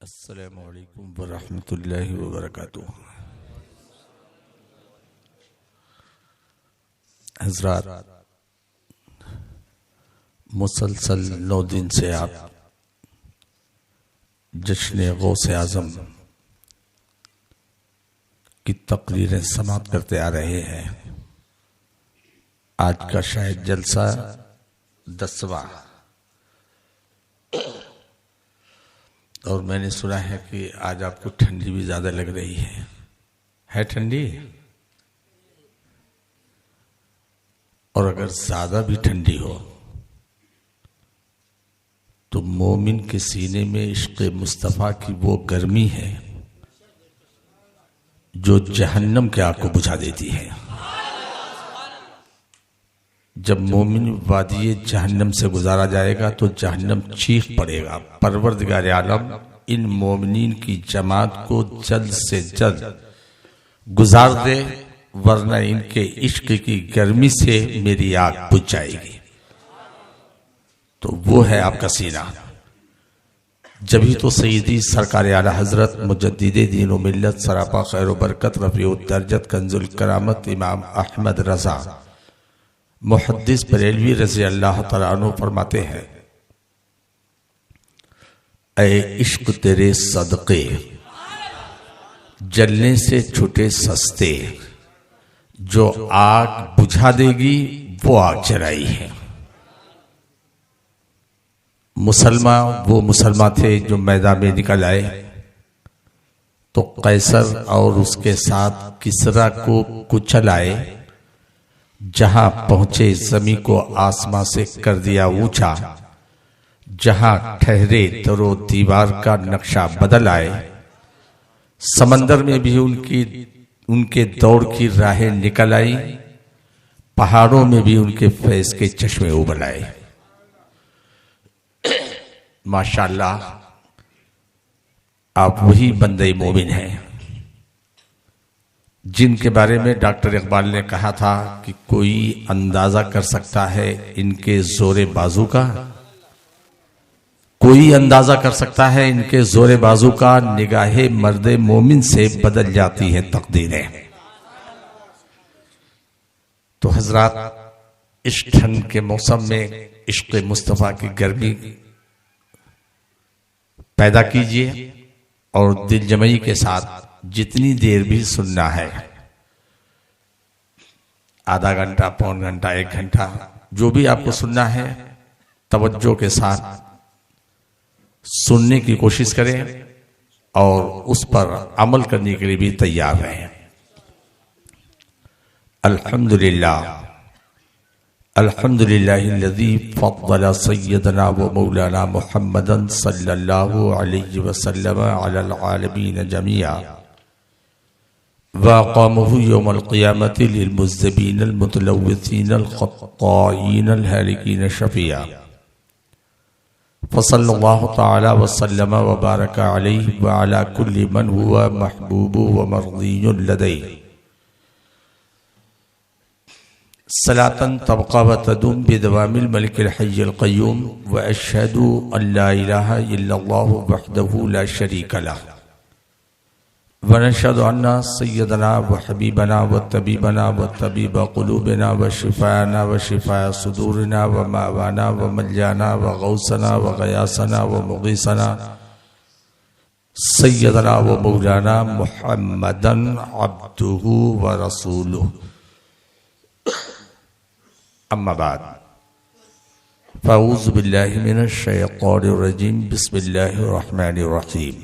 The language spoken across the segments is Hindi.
अस्सलामु अलैकुम वरहमतुल्लाहि वबरकातुहू। हज़रात, मुसलसल 9 दिन से आप जश्न गौसे आज़म की तकरीरें समाप्त करते आ रहे हैं। आज का शायद जलसा 10वां, और मैंने सुना है कि आज आपको ठंडी भी ज्यादा लग रही है ठंडी? और अगर ज्यादा भी ठंडी हो तो मोमिन के सीने में इश्क़ मुस्तफ़ा की वो गर्मी है जो जहन्नम के आग को बुझा देती है। जब मोमिन वादी जहन्नम से गुजारा जाएगा तो जहन्नम चीख पड़ेगा, परवरदिगार आलम इन मोमिनीन की जमात को जल्द से जल्द गुजार दे, वरना इनके इश्क की गर्मी से मेरी आग बुझ जाएगी। तो वो है आपका सीना। जभी तो सईदी सरकार आला हजरत मुजद्दिदे दीन व मिल्लत सरापा खैर व बरकत रफ़ीउ दर्जत कंजुल करामत इमाम अहमद रजा मुहद्दिस बरेलवी रज़ी अल्लाह तआला अन्हु फरमाते हैं, ऐ इश्क तेरे सदक़े जलने से छुटे सस्ते, जो आग बुझा देगी वो आग जलाई है। वो मुसलमान थे जो मैदान में निकल आए तो कैसर और उसके साथ किसरा को कुचल आए। जहां पहुंचे जमीन को आसमां से कर दिया ऊंचा, जहां ठहरे दरो दीवार का नक्शा बदल आए। समंदर में भी उनके दौड़ की राहें निकल आई, पहाड़ों में भी उनके फैज़ के चश्मे उबल आए। माशाअल्लाह, आप वही बंदे मोमिन हैं जिनके बारे में डॉक्टर इकबाल ने कहा था कि कोई अंदाजा कर सकता है इनके जोरे बाजू का, कोई अंदाजा कर सकता है इनके जोरे बाजू का। निगाहे मर्दे मोमिन से बदल जाती है तकदीरें। तो हजरात, इस ठंड के मौसम में इश्क़ मुस्तफ़ा की गर्मी पैदा कीजिए और दिल जमई के साथ जितनी देर भी सुनना है, आधा घंटा, पौन घंटा, 1 घंटा, जो भी आपको सुनना है, तवज्जो के साथ सुनने की कोशिश करें और उस पर अमल करने के लिए भी तैयार रहें। अल्हम्दुलिल्लाह अल्हम्दुलिल्लाहिल्लज़ी फ़द्दल सय्यदना व मौलाना मुहम्मदन सल्लल्लाहु अलैहि वसल्लम अलल आलमीन जमीआ व क़ामहु यौमल क़ियामति लिल मुज़्ज़िबीनल मुतलव्विसीनल ख़त्ताईनल हालिकीन शफ़िया फ़सल्लल्लाहु तआला व सल्लम व बारका अलैहि व अला कुल्लि मन हुवा महबूबु व मर्ज़ियुन लदैहि सलातन तबक़ा व तदूम बिदवामिल मलिकिल हय्यिल क़य्यूम व अशहदु अल्ला इलाहा इल्लल्लाहु वहदहु ला शरीका लहु व नशहदु अन्ना सय्यदना व हबीबना व तबीबना व तबीब क़ुलूबिना व शिफ़ाअना व शिफ़ाअ सुदूरिना व मावाना व मल्जाना व गौसना व गयासना व मुगीसना सय्यदना व मौलाना मुहम्मदन अब्दुहु व रसूलुहु। अम्मा बाद, फ़अऊज़ु बिल्लाहि मिनश शैतानिर रजीम, बिस्मिल्लाहिर रहमानिर रहीम।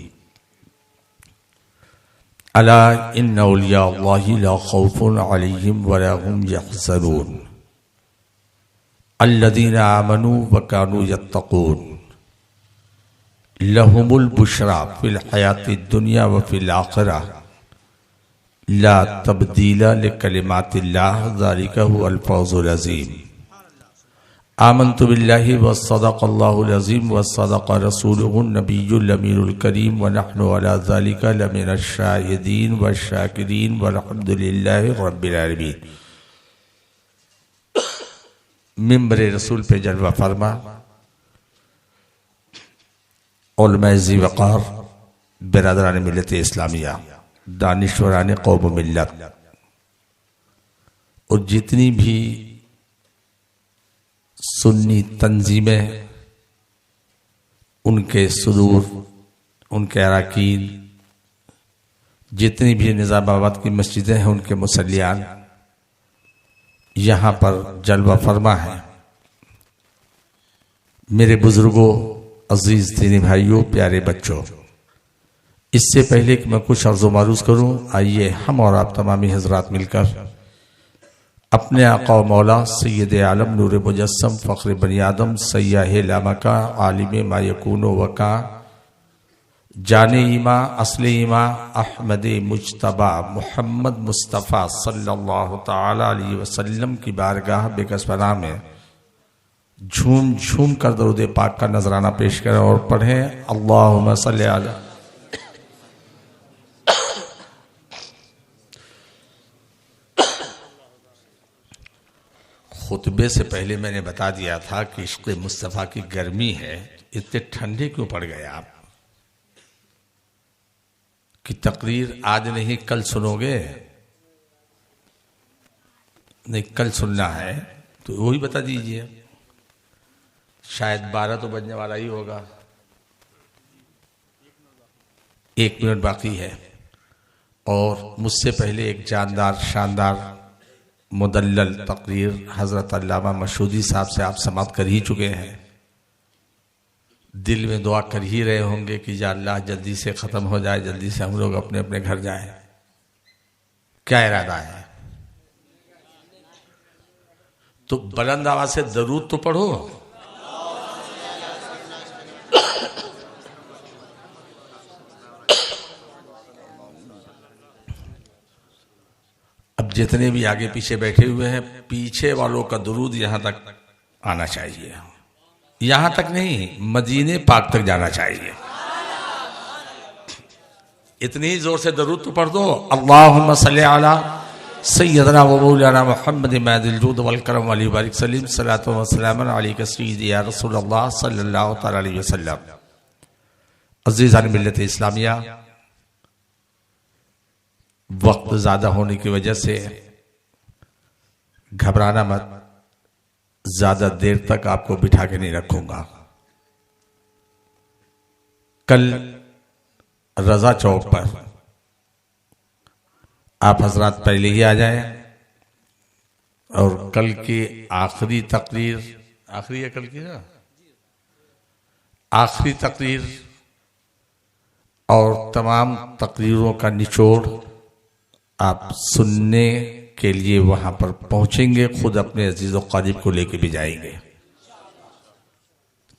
अला इन्ना औलिया अल्लाहि ला खौफुन अलैहिम व ला हुम यहज़नून अल्लज़ीना आमनू व कानू यत्तक़ून लहुमुल बुशरा फ़िल हयातिद दुनिया व फ़िल आखिरह ला तब्दीला लिकलिमातिल्लाह ज़ालिका हुवल फ़ौज़ुल अज़ीम। आमन्तु बिल्लाहि व सदक़ल्लाहुल अज़ीम व सदक़ रसूलुहुन नबियुल अमीनुल करीम व नहनु अला ज़ालिका लमिनश शाहिदीन व शाकिरीन वल्हम्दुलिल्लाहि रब्बिल आलमीन। मिंबर रसूल पे जलवा फरमा उलमा ज़ी वक़ार बिरादरान मिल्लत इस्लामिया, दानिश्वरान कौम मिल्लत और जितनी भी सुन्नी तंजीमें, उनके सुदूर, उनके अराकीन, जितनी भी निज़ामाबाद की मस्जिदें हैं उनके मुसल्लियान यहाँ पर जलवा फरमा है। मेरे बुजुर्गों, अजीज दीनी भाइयों, प्यारे बच्चों, इससे पहले कि मैं कुछ अर्ज़ो मारूज करूं, आइए हम और आप तमामी हजरात मिलकर अपने आका व मौला सैयद आलम नूर मुजस्सम फ़ख्र बनी आदम सय्याह लामका आलिम मा यकून वका जाने ईमा असले ईमा अहमद मुज्तबा मोहम्मद मुस्तफ़ा सल्लल्लाहु ताला अलैहि वसल्लम की बारगाह बेकसपना में झूम झूम कर दरूद पाक का नजराना पेश करें और पढ़ें अल्लाहुम्मा सल्ली अला। खुतबे से पहले मैंने बता दिया था कि इश्क़ मुस्तफ़ा की गर्मी है, इतने ठंडे क्यों पड़ गए आप कि तकरीर आज नहीं कल सुनोगे? नहीं, कल सुनना है तो वही बता दीजिए। शायद 12 तो बजने वाला ही होगा, 1 मिनट बाकी है। और मुझसे पहले एक जानदार शानदार मुदल्लल तकरीर हज़रत अल्लामा मशहूदी साहब से आप समाप्त कर ही चुके हैं। दिल में दुआ कर ही रहे होंगे कि या अल्लाह जल्दी से ख़त्म हो जाए, जल्दी से हम लोग अपने अपने घर जाएं। क्या इरादा है? तो बुलंद आवाज से दरूद तो पढ़ो। अब जितने भी आगे पीछे बैठे हुए हैं, पीछे वालों का दुरूद यहां तक आना चाहिए। यहां तक नहीं, मदीने पाक तक जाना चाहिए। इतनी ही जोर से दरूद तो पढ़ दो। अल्लाहुम्मा सल्ली अला सय्यदना व मौलाना मुहम्मद मादिल जूद वल करम व बारिक सलीम सलातो व सलाम अलैका सय्यदी या रसूलल्लाह सल्लल्लाहु तआला अलैहि वसल्लम। अज़ीज़ान मिल्लत इस्लामिया, वक्त ज्यादा होने की वजह से घबराना मत, ज्यादा देर तक आपको बिठा के नहीं रखूंगा। कल रजा चौक पर आप हजरात पहले ही आ जाएं और कल की आखिरी तकरीर, आखिरी है कल की ना, आखिरी तकरीर और तमाम तकरीरों का निचोड़ आप सुनने के लिए वहां पर पहुंचेंगे। खुद अपने अजीज और कारिब को लेके भी जाएंगे।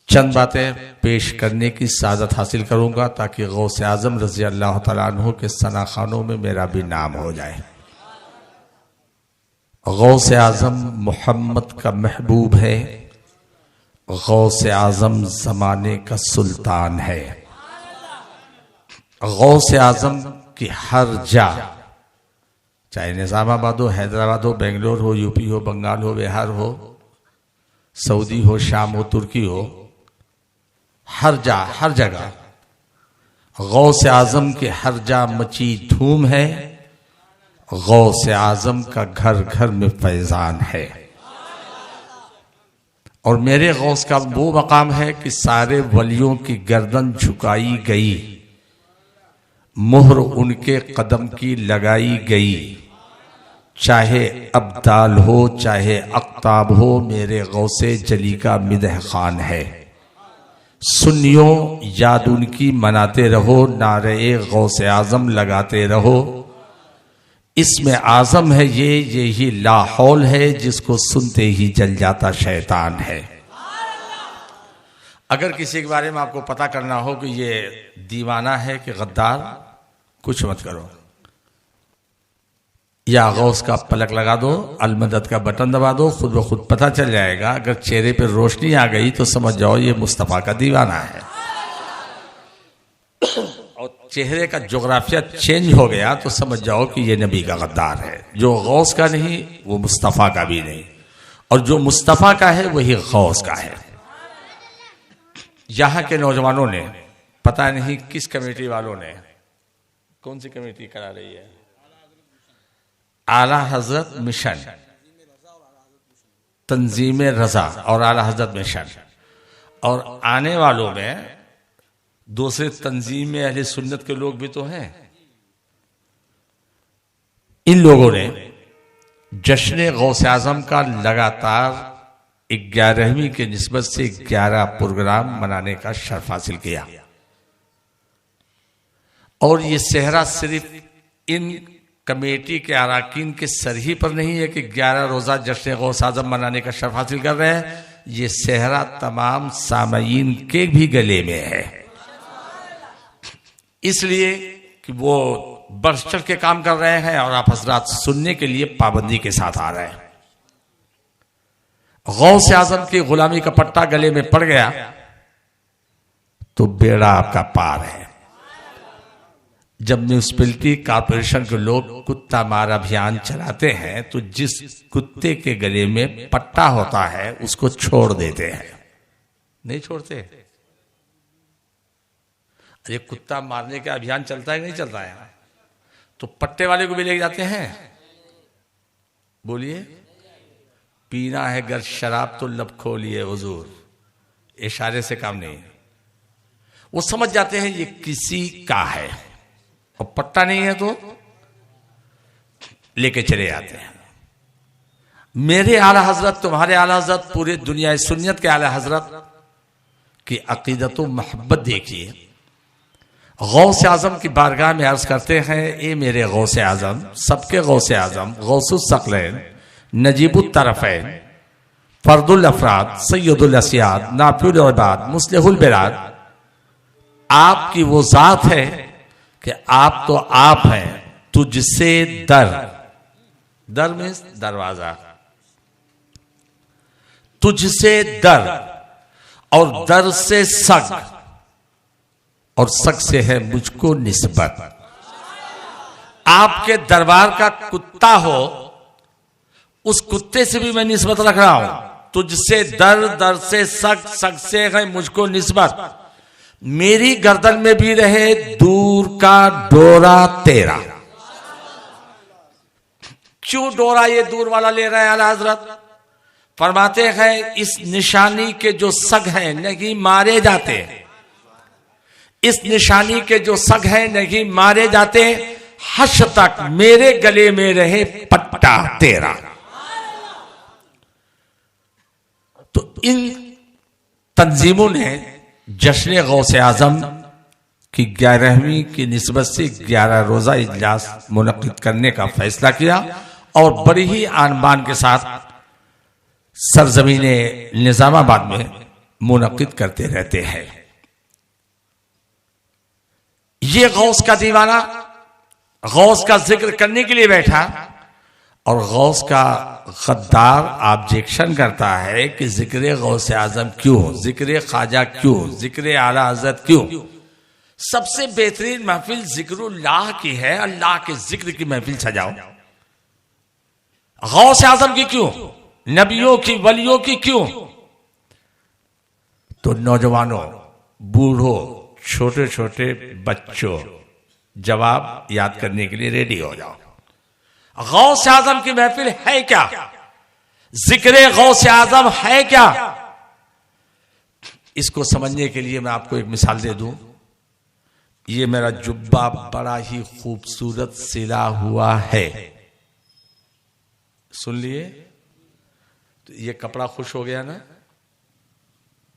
चंद बातें पेश करने की सादत हासिल करूंगा ताकि गौसे आजम रज़ी अल्लाह तआला अन्हु के सनाखानों में मेरा भी नाम हो जाए। गौसे आजम मोहम्मद का महबूब है, गौसे आजम जमाने का सुल्तान है। गौसे आजम की हर जा, चाहे निजामाबाद हो, हैदराबाद हो, बेंगलोर हो, यूपी हो, बंगाल हो, बिहार हो, सऊदी हो, शाम हो, तुर्की हो, हर जगह गौसे आजम के हर जा मची धूम है। गौसे आजम का घर घर में फैजान है। और मेरे गौस का वो मकाम है कि सारे वलियों की गर्दन झुकाई गई, मुहर उनके कदम की लगाई गई। चाहे अब्दाल हो, चाहे अक्ताब हो, मेरे गौसे जली का मिदह खान है। सुन्नियों याद उनकी मनाते रहो, नारे गौसे आजम लगाते रहो। इसमें आजम है ये, यही लाहौल है जिसको सुनते ही जल जाता शैतान है। अगर किसी के बारे में आपको पता करना हो कि ये दीवाना है कि गद्दार, कुछ मत करो, या गौस का पलक लगा दो, अलमदद का बटन दबा दो, खुद ब खुद पता चल जाएगा। अगर चेहरे पे रोशनी आ गई तो समझ जाओ ये मुस्तफ़ा का दीवाना है। और चेहरे का जोग्राफिया चेंज हो गया तो समझ जाओ कि ये नबी का गद्दार है। जो गौस का नहीं वो मुस्तफ़ा का भी नहीं, और जो मुस्तफ़ा का है वही गौस का है। यहाँ के नौजवानों ने पता नहीं किस कमेटी वालों ने, कौन सी कमेटी करा रही है, आला हजरत मिशन, तंजीम रजा और आला हजरत मिशन, और आने वालों में दूसरे तंजीम अहले सुन्नत के लोग भी तो हैं। इन लोगों ने जश्न गौसे आजम का लगातार 11वीं के निस्बत से 11 प्रोग्राम मनाने का शर्फ हासिल किया, और ये सेहरा सिर्फ इन कमेटी के अराकीन के सर ही पर नहीं है कि 11 रोजा जश्न गौसे आजम मनाने का शर्फ हासिल कर रहे हैं, ये सेहरा तमाम सामईन के भी गले में है, इसलिए कि वो बढ़ चढ़ के काम कर रहे हैं और आप हजरात सुनने के लिए पाबंदी के साथ आ रहे हैं। गौसे आजम की गुलामी का पट्टा गले में पड़ गया तो बेड़ा आपका पार है। जब म्यूनिसिपैलिटी कॉर्पोरेशन के लोग कुत्ता मार अभियान चलाते हैं तो जिस कुत्ते के गले में पट्टा होता है उसको छोड़ देते हैं, नहीं छोड़ते। अरे कुत्ता मारने का अभियान चलता है कि नहीं चलता है, तो पट्टे वाले को भी ले जाते हैं। बोलिए, पीना है गर शराब तो लब खोलिए हुजूर, इशारे से काम नहीं। वो समझ जाते हैं ये किसी का है, और पट्टा नहीं है तो लेके चले जाते हैं। मेरे आला हजरत, तुम्हारे आला हजरत, पूरे दुनिया सुन्नियत के आला हजरत की अकीदत व मोहब्बत देखिए। गौसे आजम की बारगाह में अर्ज करते हैं, ए मेरे गौसे आजम, सबके गौसे आजम, गौसुस सकलैन, नजीबुत तरफैन, फर्दुल अफराद, सैयदुल असियाद, नाफिउल इबाद, मुस्लिहुल बिलाद, आपकी वो जात है कि आप तो आप हैं, तुझसे दर मीन्स दरवाजा, तुझसे दर, और दर से सग, और सग से है मुझको निस्बत। आपके दरबार का कुत्ता हो, उस कुत्ते से भी मैं निस्बत रख रहा हूं। तुझसे दर, दर से सग, सग से है मुझको निस्बत। मेरी गर्दन में भी रहे दूर का डोरा तेरा। क्यों डोरा ये दूर वाला ले रहा है आला हजरत? फरमाते हैं इस निशानी के जो सग हैं नहीं मारे जाते, इस निशानी के जो सग हैं नहीं मारे जाते, हश तक मेरे गले में रहे पट्टा तेरा। तो इन तंजीमों ने जश्न गौसे आजम की 11वीं की निस्बत से 11 रोजा इजलास मुनक्किद करने का फैसला किया, और बड़ी ही आन बान के साथ सरजमीने निजामाबाद में मुनक्किद करते रहते हैं। ये गौस का दीवाना गौस का जिक्र करने के लिए बैठा, और गौस का गद्दार ऑब्जेक्शन करता है कि जिक्र गौसे आजम क्यों, जिक्र ख्वाजा क्यों, जिक्र आला हजरत क्यों? सबसे बेहतरीन महफिल जिक्रुल्लाह की है, अल्लाह के जिक्र की महफिल सजाओ। गौसे आजम की क्यों, नबियों की, वलियों की क्यों? तो नौजवानों, बूढ़ों, छोटे छोटे बच्चों, जवाब याद करने के लिए रेडी हो जाओ। गौसे आजम की महफिल है क्या? जिक्र गौसे आजम है क्या? इसको समझने के लिए मैं आपको एक मिसाल दे दूं। ये मेरा जुब्बा बड़ा ही खूबसूरत सिला हुआ है, सुन लिए? तो ये कपड़ा खुश हो गया ना?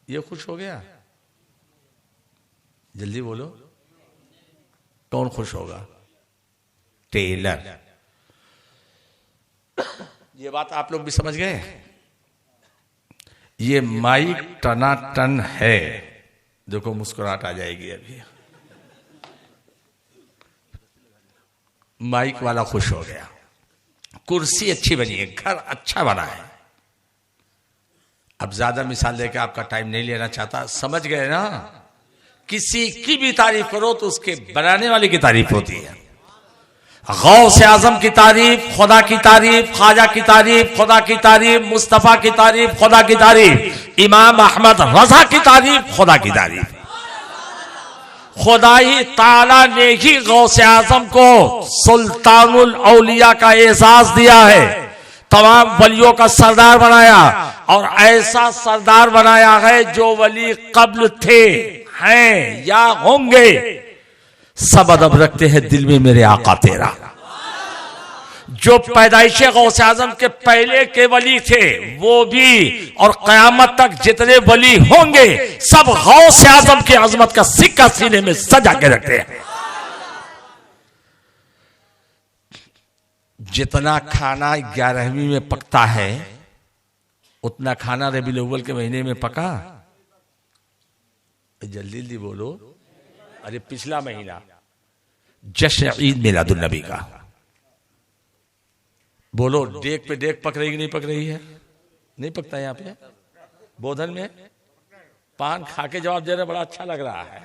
ये खुश हो गया? जल्दी बोलो, कौन खुश होगा? टेलर। ये बात आप लोग भी समझ गए? ये माइक टनाटन है, देखो मुस्कुराहट आ जाएगी अभी। माइक वाला खुश हो गया, कुर्सी अच्छी बनी है, घर अच्छा बना है। अब ज्यादा मिसाल देकर आपका टाइम नहीं लेना चाहता, समझ गए ना? किसी की भी तारीफ करो तो उसके बनाने वाले की तारीफ होती है। गौसे आजम की तारीफ, खुदा की तारीफ, ख्वाजा की तारीफ, खुदा की तारीफ, मुस्तफा की तारीफ, खुदा की तारीफ, इमाम अहमद रजा की तारीफ, खुदा की तारीफ। खुदाई ताला ने ही गौसे आजम को सुल्तानुल औलिया का एजाज दिया है, तमाम वलियों का सरदार बनाया, और ऐसा सरदार बनाया है जो वली कब्ल थे, हैं या होंगे, सब अदब रखते हैं दिल में मेरे आका तेरा। जो पैदाइश गौसे आजम के पहले के वली थे वो भी, और कयामत तक जितने वली होंगे सब गौसे आजम की अजमत का सिक्का सीने में सजा के रखते हैं। जितना खाना 11वीं में पकता है उतना खाना रबीउल अव्वल के महीने में पका। जल्दी जल्दी बोलो। अरे पिछला महीना जश्न ईद मिलादुन नबी का, बोलो डेक पे डेक पक रही कि नहीं पक रही है? नहीं पकता यहां पे बोधन में। पान खा के जवाब दे रहे, बड़ा अच्छा लग रहा है।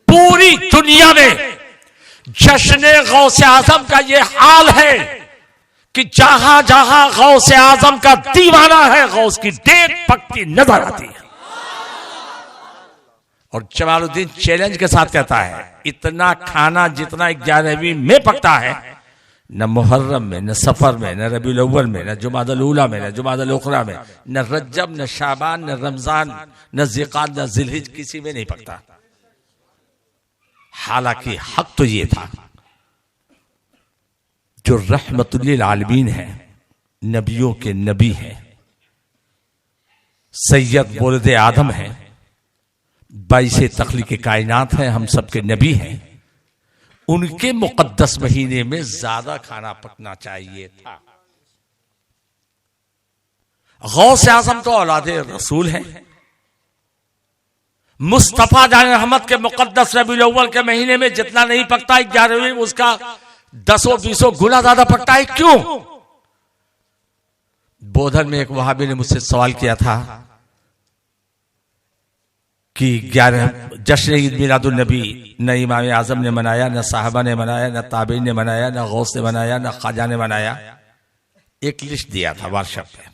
पूरी दुनिया में जश्न गौसे आजम का यह हाल है कि जहां जहां गौसे आजम का दीवाना है गौस की डेक पकती नजर आती है। और जमालुद्दीन चैलेंज के साथ कहता है इतना खाना जितना 11वीं में पकता है, न मुहर्रम में, न सफर में, न रबीउल अव्वल में, न जुमादुल ऊला में, न जुमादुल उखरा में, न रज्जब, न शाबान, न रमजान, न ज़िक़ाद, न ज़िलहिज, किसी में नहीं पकता। हालांकि हक तो ये था जो रहमतुल्लिल आलमीन है, नबियों के नबी हैं, सैयद वोलदे आदम हैं, 22 तख्लीक़ कायनात हैं, हम सबके नबी हैं, उनके मुक़द्दस महीने में ज्यादा खाना पकना चाहिए था। गौसे आज़म तो औलादे रसूल हैं। मुस्तफा जान रहमत के मुक़द्दस रबीउल अव्वल के महीने में जितना नहीं पकता 11वीं उसका 10-20 गुना ज्यादा पकता है। क्यों? बोधन में एक वहाबी ने मुझसे सवाल किया था कि 11 जश्न ईद मिलादुन नबी न इमाम आजम ने मनाया, न साहबा ने मनाया, न ताबीन ने मनाया, न गौस ने मनाया, न ख्वाजा ने मनाया। एक लिस्ट दिया था व्हाट्सएप पे।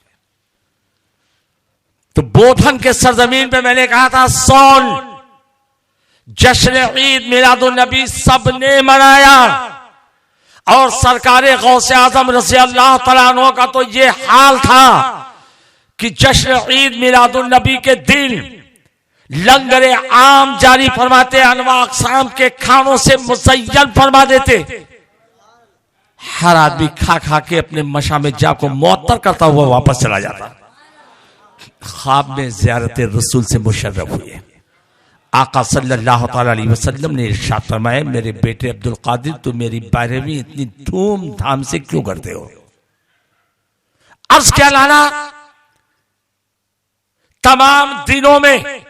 तो बोधन के सरजमीन पे मैंने कहा था सोन जश्न ईद मिलादुन नबी सबने मनाया, और सरकारे गौसे आजम रज़ी अल्लाह तआला अन्हु का तो ये हाल था कि जश्न ईद मिलादुन नबी के दिन लंगरे आम जारी फरमाते, अनवा अक़साम के खानों से मुज़य्यन फरमा देते। हर आदमी खा खा के अपने मशा में जा को मुअत्तर करता हुआ वापस चला जाता। ख्वाब में ज़ियारत रसूल से मुशर्रफ हुए। आका सल्लल्लाहु अलैहि वसल्लम ने इरशाद फरमाया, मेरे बेटे अब्दुल कादिर तुम मेरी 12वीं इतनी धूमधाम से क्यों करते हो? अर्ज़ क्या लाना, तमाम दिनों में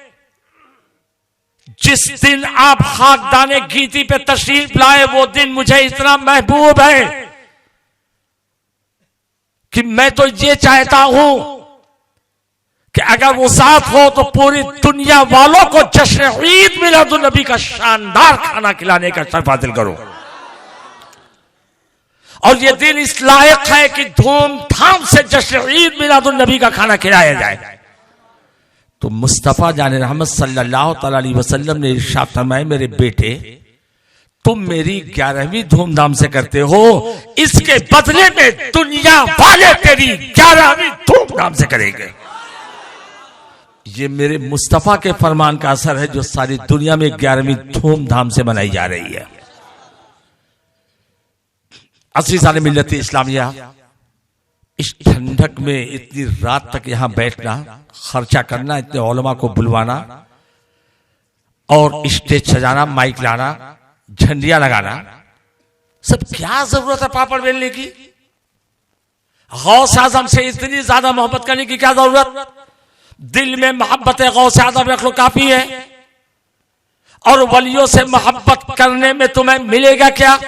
जिस दिन आप खाकदाने गीती पे तशरीफ लाए वो दिन मुझे इतना महबूब है कि मैं तो ये चाहता हूं कि अगर वो साथ हो तो पूरी दुनिया वालों को जश्न ईद मिलादुन नबी का शानदार खाना खिलाने का शर्फ हासिल करो। और ये दिन इस लायक है कि धूमधाम से जश्न ईद मिलादुन नबी का खाना खिलाया जाए। तो मुस्तफा जान रहमत सल्लल्लाहु अलैहि वसल्लम ने इरशाद फरमाया, मेरे बेटे तुम मेरी 11वीं धूमधाम से करते हो, इसके बदले में दुनिया वाले तेरी 11वीं धूमधाम से करेंगे। ये मेरे मुस्तफा के फरमान का असर है जो सारी दुनिया में 11वीं धूमधाम से मनाई जा रही है। अज़ीज़ान मिल्लत इस्लामिया, इस ठंडक में इतनी रात तक यहां बैठना, खर्चा करना, इतने उलमा को बुलवाना और स्टेज सजाना, माइक लाना, झंडियां लगाना, सब क्या जरूरत है पापड़ बेलने की? गौस आजम से इतनी ज्यादा मोहब्बत करने की क्या जरूरत? दिल में मोहब्बत गौस आजम रख लो, काफी है। और वलियों से मोहब्बत करने में तुम्हें मिलेगा क्या?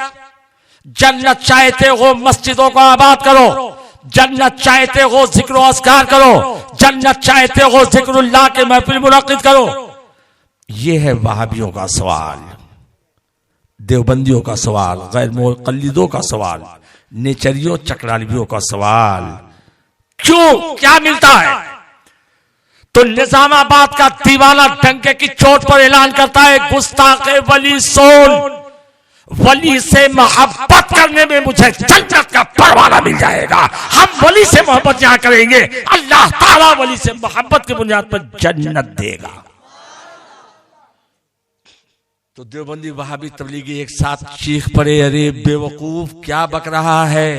जन्नत चाहते हो मस्जिदों को आबाद करो, जन्नत चाहते हो जिक्र अस्कार करो, जन्नत चाहते हो जिक्रुल्लाह के महफिल मुनक्किद करो। यह है वहाबियों का सवाल, देवबंदियों का सवाल, गैर मुक़ल्लिदों का सवाल, नेचरियों चकरालवियों का सवाल। क्यों? क्या मिलता है? तो निजामाबाद का दीवाना डंके की चोट पर ऐलान करता है, गुस्ताखे वली सोन, वली से मोहब्बत करने में मुझे जन्नत का परवाना मिल जाएगा। हम वली से मोहब्बत यहां करेंगे, अल्लाह ताला वली से मोहब्बत की बुनियाद पर जन्नत देगा। तो देवबंदी वहाबी तबलीगी एक साथ चीख पड़े, अरे बेवकूफ क्या बक रहा है,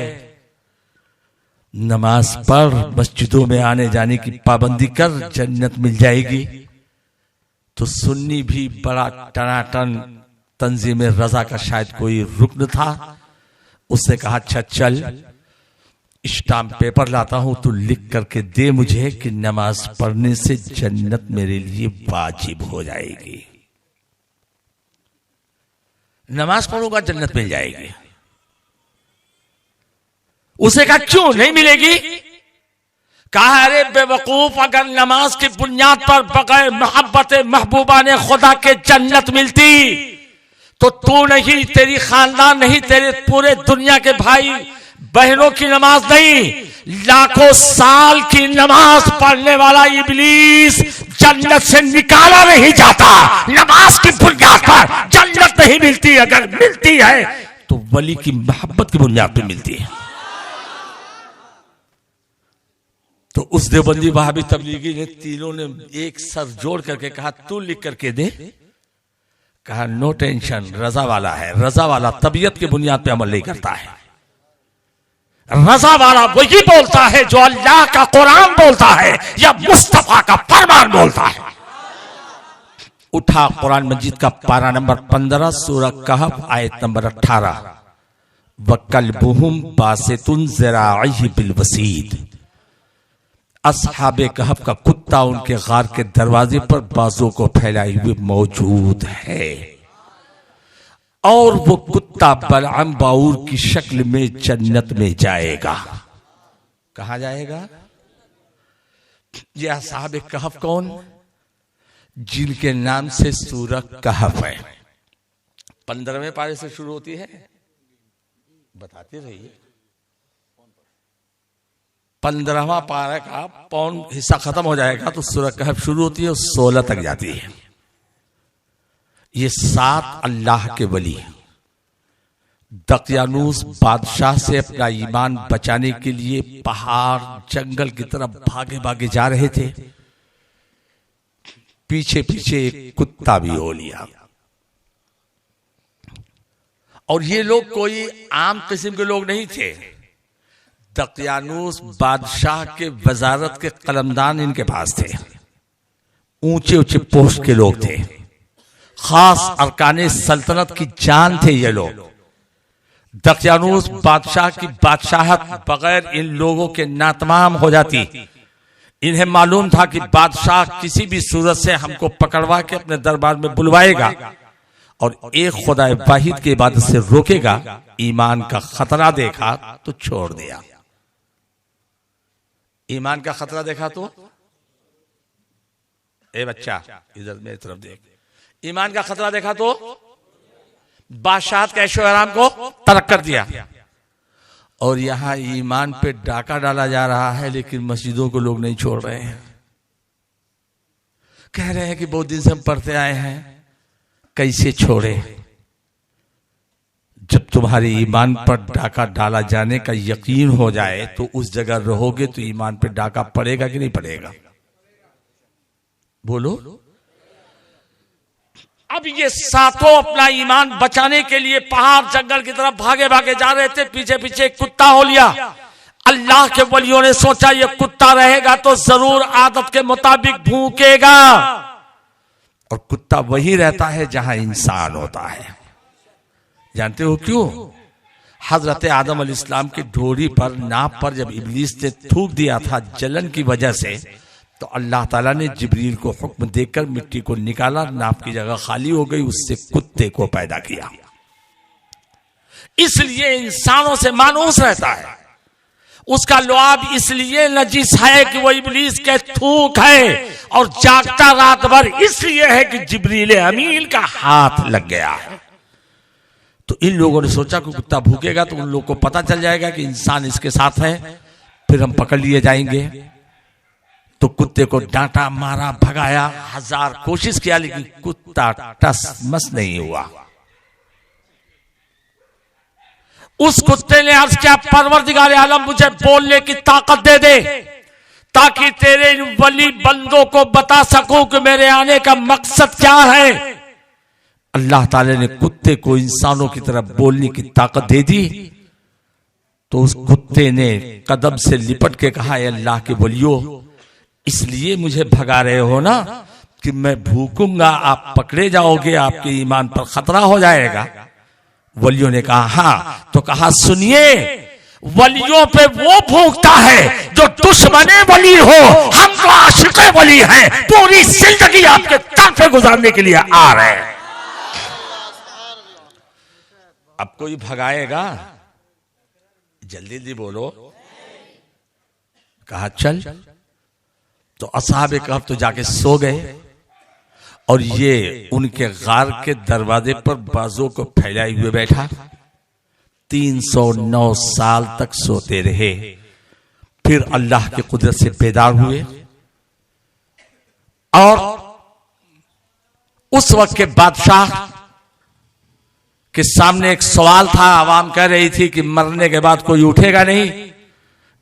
नमाज पढ़, मस्जिदों में आने जाने की पाबंदी कर, जन्नत मिल जाएगी। तो सुन्नी भी बड़ा टनाटन, तंजीम रजा का शायद कोई रुकन था, उसने कहा अच्छा चल स्टाम्प पेपर लाता हूं, तू लिख करके दे मुझे कि नमाज पढ़ने से जन्नत मेरे लिए वाजिब हो जाएगी, नमाज पढ़ूंगा जन्नत मिल जाएगी। उसे कहा क्यों नहीं मिलेगी? कहा अरे बेवकूफ, अगर नमाज की बुनियाद पर बगैर मोहब्बत महबूबा ने खुदा के जन्नत मिलती तो तू नहीं, तेरी खानदान नहीं, तेरे पूरे दुनिया के भाई बहनों की नमाज नहीं, लाखों साल की नमाज पढ़ने वाला इब्लीस जन्नत से निकाला नहीं जाता। नमाज की बुनियाद पर जन्नत नहीं मिलती, अगर मिलती है तो वली की मोहब्बत की बुनियाद पर मिलती है। तो उस देवबंदी वहाबी तबलीगी ने तीनों ने एक सर जोड़ करके कहा तू लिख करके दे। कहा नो टेंशन, रजा वाला है, रजा वाला तबीयत की बुनियाद पे अमल नहीं करता है, रजा वाला वही बोलता है जो अल्लाह का कुरान बोलता है या मुस्तफा का फरमान बोलता है। उठा कुरान मजीद का पारा नंबर 15 सूरह कहफ आयत नंबर 18, वकल्बुहुम बासितुन ज़राइहि बिल वसीद, अस्हाबे कहफ का कुत्ता उनके गार के दरवाजे पर बाजों को फैलाए हुए मौजूद है, और वो कुत्ता बलअम बाउर की शक्ल में जन्नत में जाएगा। कहा जाएगा? ये अस्हाबे कहफ कौन? जिनके नाम से सूरह कहफ है, 15वें पारे से शुरू होती है, बताते रहिए। 15वां पारा का पौन हिस्सा खत्म हो जाएगा तो सूरह कहफ शुरू होती है और 16 तक जाती है। ये 7 अल्लाह के वली दकियानूस बादशाह से अपना ईमान बचाने के लिए पहाड़ जंगल की तरफ भागे भागे जा रहे थे। पीछे पीछे एक कुत्ता भी हो लिया, और ये लोग कोई आम किस्म के लोग नहीं थे। दकियानूस बादशाह के वजारत के कलमदान इनके पास थे, ऊंचे ऊंचे पोस्ट के लोग थे, खास अरकाने सल्तनत की जान थे ये लोग। दकियानूस बादशाह की बादशाहत बगैर इन लोगों के नातमाम हो जाती। इन्हें मालूम था कि बादशाह किसी भी सूरत से हमको पकड़वा के अपने दरबार में बुलवाएगा और एक खुदा वाहिद की इबादत से रोकेगा। ईमान का खतरा देखा तो छोड़ दिया। ईमान का खतरा देखा तो, ए बच्चा इधर मेरी तरफ देख, ईमान का खतरा देखा तो बादशाह के ऐशो आराम को तर्क कर दिया। और यहां ईमान पे डाका डाला जा रहा है, लेकिन मस्जिदों को लोग नहीं छोड़ रहे हैं। कह रहे हैं कि बहुत दिन से हम पढ़ते आए हैं, कैसे छोड़े? जब तुम्हारे ईमान पर डाका डाला जाने का यकीन हो जाए तो उस जगह रहोगे तो ईमान पे डाका पड़ेगा कि नहीं पड़ेगा? बोलो। अब ये सातों अपना ईमान बचाने के लिए पहाड़ जंगल की तरफ भागे भागे जा रहे थे। पीछे पीछे एक कुत्ता हो लिया। अल्लाह के वलियों ने सोचा ये कुत्ता रहेगा तो जरूर आदत के मुताबिक भूकेगा, और कुत्ता वही रहता है जहां इंसान होता है। जानते हो क्यों? हजरत आदम अलैहिस्सलाम की ढोरी पर नाप पर जब इब्लीस ने थूक दिया था जलन की वजह से, तो अल्लाह ताला ने जिब्रील को हुक्म देकर मिट्टी को निकाला, नाप की जगह खाली हो गई, उससे कुत्ते को पैदा किया। इसलिए इंसानों से मानूस रहता है। उसका लुआब इसलिए नजीस है कि वो इब्लीस के थूक है, और जागता रात भर इसलिए है कि जिब्रील अमीन का हाथ लग गया है। तो इन लोगों ने सोचा कि कुत्ता भूकेगा तो उन लोगों को पता चल जाएगा कि इंसान इसके साथ है, फिर हम पकड़ लिए जाएंगे। तो कुत्ते को डांटा, मारा, भगाया, 1000 कोशिश किया, लेकिन कुत्ता टस मस नहीं हुआ। उस कुत्ते ने अर्ज किया, परवरदिगार आलम मुझे बोलने की ताकत दे दे ताकि तेरे इन वली बंदों को बता सकूं कि मेरे आने का मकसद क्या है। अल्लाह ताला ने कुत्ते को इंसानों की तरह बोलने की ताकत दे दी। तो उस कुत्ते ने कदम से लिपट के कहा, अल्लाह के वलियों, इसलिए मुझे भगा रहे हो ना कि मैं भूखूंगा, आप पकड़े जाओगे, आपके ईमान पर खतरा हो जाएगा। वलियों ने कहा हाँ। तो कहा सुनिए, वलियों पे वो भूखता है जो दुश्मने वली हो, हम तो आशिक़े वली हैं, पूरी जिंदगी आपके तरफ पे गुजारने के लिए आ रहे हैं। अब कोई भगाएगा? जल्दी जल्दी बोलो। कहा चल। तो असहाबे कहफ तो जाके सो गए और ये उनके गार के दरवाजे पर बाजों को फैलाए हुए बैठा। 309 साल तक सोते रहे। फिर अल्लाह की कुदरत से बेदार हुए और उस वक्त के बादशाह के सामने एक सवाल था। आवाम कह रही थी कि मरने के बाद कोई उठेगा नहीं।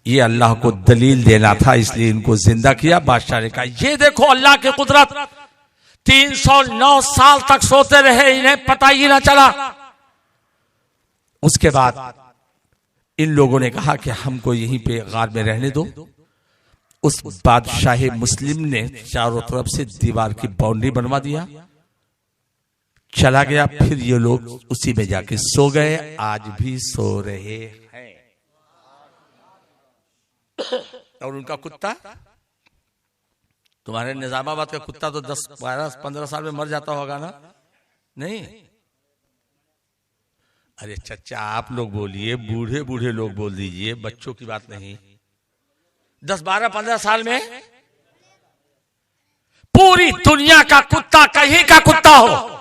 ये अल्लाह को दलील देना था, इसलिए इनको जिंदा किया। बादशाह ने कहा, ये देखो अल्लाह की कुदरत, 309 साल तक सोते रहे, इन्हें पता ही ना चला। उसके बाद इन लोगों ने कहा कि हमको यहीं पे गार में रहने दो। उस बादशाह मुस्लिम ने चारों तरफ से दीवार की बाउंड्री बनवा दिया, चला गया। फिर ये लोग उसी में जाके सो गए, आज भी सो रहे हैं। और उनका कुत्ता, तुम्हारे निजामाबाद का कुत्ता तो 10, 12, 15 साल में मर जाता होगा ना? नहीं? अरे चचा आप लोग बोलिए, बूढ़े बूढ़े लोग बोल दीजिए, बच्चों की बात नहीं। 10, 12, 15 साल में पूरी दुनिया का कुत्ता, कहीं का कुत्ता हो,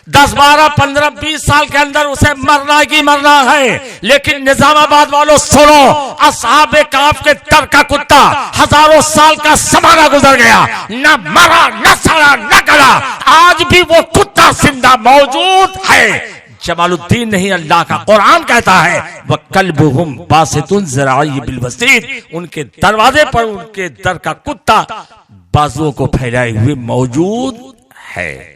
10, 12, 15, 20 साल के अंदर उसे मरना ही मरना है। लेकिन निजामाबाद वालों सुनो, असहाबे काफ के दर का कुत्ता हजारों साल का ज़माना गुजर गया, न मरा, न सड़ा, न गला, आज भी वो कुत्ता जिंदा मौजूद है। जमालुद्दीन नहीं, अल्लाह का कुरान कहता है, वह कल्बुहुम बासितुन ज़राई बिल वसीद, उनके दरवाजे पर उनके दर का कुत्ता बाजुओं को फैलाए हुए मौजूद है।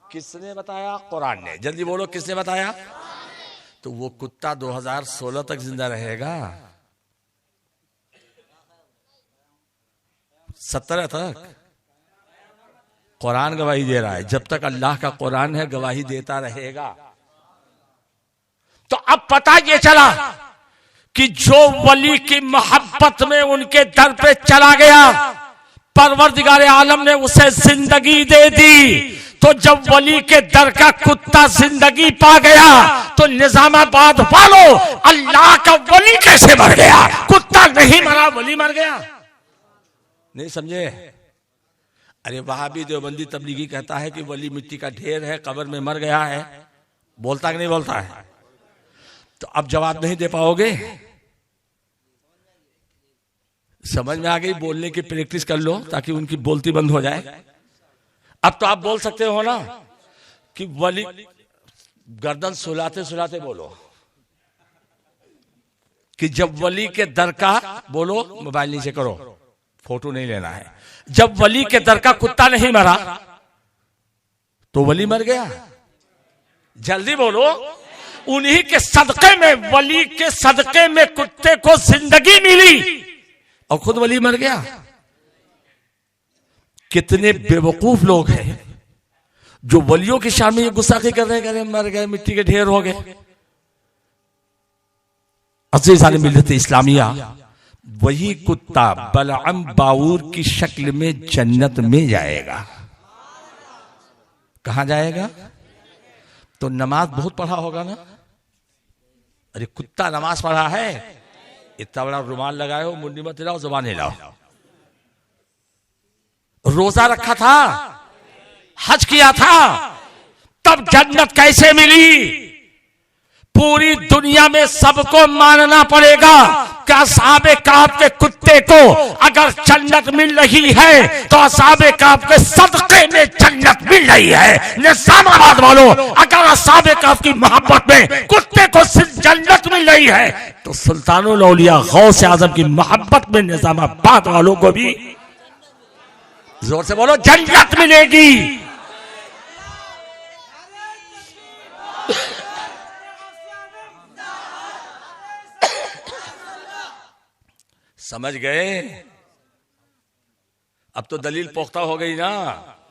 किसने बताया? कुरान ने। जल्दी बोलो, किसने बताया? तो वो कुत्ता 2016 तक जिंदा रहेगा, 17 तक। कुरान गवाही दे रहा है, जब तक अल्लाह का कुरान है गवाही देता रहेगा। तो अब पता ये चला कि जो वली की मोहब्बत में उनके दर पे चला गया, परवरदिगार आलम ने उसे जिंदगी दे दी। तो जब वली के दर का कुत्ता जिंदगी पा गया, तो निजामाबाद वालों, अल्लाह का वली कैसे मर गया? कुत्ता नहीं मरा, वली मर गया। नहीं समझे? अरे वहाबी देवबंदी तबलीगी कहता है कि वली मिट्टी का ढेर है, कब्र में मर गया है। बोलता कि नहीं बोलता है? तो अब जवाब नहीं दे पाओगे? समझ में आ गई? बोलने की प्रैक्टिस कर लो ताकि उनकी बोलती बंद हो जाए। अब तो आप बोल सकते हो ना कि वली, गर्दन सुलाते सुलाते बोलो कि जब वली के दर का, बोलो, मोबाइल नीचे करो, फोटो नहीं लेना है। जब वली के दर का कुत्ता नहीं मरा तो वली मर गया। जल्दी बोलो। उन्हीं के सदके में, वली के सदके में कुत्ते को जिंदगी मिली और खुद वली मर गया। कितने बेवकूफ लोग हैं जो वलियों की शान में ये गुस्ताखी कर रहे हैं, मर गए, मिट्टी के ढेर हो गए। अज़ीज़ान मिल्लत इस्लामिया, वही कुत्ता बलअम बाऊर की शक्ल में जन्नत में जाएगा। कहां जाएगा? तो नमाज बहुत पढ़ा होगा ना? अरे कुत्ता नमाज पढ़ा है, इतना बड़ा रुमाल लगाए हो, मुंडी मत हिलाओ, जुबान हिलाओ। रोजा रखा था, हज किया था, तब जन्नत कैसे मिली? पूरी दुनिया में सबको मानना पड़ेगा कि असहाबे कहफ के कुत्ते को अगर जन्नत मिल रही है तो असहाबे कहफ के सदके में जन्नत मिल रही है। निजामाबाद वालों, अगर असहाबे कहफ की मोहब्बत में कुत्ते को सिर्फ जन्नत मिल रही है तो सुल्तानुल औलिया गौस आजम की मोहब्बत में निजामाबाद वालों को भी जोर से बोलो जन्नत मिलेगी। समझ गए? अब तो दलील पुख्ता हो गई ना,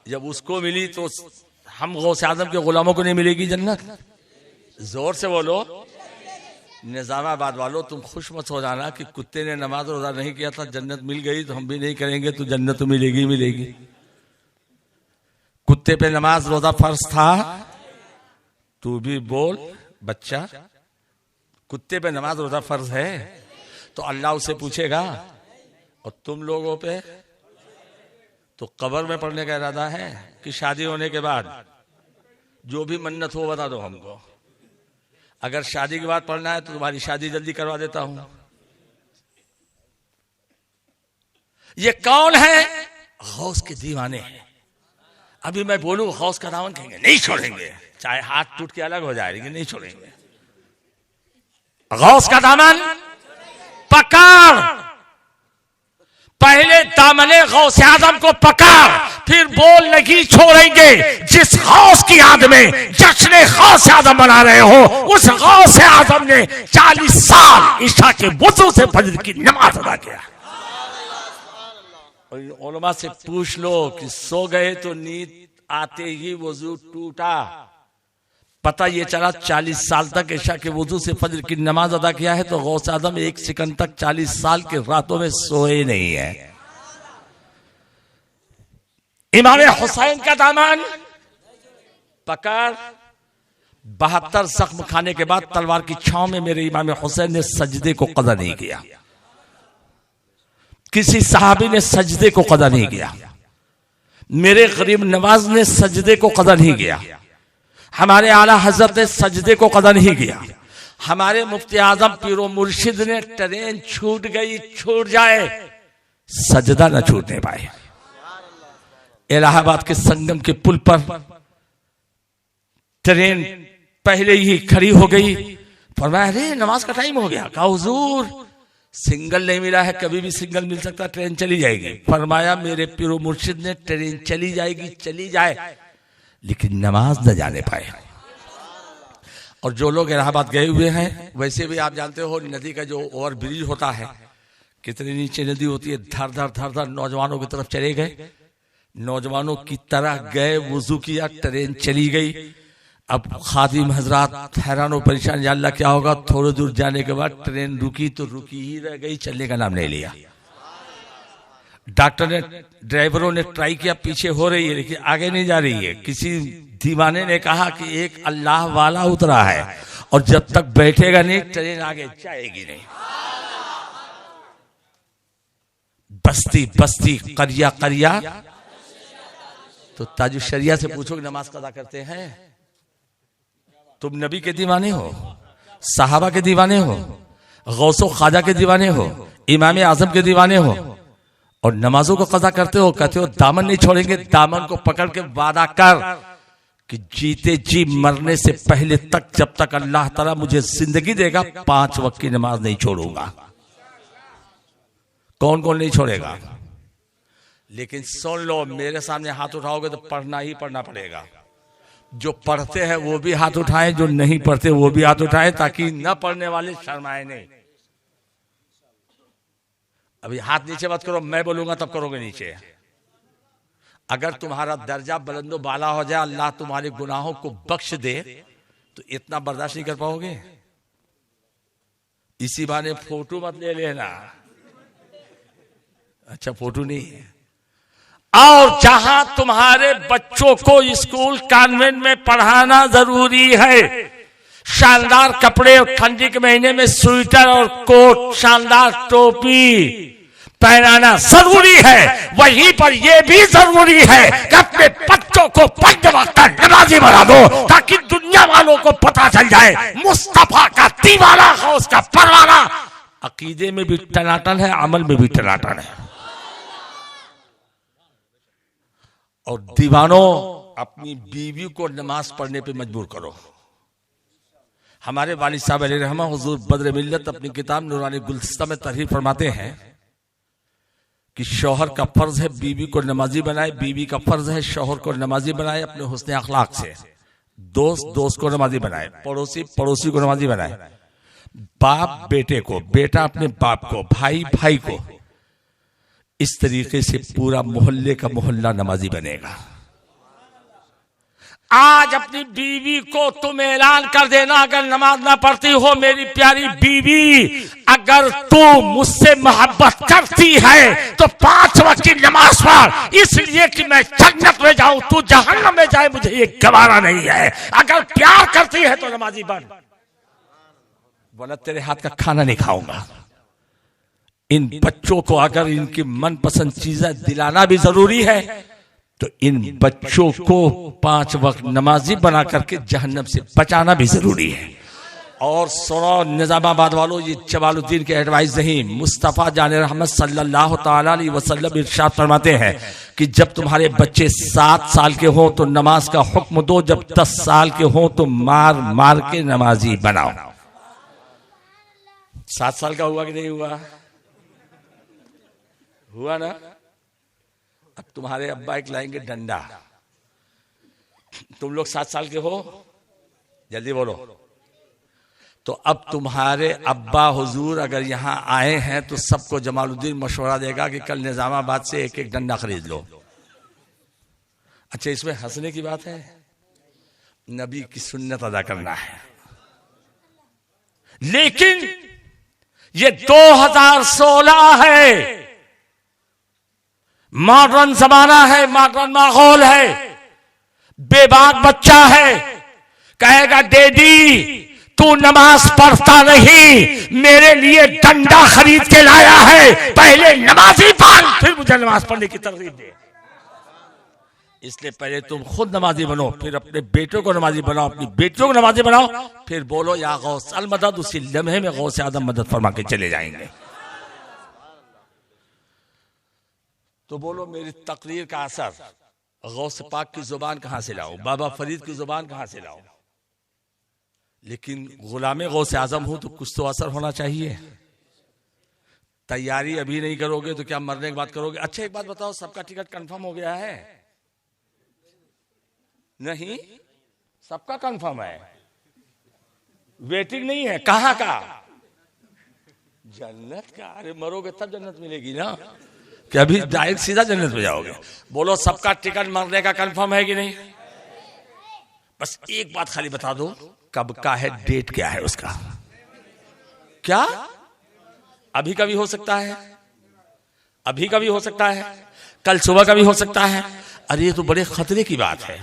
जब उसको मिली तो हम गौस आजम के गुलामों को नहीं मिलेगी जन्नत? जोर से बोलो। निजामाबाद वालों, तुम खुश मत हो जाना कि कुत्ते ने नमाज रोजा नहीं किया था जन्नत मिल गई तो हम भी नहीं करेंगे तो जन्नत तो मिलेगी मिलेगी। कुत्ते पे नमाज रोजा फर्ज था? तू भी बोल बच्चा, कुत्ते पे नमाज रोजा फर्ज है तो अल्लाह उसे पूछेगा और तुम लोगों पे तो कब्र में पढ़ने का इरादा है कि शादी होने के बाद? जो भी मन्नत हो बता दो हमको। अगर शादी के बाद पढ़ना है तो तुम्हारी शादी जल्दी करवा देता हूं। ये कौन है? गौस के दीवाने हैं। अभी मैं बोलूं गौस का दामन, कहेंगे नहीं छोड़ेंगे, चाहे हाथ टूट के अलग हो जाए लेकिन नहीं छोड़ेंगे। गौस का दामन पकड़, पहले दामने गौस आजम को पकड़, फिर बोल नहीं छोड़ेंगे। जिस गौस की याद में जश्न गौस आजम बना रहे हो, उस गौस आजम ने 40 साल ईशा के वुजू से फजर की नमाज अदा किया। और उलमा से पूछ लो कि सो गए तो नींद आते ही वुजू टूटा, पता ये चला 40 साल तक ईशा के वुजू से फजर की नमाज अदा किया है तो गौस आजम 1 सेकंड तक 40 साल के रातों में सोए नहीं है। इमाम हुसैन का दामन पकड़, 72 जख्म खाने के बाद तलवार की छांव में मेरे इमाम हुसैन ने सजदे को कदा नहीं किया। किसी सहाबी ने सजदे को कदा नहीं किया। मेरे गरीब नवाज ने सजदे को कदा नहीं किया। हमारे आला हजरत ने सजदे को कदा नहीं किया। हमारे मुफ्ती आजम पीरो मुर्शिद ने ट्रेन छूट गई छूट जाए, सजदा न छूटने पाए। इलाहाबाद के संगम के पुल पर ट्रेन पहले ही खड़ी हो गई। फरमाया अरे नमाज का टाइम हो गया। कहा हुजूर सिंगल नहीं मिला है, कभी भी सिंगल मिल सकता, ट्रेन चली जाएगी। फरमाया मेरे पीरो मुर्शिद ने ट्रेन चली जाएगी चली जाए लेकिन नमाज न जाने पाए। और जो लोग इलाहाबाद गए हुए हैं, वैसे भी आप जानते हो नदी का जो ओवर ब्रिज होता है, कितनी नीचे नदी होती है, धर धर धर धर नौजवानों की तरफ चले गए, नौजवानों की तरह गए, वुजू किया, ट्रेन चली गई। अब खादिम हजरात हैरान और परेशान, या अल्लाह क्या होगा। थोड़ी दूर जाने के बाद ट्रेन रुकी तो रुकी ही रह गई, चलने का नाम नहीं लिया। डॉक्टर ने ड्राइवरों ने ट्राई किया, पीछे हो रही है लेकिन आगे नहीं जा रही है। किसी दीवाने ने कहा कि एक अल्लाह वाला उतरा है और जब तक बैठेगा नहीं ट्रेन आगे जाएगी नहीं। बस्ती बस्ती करिया करिया, तो ताजु शरिया से पूछो कि नमाज कदा करते हैं? तुम नबी के दीवाने हो, सहाबा के दीवाने हो, गौसो ख्वाजा के दीवाने हो, इमाम आजम के दीवाने हो और नमाजों को कज़ा करते हो। कहते हो दामन नहीं छोड़ेंगे। दामन को पकड़ के वादा कर कि जीते जी मरने से पहले तक, जब तक अल्लाह ताला मुझे जिंदगी देगा, 5 वक्त की नमाज नहीं छोड़ूंगा। कौन कौन नहीं छोड़ेगा? लेकिन सुन लो, मेरे सामने हाथ उठाओगे तो पढ़ना ही पढ़ना पड़ेगा। जो पढ़ते हैं वो भी हाथ उठाएं, जो नहीं पढ़ते वो भी हाथ उठाएं, ताकि न पढ़ने वाले शर्माए नहीं। अभी हाथ नीचे मत करो, मैं बोलूंगा तब करोगे नीचे। अगर तुम्हारा दर्जा बुलंदो बाला हो जाए, अल्लाह तुम्हारे गुनाहों को बख्श दे, तो इतना बर्दाश्त नहीं कर पाओगे। इसी बहाने फोटो मत ले लेना। अच्छा फोटो नहीं है। और जहां तुम्हारे बच्चों को स्कूल कॉन्वेंट में पढ़ाना जरूरी है, शानदार कपड़े और ठंडी के महीने में स्वेटर और कोट, शानदार टोपी, पहनाना जरूरी है, वहीं पर यह भी जरूरी है कि अपने बच्चों को 5 वक्त नमाजी बना दो, ताकि दुनिया वालों को पता चल जाए मुस्तफा का दीवाना है, उसका परवाना। अकीदे में भी टनाटन है, अमल में भी टनाटन है। और दीवानों, अपनी बीवी को नमाज पढ़ने पे मजबूर करो। हमारे वालिद साहब अलैहि रहमा हुजूर बद्र मिल्लत अपनी किताब नूरानी गुलदस्ता में तहरीर फरमाते हैं कि शौहर का फर्ज है बीवी को नमाजी बनाए, बीवी का फर्ज है शौहर को नमाजी बनाए अपने हुस्न अखलाक से। दोस्त दोस्त को नमाजी बनाए, पड़ोसी पड़ोसी को नमाजी बनाए, बाप बेटे को, बेटा अपने बाप को, भाई भाई को। इस तरीके से पूरा मोहल्ले का मोहल्ला नमाजी बनेगा। आज अपनी बीवी को तुम ऐलान कर देना, अगर नमाज ना पढ़ती हो मेरी प्यारी बीवी, अगर तू मुझसे मोहब्बत करती है तो 5 वक्त की नमाज पढ़, इसलिए कि मैं जन्नत में जाऊं, तू जहन्नम में जाए, मुझे ये गवारा नहीं है। अगर प्यार करती है तो नमाजी बन, बोला तेरे हाथ का खाना नहीं खाऊंगा। इन बच्चों को अगर इनकी मनपसंद चीजें दिलाना भी जरूरी है, तो इन बच्चों को 5 वक्त नमाजी बना करके जहन्नम से बचाना भी जरूरी है। और सुनो निजामाबाद वालों, ये जमालुद्दीन के एडवाइस नहीं, मुस्तफा जाने रहमत सल्लल्लाहु ताला अलैहि वसल्लम इरशाद फरमाते हैं कि जब तुम्हारे बच्चे 7 साल के हो तो नमाज का हुक्म दो, जब 10 साल के हो तो मार मार के नमाजी बनाओ। 7 साल का हुआ कि नहीं हुआ? हुआ ना? अब तुम्हारे अब्बा एक लाएंगे डंडा, तुम लोग 7 साल के हो, जल्दी बोलो। तो अब तुम्हारे अब्बा हुजूर अगर यहां आए हैं तो सबको जमालुद्दीन मशवरा देगा कि कल निजामाबाद से एक एक डंडा खरीद लो। अच्छा, इसमें हंसने की बात है? नबी की सुन्नत अदा करना है। लेकिन ये 2016 है, मॉडर्न जमाना है, मॉडर्न माहौल है। बेबाक बच्चा है, कहेगा डैडी तू नमाज पढ़ता नहीं, मेरे लिए डंडा खरीद के लाया है, पहले नमाजी बन फिर मुझे नमाज पढ़ने की तरगीब दे। इसलिए पहले तुम खुद नमाजी बनो, फिर अपने बेटों को नमाजी बनाओ, अपनी बेटियों को नमाजी बनाओ, फिर बोलो या गौस अल मदद, उसी लम्हे में गौस आदम मदद फरमा के चले जाएंगे। तो बोलो मेरी तकरीर का असर गौस पाक की जुबान कहां से लाऊं, बाबा फरीद की जुबान कहां से लाऊं? लेकिन गुलामे गौस आजम हूं तो कुछ तो असर होना चाहिए। तैयारी अभी नहीं करोगे तो क्या मरने के बाद करोगे? अच्छा एक बात बताओ, सबका टिकट कंफर्म हो गया है? नहीं, सबका कंफर्म है, वेटिंग नहीं है। कहां का? जन्नत का। अरे मरोगे तब जन्नत मिलेगी ना, कि अभी डायरेक्ट सीधा जन्नत में जाओगे? बोलो सबका टिकट मरने का कंफर्म है कि नहीं? बस एक बात खाली बता दो, कब का है, डेट क्या है उसका? क्या अभी का भी हो सकता है, अभी का भी हो सकता है, कल सुबह का भी हो सकता है। अरे ये तो बड़े खतरे की बात है।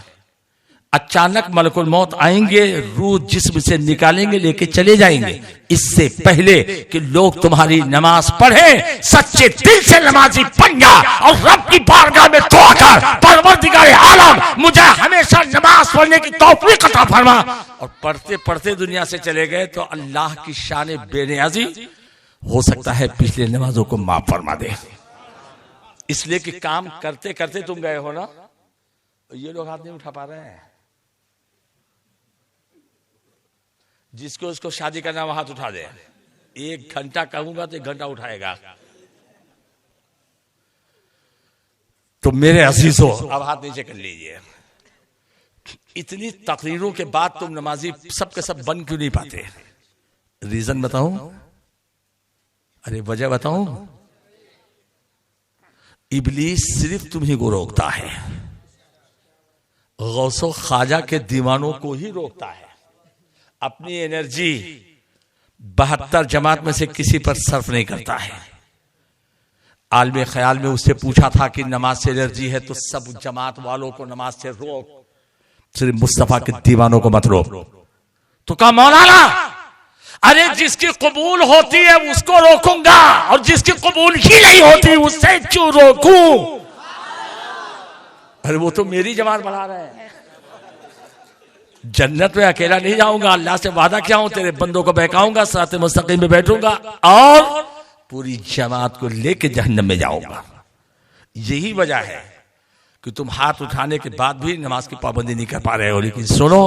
अचानक मलकुल मौत आएंगे, रूह जिस्म से निकालेंगे, लेके चले जाएंगे। इससे पहले कि लोग तुम्हारी नमाज पढ़े, सच्चे दिल से नमाजी बन जा और रब की बारगाह में दुआ कर, परवरदिगार आलम मुझे हमेशा नमाज पढ़ने की तौफीक अता फरमा। और पढ़ते पढ़ते दुनिया से चले गए तो अल्लाह की शान बेनियाजी हो सकता है पिछले नमाजों को माफ फरमा दे। इसलिए कि काम करते करते तुम गए हो ना, ये लोग हाथ नहीं उठा पा रहे हैं। जिसको उसको शादी करना वो हाथ उठा दे। 1 घंटा कहूंगा तो 1 घंटा उठाएगा। तो मेरे अजीजों अब हाथ नीचे कर लीजिए। इतनी तकरीरों के बाद तुम नमाजी सब के सब बन क्यों नहीं पाते? रीजन बताऊं? अरे वजह बताऊं? इब्लीस सिर्फ तुम्ही को रोकता है, गौसो ख्वाजा के दीवानों को ही रोकता है। अपनी एनर्जी 72 जमात में से किसी पर सर्फ नहीं करता है। आलमे ख्याल में उससे पूछा था कि नमाज से एनर्जी है तो सब जमात वालों को नमाज से रोक, सिर्फ मुस्तफा के दीवानों को मत रोक। तो कहा मौलाना अरे जिसकी कबूल होती है उसको रोकूंगा, और जिसकी कबूल ही नहीं होती उससे क्यों रोकूं? अरे वो तो मेरी जमात बढ़ा रहे हैं। जन्नत में अकेला नहीं जाऊंगा, अल्लाह से वादा किया हूं तेरे बंदों को बहकाऊंगा, सिरात मुस्तकीम में बैठूंगा और पूरी जमात को लेके जहन्नम में जाऊंगा। यही वजह है कि तुम हाथ उठाने के बाद भी नमाज की पाबंदी नहीं कर पा रहे हो। लेकिन सुनो,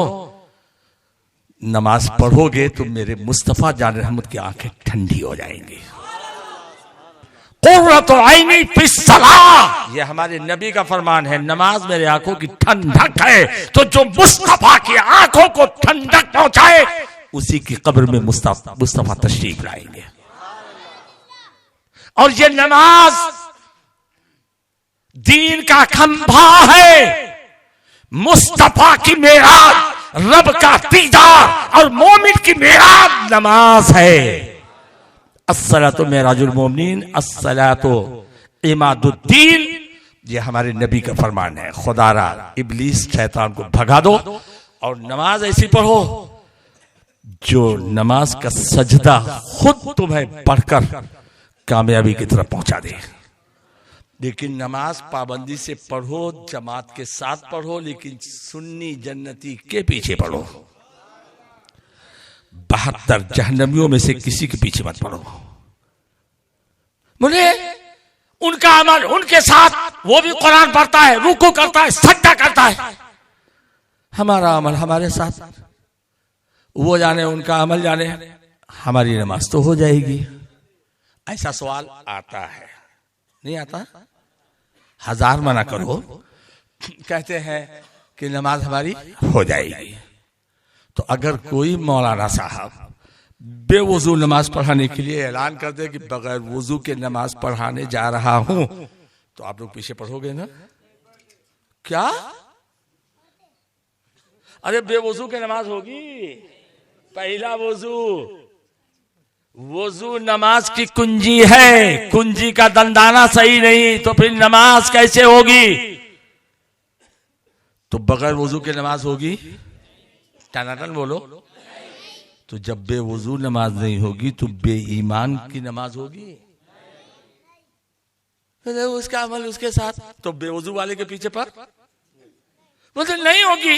नमाज पढ़ोगे तो मेरे मुस्तफा जान रहमत की आंखें ठंडी हो जाएंगी। ये हमारे नबी का फरमान है, नमाज मेरे आंखों की ठंडक है। तो जो मुस्तफा की आंखों को ठंडक पहुंचाए उसी की कब्र में मुस्तफा तशरीफ लाएंगे। और ये नमाज दीन का खंभा है, मुस्तफा की मेराज, रब का दीदार और मोमिन की मेराज नमाज है। अस्सलातु मेराजुल मोमिनीन, अस्सलातु इमादुद्दीन, ये हमारे नबी का फरमान है। खुदारा इब्लीस शैतान को भगा दो और नमाज ऐसी पढ़ो जो नमाज का सजदा खुद तुम्हें पढ़कर कामयाबी की तरफ पहुंचा दे। लेकिन नमाज पाबंदी से पढ़ो, जमात के साथ पढ़ो, लेकिन सुन्नी जन्नती के पीछे पढ़ो। 72 जहन्नमियों में से किसी के पीछे मत पढ़ो। बोले उनका अमल उनके साथ, वो भी कुरान पढ़ता है, रुकू करता है, सजदा करता है। हमारा अमल हमारे साथ, वो जाने उनका अमल जाने, हमारी नमाज तो हो जाएगी। ऐसा सवाल आता है, नहीं आता? 1000 मना करो, कहते हैं कि नमाज हमारी हो जाएगी। तो अगर कोई मौलाना साहब बेवुजू नमाज पढ़ाने के लिए ऐलान कर दे कि बगैर वुजू के नमाज पढ़ाने जा रहा हूं, तो आप लोग पीछे पढ़ोगे ना? क्या? अरे बेवुजू के नमाज होगी? पहला वुजू नमाज की कुंजी है, कुंजी का दंदाना सही नहीं तो फिर नमाज कैसे होगी? तो बगैर वुजू के नमाज होगी? टनाटन बोलो। तो जब बेवुजू नमाज नहीं होगी तो बेईमान की नमाज होगी? उसका अमल उसके साथ, तो बेवुजू वाले के पीछे पर बोलते नहीं होगी।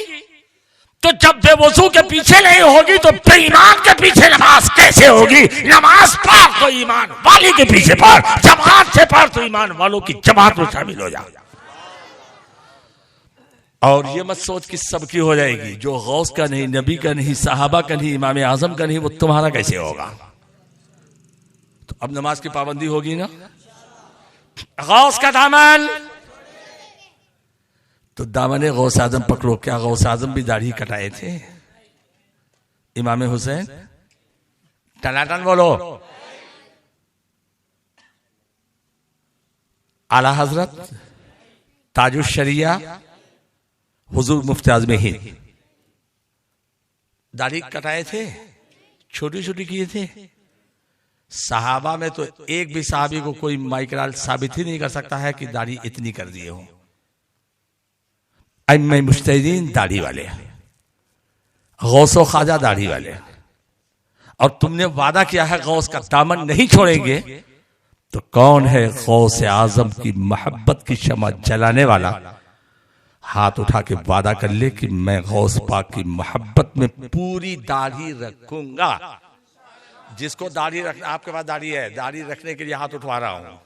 तो जब बेवुजू के पीछे नहीं होगी तो बेईमान के पीछे नमाज कैसे होगी? नमाज पढ़ तो ईमान वाले के पीछे पढ़, जमात से पढ़ तो ईमान वालों की जमात में शामिल हो जा। और ये मत सोच कि सबकी हो जाएगी। जो गौस का नहीं, नबी का नहीं, साहबा का नहीं, इमाम आजम का नहीं, वो तुम्हारा कैसे होगा? तो अब नमाज की पाबंदी होगी ना? गौस का दामन, तो दामन गौस आजम पकड़ो। क्या गौस आजम भी दाढ़ी कटाए थे? इमाम हुसैन? टनाटन बोलो। आला हजरत ताजुश शरिया हुजूर मुफ्ती आज़म हिंद दाढ़ी कटाए थे, छोटी छोटी किए थे। सहाबा में तो एक भी सहाबी को कोई माइकराल साबित ही नहीं कर सकता है कि दाढ़ी इतनी कर दिए हो। अइम्मा मुज्तहिदीन दाढ़ी वाले, गौसो ख्वाजा दाढ़ी वाले, और तुमने वादा किया है गौस का दामन नहीं छोड़ेंगे। तो कौन है गौस आजम की मोहब्बत की शमा जलाने वाला? हाथ उठा के वादा कर ले कि मैं गौस पाक की मोहब्बत में पूरी दाढ़ी रखूंगा। जिसको दाढ़ी रखना, आपके पास दाढ़ी है, दाढ़ी रखने के लिए हाथ उठवा रहा हूं।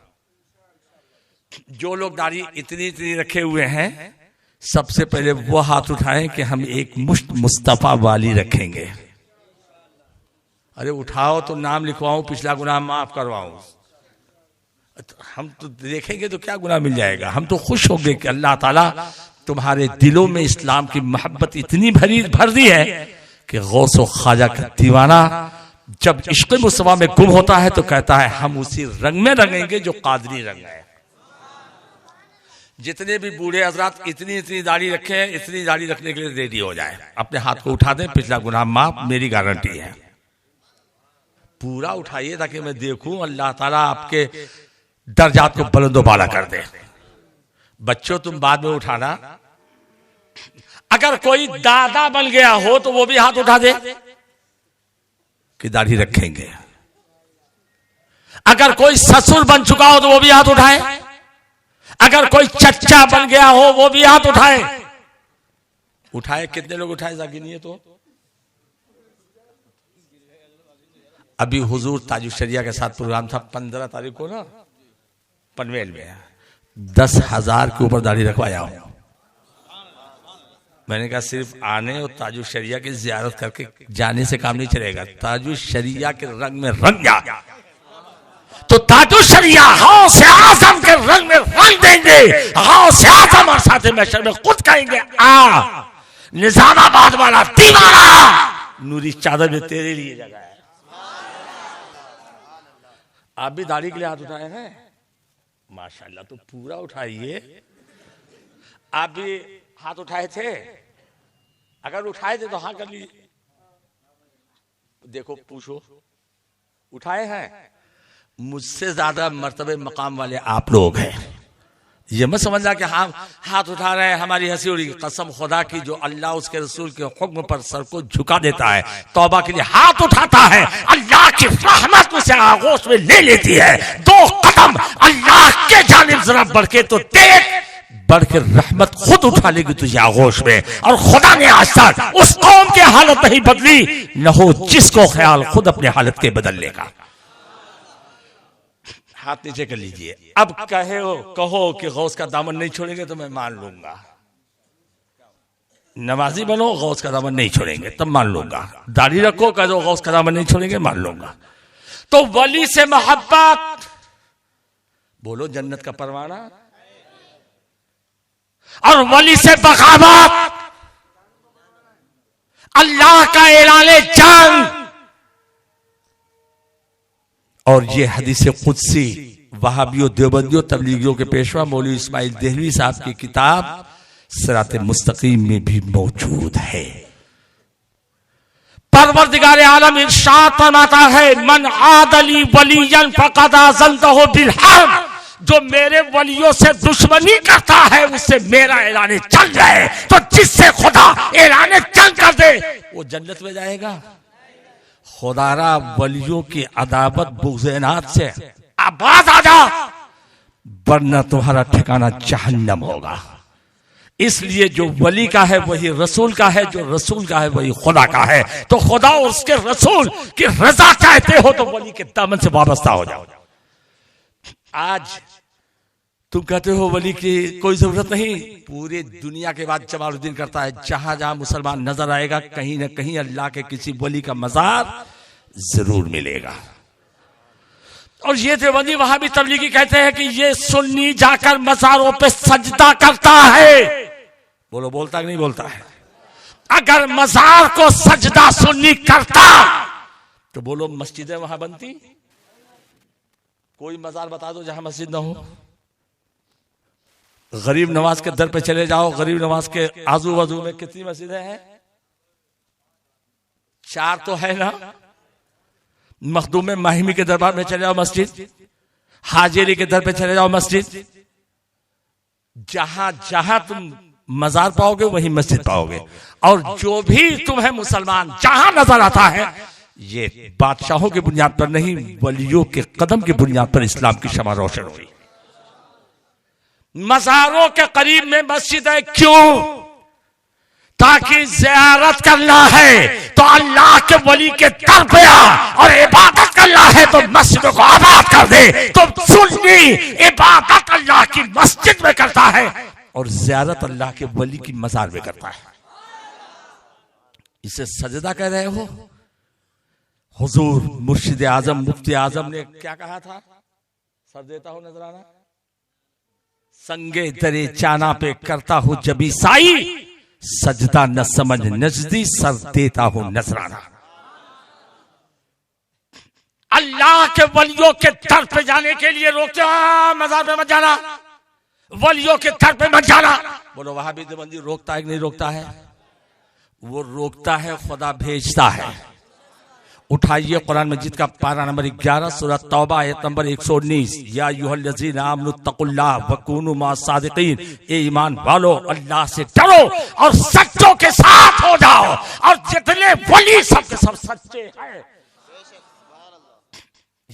जो लोग दाढ़ी इतनी इतनी रखे हुए हैं, सबसे पहले वो हाथ उठाएं कि हम एक मुश्त मुस्तफा वाली रखेंगे। अरे उठाओ तो नाम लिखवाऊं, पिछला गुनाह माफ करवाऊं। हम तो देखेंगे तो क्या गुनाह मिल जाएगा। हम तो खुश होंगे कि अल्लाह ताला तुम्हारे दिलों में इस्लाम की मोहब्बत इतनी भर दी है कि गौस व ख्वाजा का दीवाना जब इश्क़ मुस्तफ़ा में गुम होता है तो कहता है हम उसी रंग में रंगेंगे जो कादरी रंग है। जितने भी बूढ़े हजरात इतनी इतनी दाढ़ी रखे हैं, इतनी दाढ़ी रखने के लिए रेडी हो जाए, अपने हाथ को उठा दें, पिछला गुनाह माफ, मेरी गारंटी है। पूरा उठाइए ताकि मैं देखूं अल्लाह ताला आपके दर्जात को बुलंद बाला कर दे। बच्चों तुम बाद में उठाना। अगर कोई दादा बन गया हो तो वो भी हाथ उठा दे कि दाढ़ी रखेंगे। अगर कोई ससुर बन चुका हो तो वो भी हाथ उठाए, अगर कोई चच्चा बन गया हो वो भी हाथ उठाए। उठाए कितने लोग उठाए गिनिए तो। अभी हुजूर ताजुशरिया के साथ प्रोग्राम था 15 तारीख को ना पनवेल में, 10,000 के ऊपर दाढ़ी रखवाया हूं। मैंने कहा सिर्फ आने और ताजुशरिया की जियारत करके जाने से काम नहीं चलेगा, ताजुशरिया के रंग में रंग जा, तो ताजुशरिया गौसे आजम के रंग में रंग देंगे। गौसे आजम और साथ महशर में खुद कहेंगे आ निजामाबाद वाला दीवाना, नूरी चादर में तेरे लिए जगह है। आप भी दाढ़ी के लिए हाथ उठाए हैं माशाल्लाह, तो पूरा उठाइए। आप भी हाथ उठाए थे, अगर उठाए थे तो हाँ कर लीजिए। देखो पूछो उठाए हैं। मुझसे ज्यादा मर्तबे मकाम वाले आप लोग हैं। ये मत समझना कि हम हाथ उठा रहे हैं हमारी हंसी उड़ी। कसम खुदा की, जो अल्लाह उसके रसूल के हुक्म पर सर को झुका देता है, तौबा के लिए हाथ उठाता है, अल्लाह की रहमत उसे आगोश में ले लेती है। 2 कदम अल्लाह के जानिब जरा बढ़ के तो देख, बढ़ के रहमत खुद उठा लेगी तुझे आगोश में। और खुदा ने आज तक उस कौम की हालत नहीं बदली, न हो जिसको ख्याल खुद अपने हालत के बदलने का। हाथ नीचे कर लीजिए। अब कहो कि गौस का दामन नहीं छोड़ेंगे तो मैं मान लूंगा। नमाजी बनो, गौस का दामन नहीं छोड़ेंगे तब मान लूंगा। दाढ़ी रखो, कह दो गौस का दामन नहीं छोड़ेंगे, मान लूंगा। तो वली से मोहब्बत, बोलो जन्नत का परवाना। और वली से बगावत, अल्लाह का ऐलान जंग। और ये हदीस कुदसी वहाबियों, देवबंदियों, तबलीगियों के पेशवा मौलवी इस्माइल देहलवी साहब की किताब सिरात मुस्तकीम में भी मौजूद है। परवरदिगार आलम इरशाद फरमाता है, मन आदली वलियन फक़द आज़नतहु बिल हर्ब, जो मेरे वलियों से दुश्मनी करता है उससे मेरा ऐलान जंग है। तो जिससे खुदा ऐलान जंग कर दे वो जन्नत में जाएगा। खुदारा वलियों की अदावत बुग़्ज़-ए-नात से आबाद आ जा, वरना तुम्हारा ठिकाना जहन्नम होगा। इसलिए जो वली का है वही रसूल का है, जो रसूल का है वही खुदा का है। तो खुदा और उसके रसूल की रजा चाहते हो तो वली के दामन से वाबस्ता हो जाओ। आज तुम कहते हो वली की कोई जरूरत नहीं, पूरी दुनिया के बाद जमालुद्दीन करता है, जहां जहां मुसलमान नजर आएगा कहीं ना कहीं अल्लाह के किसी वली का मजार जरूर मिलेगा। और ये देवबंदी वहां भी तबलीगी कहते हैं कि ये सुन्नी जाकर मजारों पे सजदा करता है। बोलो बोलता कि नहीं बोलता है? अगर मजार को सजदा सुन्नी करता तो बोलो मस्जिदें वहां बनती? कोई मजार बता दो जहां मस्जिद ना हो। गरीब नवाज के दर पे चले जाओ, गरीब नवाज के आजू बाजू में कितनी मस्जिदें हैं? 4 तो है ना। मखदूम माहिमी के दरबार में चले जाओ मस्जिद, हाजिरी के दर पे चले जाओ मस्जिद। जहां जहां तुम मजार पाओगे वही मस्जिद पाओगे। और जो भी तुम्हें मुसलमान जहां नजर आता है, ये बादशाहों की बुनियाद पर नहीं, वलियों के कदम की बुनियाद पर इस्लाम की शमा रोशन हुई। मजारों के करीब में मस्जिद है क्यों? ताकि ज़ियारत करना है तो अल्लाह के वली के दर पे आ, और इबादत करना है तो मस्जिद को आबाद कर दे। तो सुन्नी इबादत अल्लाह की मस्जिद में करता है और ज़ियारत अल्लाह के वली की मजार में करता है। इसे सजदा कह रहे हो? हुजूर मुर्शिद आजम मुफ्ती आजम ने क्या कहा था? सर देता हूं नजराना, संगे दरे चाना पे करता हूं जबी साई, सजदा न समझ नजदी सर देता हूं नजराना। अल्लाह के वलियों के दर पे जाने के लिए रोकते हो, मजार पे मत जाना, वलियों के दर पे मत जाना। बोलो वहां भी देवबंदी रोकता है कि नहीं रोकता है? वो रोकता है, खुदा भेजता है। उठाइए कुरान मजीद का पारा नंबर 11 सूरह तौबा आयत नंबर 119, या अय्युहल्लज़ीना आमनु तक़ुल्लाह वकूनु मास्सादिक़ीन, ए ईमान वालो अल्लाह से डरो और सच्चों के साथ हो जाओ। और जितने वली सब के सब सच्चे हैं।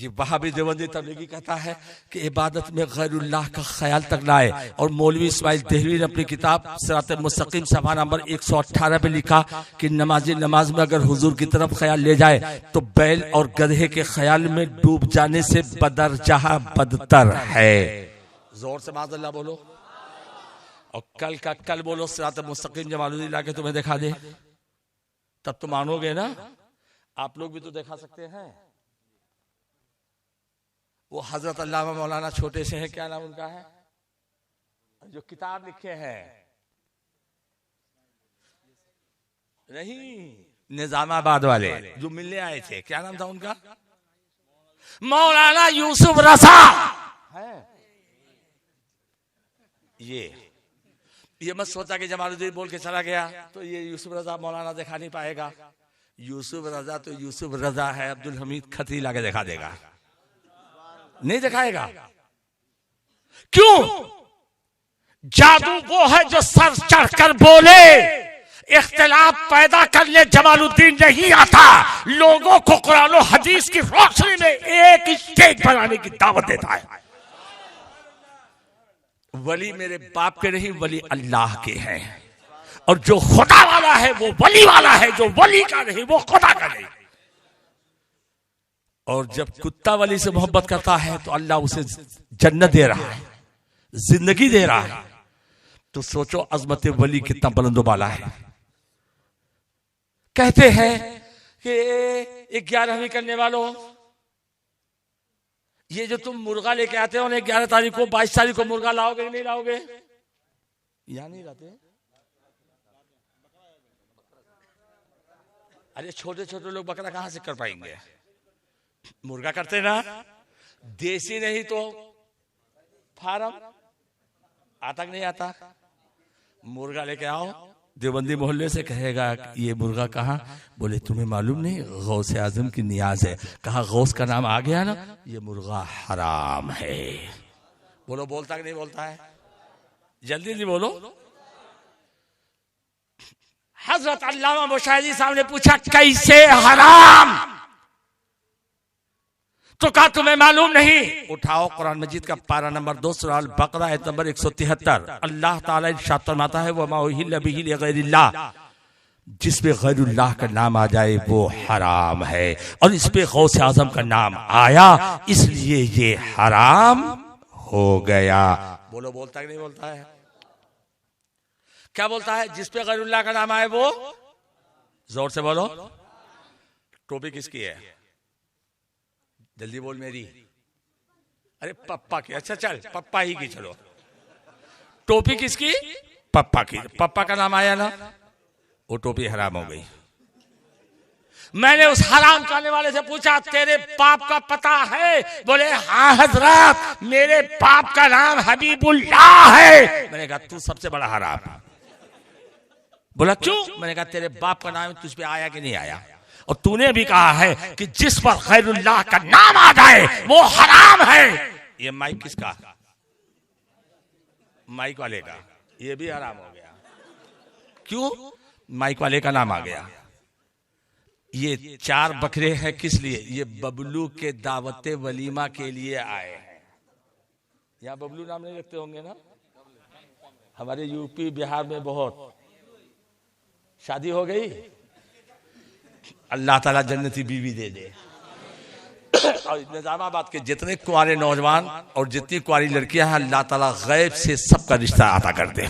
ये वहाबी देवबंदी तबलीगी कहता है कि इबादत में गैरुल्लाह का ख्याल तक ना आए। और मौलवी इस्माइल देहलवी ने अपनी किताब सिरात मुस्तकीम सफ़ा नंबर 118 पे लिखा कि नमाजी नमाज में अगर हुजूर की तरफ ख्याल ले जाए तो बैल और गधे के ख्याल में डूब जाने से बदरजहा बदतर है। जोर से माज़अल्लाह बोलो। और कल का कल बोलो सिरात मुस्तकीम जमालुद्दीन ला के तुम्हें दिखा दे, तब तो मानोगे ना। आप लोग भी तो दिखा सकते हैं। वो हजरत अल्लामा मौलाना छोटे से हैं, क्या नाम उनका है, जो किताब लिखे हैं, नहीं निजामाबाद वाले जो मिलने आए थे, क्या नाम था उनका, मौलाना यूसुफ रजा है। ये मत सोचा कि जमालुद्दीन बोल के चला गया तो ये यूसुफ रजा मौलाना दिखा नहीं पाएगा। यूसुफ रजा तो यूसुफ रजा है, अब्दुल हमीद खत्री लाके दिखा देगा, नहीं दिखाएगा। क्यों? जादू वो है जो सर चढ़कर बोले, इख्तिलाफ पैदा करने जमालुद्दीन नहीं आता, लोगों को कुरान और हदीस की रोशनी में एक स्टेज बनाने की दावत देता है। वली मेरे बाप के नहीं, वली अल्लाह के हैं। और जो खुदा वाला है वो वली वाला है, जो वली का नहीं वो खुदा का नहीं। और जब कुत्ता वली से मोहब्बत करता है तो अल्लाह उसे जन्नत दे रहा है, जिंदगी दे रहा है। तो सोचो अजमत वली कितना बुलंदो बाला है। कहते हैं कि 11वीं करने वालों, ये जो तुम मुर्गा लेके आते हो ना 11 तारीख को, 22 तारीख को मुर्गा लाओगे नहीं लाओगे? यहां नहीं लाते। अरे छोटे छोटे लोग बकरा कहां से कर पाएंगे? मुर्गा करते ना, देसी नहीं तो फार्म आता कि नहीं आता। मुर्गा लेके आओ, देवबंदी मोहल्ले से कहेगा ये मुर्गा कहाँ, बोले तुम्हें मालूम नहीं गौस आजम की नियाज है। कहा गौस का नाम आ गया ना, ये मुर्गा हराम है। बोलो बोलता कि नहीं बोलता है? जल्दी जल्दी बोलो। हजरत अल्लामा मुशाहिदी साहब ने पूछा कैसे हराम? तो कहा तुम्हें मालूम नहीं? उठाओ कुरान मजीद का पारा नंबर 2 सूरह अल बकरा आयत नंबर 173। अल्लाह ताला इरशाद फरमाता है वमा उहिल्ला बिही लिगैरिल्लाह, जिसपे गैरुल्लाह का नाम आ जाए वो हराम है। और इस पे गौस आजम का नाम आया इसलिए ये हराम हो गया। बोलो बोलता है कि नहीं बोलता है? क्या बोलता है? जिस पे गैरुल्लाह का नाम आए वो, जोर से बोलो। टोपी किसकी है? जल्दी बोल मेरी। अरे पप्पा की। अच्छा चल पप्पा ही की, चलो। टोपी किसकी? पप्पा की। पप्पा का नाम आया ना, वो टोपी हराम हो गई। मैंने उस हराम करने वाले से पूछा तेरे बाप का पता है? बोले हाँ हजरत, मेरे बाप का नाम हबीबुल्लाह है। मैंने कहा तू सबसे बड़ा हराम। बोला क्यों? मैंने कहा तेरे बाप का नाम तुझ पे आया कि नहीं आया? और तूने भी कहा है कि जिस पर खैरुल्लाह का नाम आ जाए वो हराम है। ये माइक किसका? माइक वाले का। ये भी हराम हो गया। क्यों? माइक वाले का नाम आ गया। ये 4 बकरे हैं किस लिए? ये बबलू के दावते वलीमा के लिए आए हैं। यहाँ बबलू नाम नहीं रखते होंगे ना? हमारे यूपी बिहार में बहुत शादी हो गई, अल्लाह ताला जन्नती बीवी दे दे। और निजामाबाद के जितने कुंवारे नौजवान और जितनी कुंवारी लड़कियां हैं अल्लाह ताला गैब से सबका रिश्ता अता कर दे,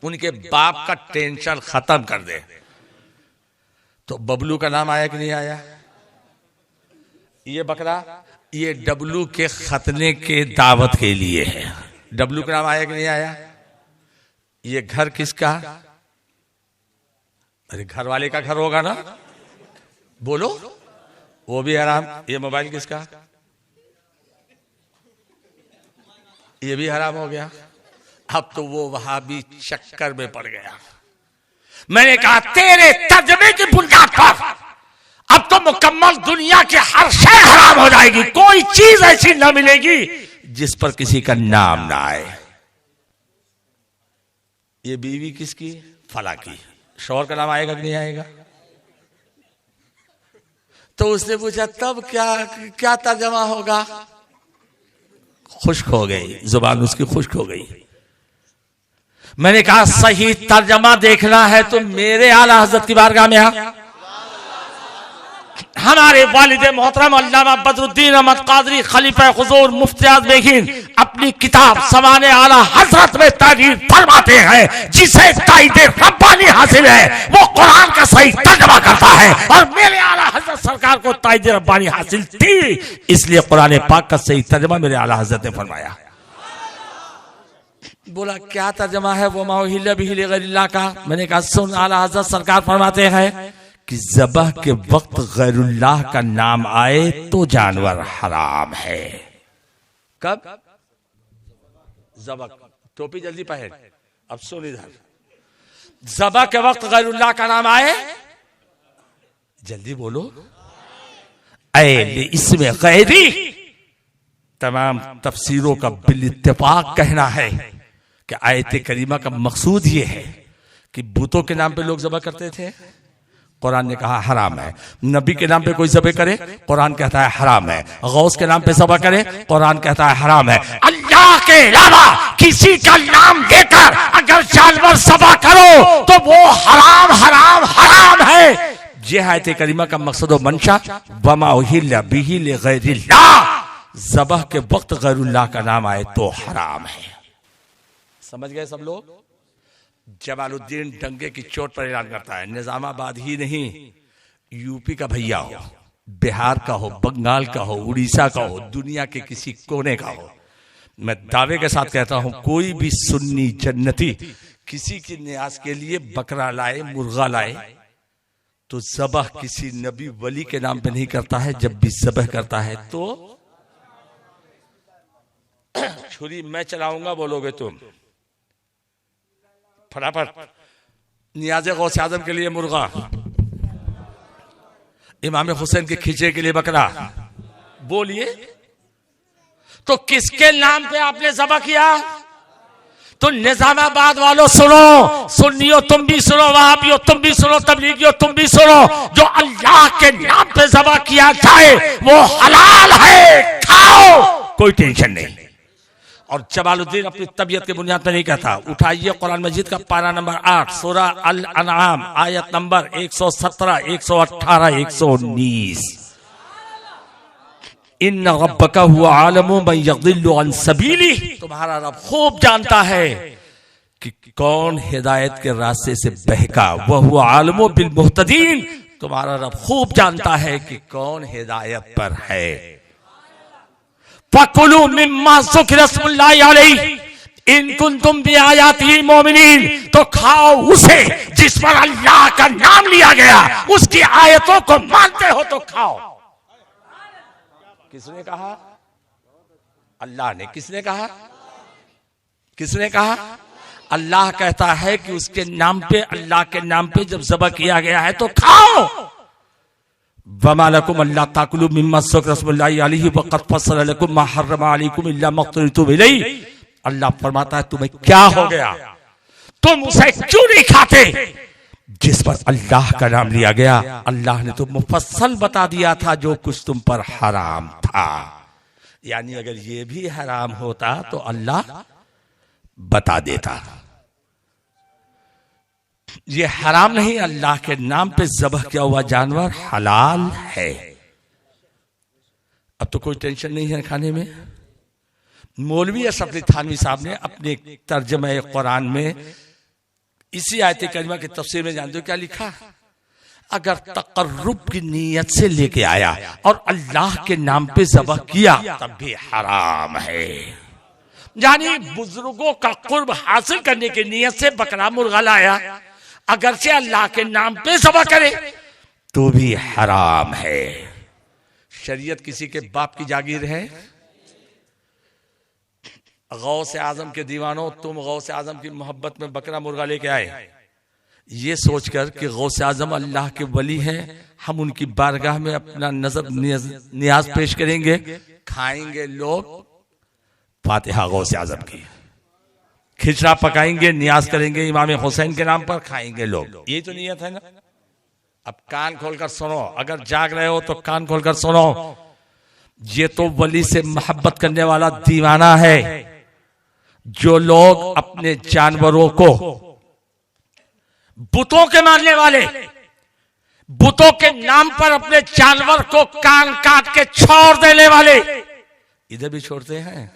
उनके बाप का टेंशन खत्म कर दे। तो बबलू का नाम आया कि नहीं आया? ये बकरा ये डब्लू के खतने के दावत के लिए है। डब्लू का नाम आया कि नहीं आया? ये घर किसका? अरे घर वाले का घर होगा ना, बोलो। वो भी हराम। ये मोबाइल किसका? ये भी हराम हो गया। अब तो वो वहां भी चक्कर में पड़ गया। मैंने कहा तेरे तर्जमे की बुनियाद पर अब तो मुकम्मल दुनिया की हर शय हराम हो जाएगी। कोई चीज ऐसी ना मिलेगी जिस पर किसी का नाम ना आए। ये बीवी किसकी? फला की। शौहर का नाम आएगा कि नहीं आएगा? तो उसने पूछा तब क्या क्या तर्जमा होगा? खुश्क हो गई जुबान, उसकी खुश्क हो गई। मैंने कहा सही तर्जमा देखना है तो मेरे आला हजरत की बारगाह में आ। हमारे वालिद मोहतरम अल्लामा बदरुद्दीन अहमद कादरी खलीफा हुजूर मुफ्ती आज़म बेगिन अपनी किताब समाने आला हजरत में तारीफ फरमाते हैं, जिसे ताईदे रब्बानी हासिल है वो कुरान का सही तर्जुमा करता है, और मेरे आला हजरत सरकार को ताईदे रब्बानी हासिल थी, इसलिए कुरान पाक का सही तर्जुमा मेरे आला हजरत ने फरमाया। बोला क्या तर्जुमा है वो माहिल्ला बिहिल गैरिल्लाह का? मैंने कहा सुन, आला हजरत सरकार फरमाते हैं कि ज़बह के वक्त गैरुल्लाह का नाम आए तो जानवर हराम है। कब? ज़बह। टोपी जल्दी पहन, अब सुन इधर। ज़बह के वक्त गैरुल्लाह का नाम आए, जल्दी बोलो। इसमें गैरी तमाम तफसीरों का बिल इत्तेफाक कहना है कि आयत करीमा का मकसूद ये है कि बूतों के नाम पे लोग ज़बह करते थे, कुरान ने कहा हराम है। नबी के नाम पे कोई ज़बह करे, कुरान कहता है हराम है। गौस के नाम पे ज़बह करे, कुरान कहता है हराम है। अल्लाह के अलावा किसी का नाम लेकर अगर जानवर ज़बह करो तो वो हराम हराम हराम है। ये आयत करीमा का मकसद व मंशा। वमा उहिल्ला बिही लिगैरिल्लाह, ज़बह के वक्त गैरुल्लाह का नाम आए तो हराम है। समझ गए सब लोग? जमालुद्दीन डंगे की चोट पर ऐलान करता है, निजामाबाद ही नहीं, यूपी का भैया हो, बिहार का हो, बंगाल का हो, उड़ीसा का हो, दुनिया के किसी कोने का हो, मैं दावे के साथ कहता हूं कोई भी सुन्नी जन्नती किसी की न्याज के लिए बकरा लाए, मुर्गा लाए तो ज़बह किसी नबी वली के नाम पे नहीं करता है। जब भी ज़बह करता है तो छुरी मैं चलाऊंगा बोलोगे तुम, फटाफट। नियाज़े गौसे आज़म के लिए मुर्गा, इमाम हुसैन के खींचे के लिए बकरा, बोलिए तो किसके नाम पे आपने ज़बह किया? तो निजामाबाद वालों सुनो, सुन्नियों तुम भी सुनो, वहाबियों तुम भी सुनो, तबलीगियों तुम भी सुनो, जो अल्लाह के नाम पे ज़बह किया जाए वो हलाल है, खाओ, कोई टेंशन नहीं। और जमालुद्दीन अपनी तबीयत की बुनियाद पर नहीं कहता। उठाइए कुरान मजीद का पारा नंबर 8 सूरह अल अनआम आयत नंबर 117, 118, 119। इन्ना रब्बका हुवा आलमु मन यज़िल्लु अन सबीली, तुम्हारा रब खूब जानता है कि कौन हिदायत के रास्ते से बहका। वह हुवा आलमु बिल मुहतदीन, तुम्हारा रब खूब जानता है कि कौन हिदायत पर है। फकुलू मिम्मा ज़ुकिरा रसूलुल्लाहि अलैहि इन कुंतुम बिआयातिही मोमिनीन, तो खाओ उसे जिस पर अल्लाह का नाम लिया गया, उसकी आयतों को मानते हो तो खाओ। किसने कहा? अल्लाह ने। किसने कहा? किसने कहा? अल्लाह कहता है कि उसके नाम पे, अल्लाह के नाम पे जब ज़बह किया गया है तो खाओ। वमा लकुम अल्ला ताकुलू मिम्मा ज़ुकिरा रसूलुल्लाहि अलैहि वक़द फस्सला लकुम मा हर्रम अलैकुम इल्ला मा क़तलतुम इलैहि। अल्लाह फरमाता है तुम्हें क्या हो गया, तुम उसे क्यों नहीं खाते जिस पर अल्लाह का नाम लिया गया? अल्लाह ने तो मुफस्सल बता दिया था जो कुछ तुम पर हराम था। यानी अगर ये भी हराम होता तो अल्लाह बता देता। ये हराम नहीं, अल्लाह के नाम पे ज़बह किया हुआ जानवर हलाल है। अब तो कोई टेंशन नहीं है खाने में। मौलवी अशरफ अली थानवी साहब ने अपने तर्जुमे कुरान में इसी आयत करीमा की तफसीर में जानते हो क्या लिखा? अगर तकर्रुब की नीयत से लेके आया और अल्लाह के नाम पे ज़बह किया तब भी हराम है। यानी बुजुर्गों का कुर्ब हासिल करने की नीयत से बकरा मुर्गा लाया, अगर से अल्लाह के नाम पे ज़बह करे तो भी हराम है। शरीयत किसी के बाप की जागीर है। गौसे आजम के दीवानों, तुम गौसे आजम की मोहब्बत में बकरा मुर्गा लेके आए ये सोचकर कि गौसे आजम अल्लाह के वली हैं, हम उनकी बारगाह में अपना नजर नियाज पेश करेंगे, खाएंगे लोग फातिहा गौसे आजम की, खिचड़ा पकाएंगे, नियाज करेंगे इमाम हुसैन के नाम पर, खाएंगे लोग। ये तो नियत है ना? अब कान खोलकर सुनो, अगर जाग रहे हो तो कान खोलकर सुनो। ये तो वली से मोहब्बत करने वाला दीवाना है। जो लोग अपने जानवरों को, बुतों के मानने वाले, बुतों के नाम पर अपने जानवर को कान काट के छोड़ देने वाले, इधर भी छोड़ते हैं,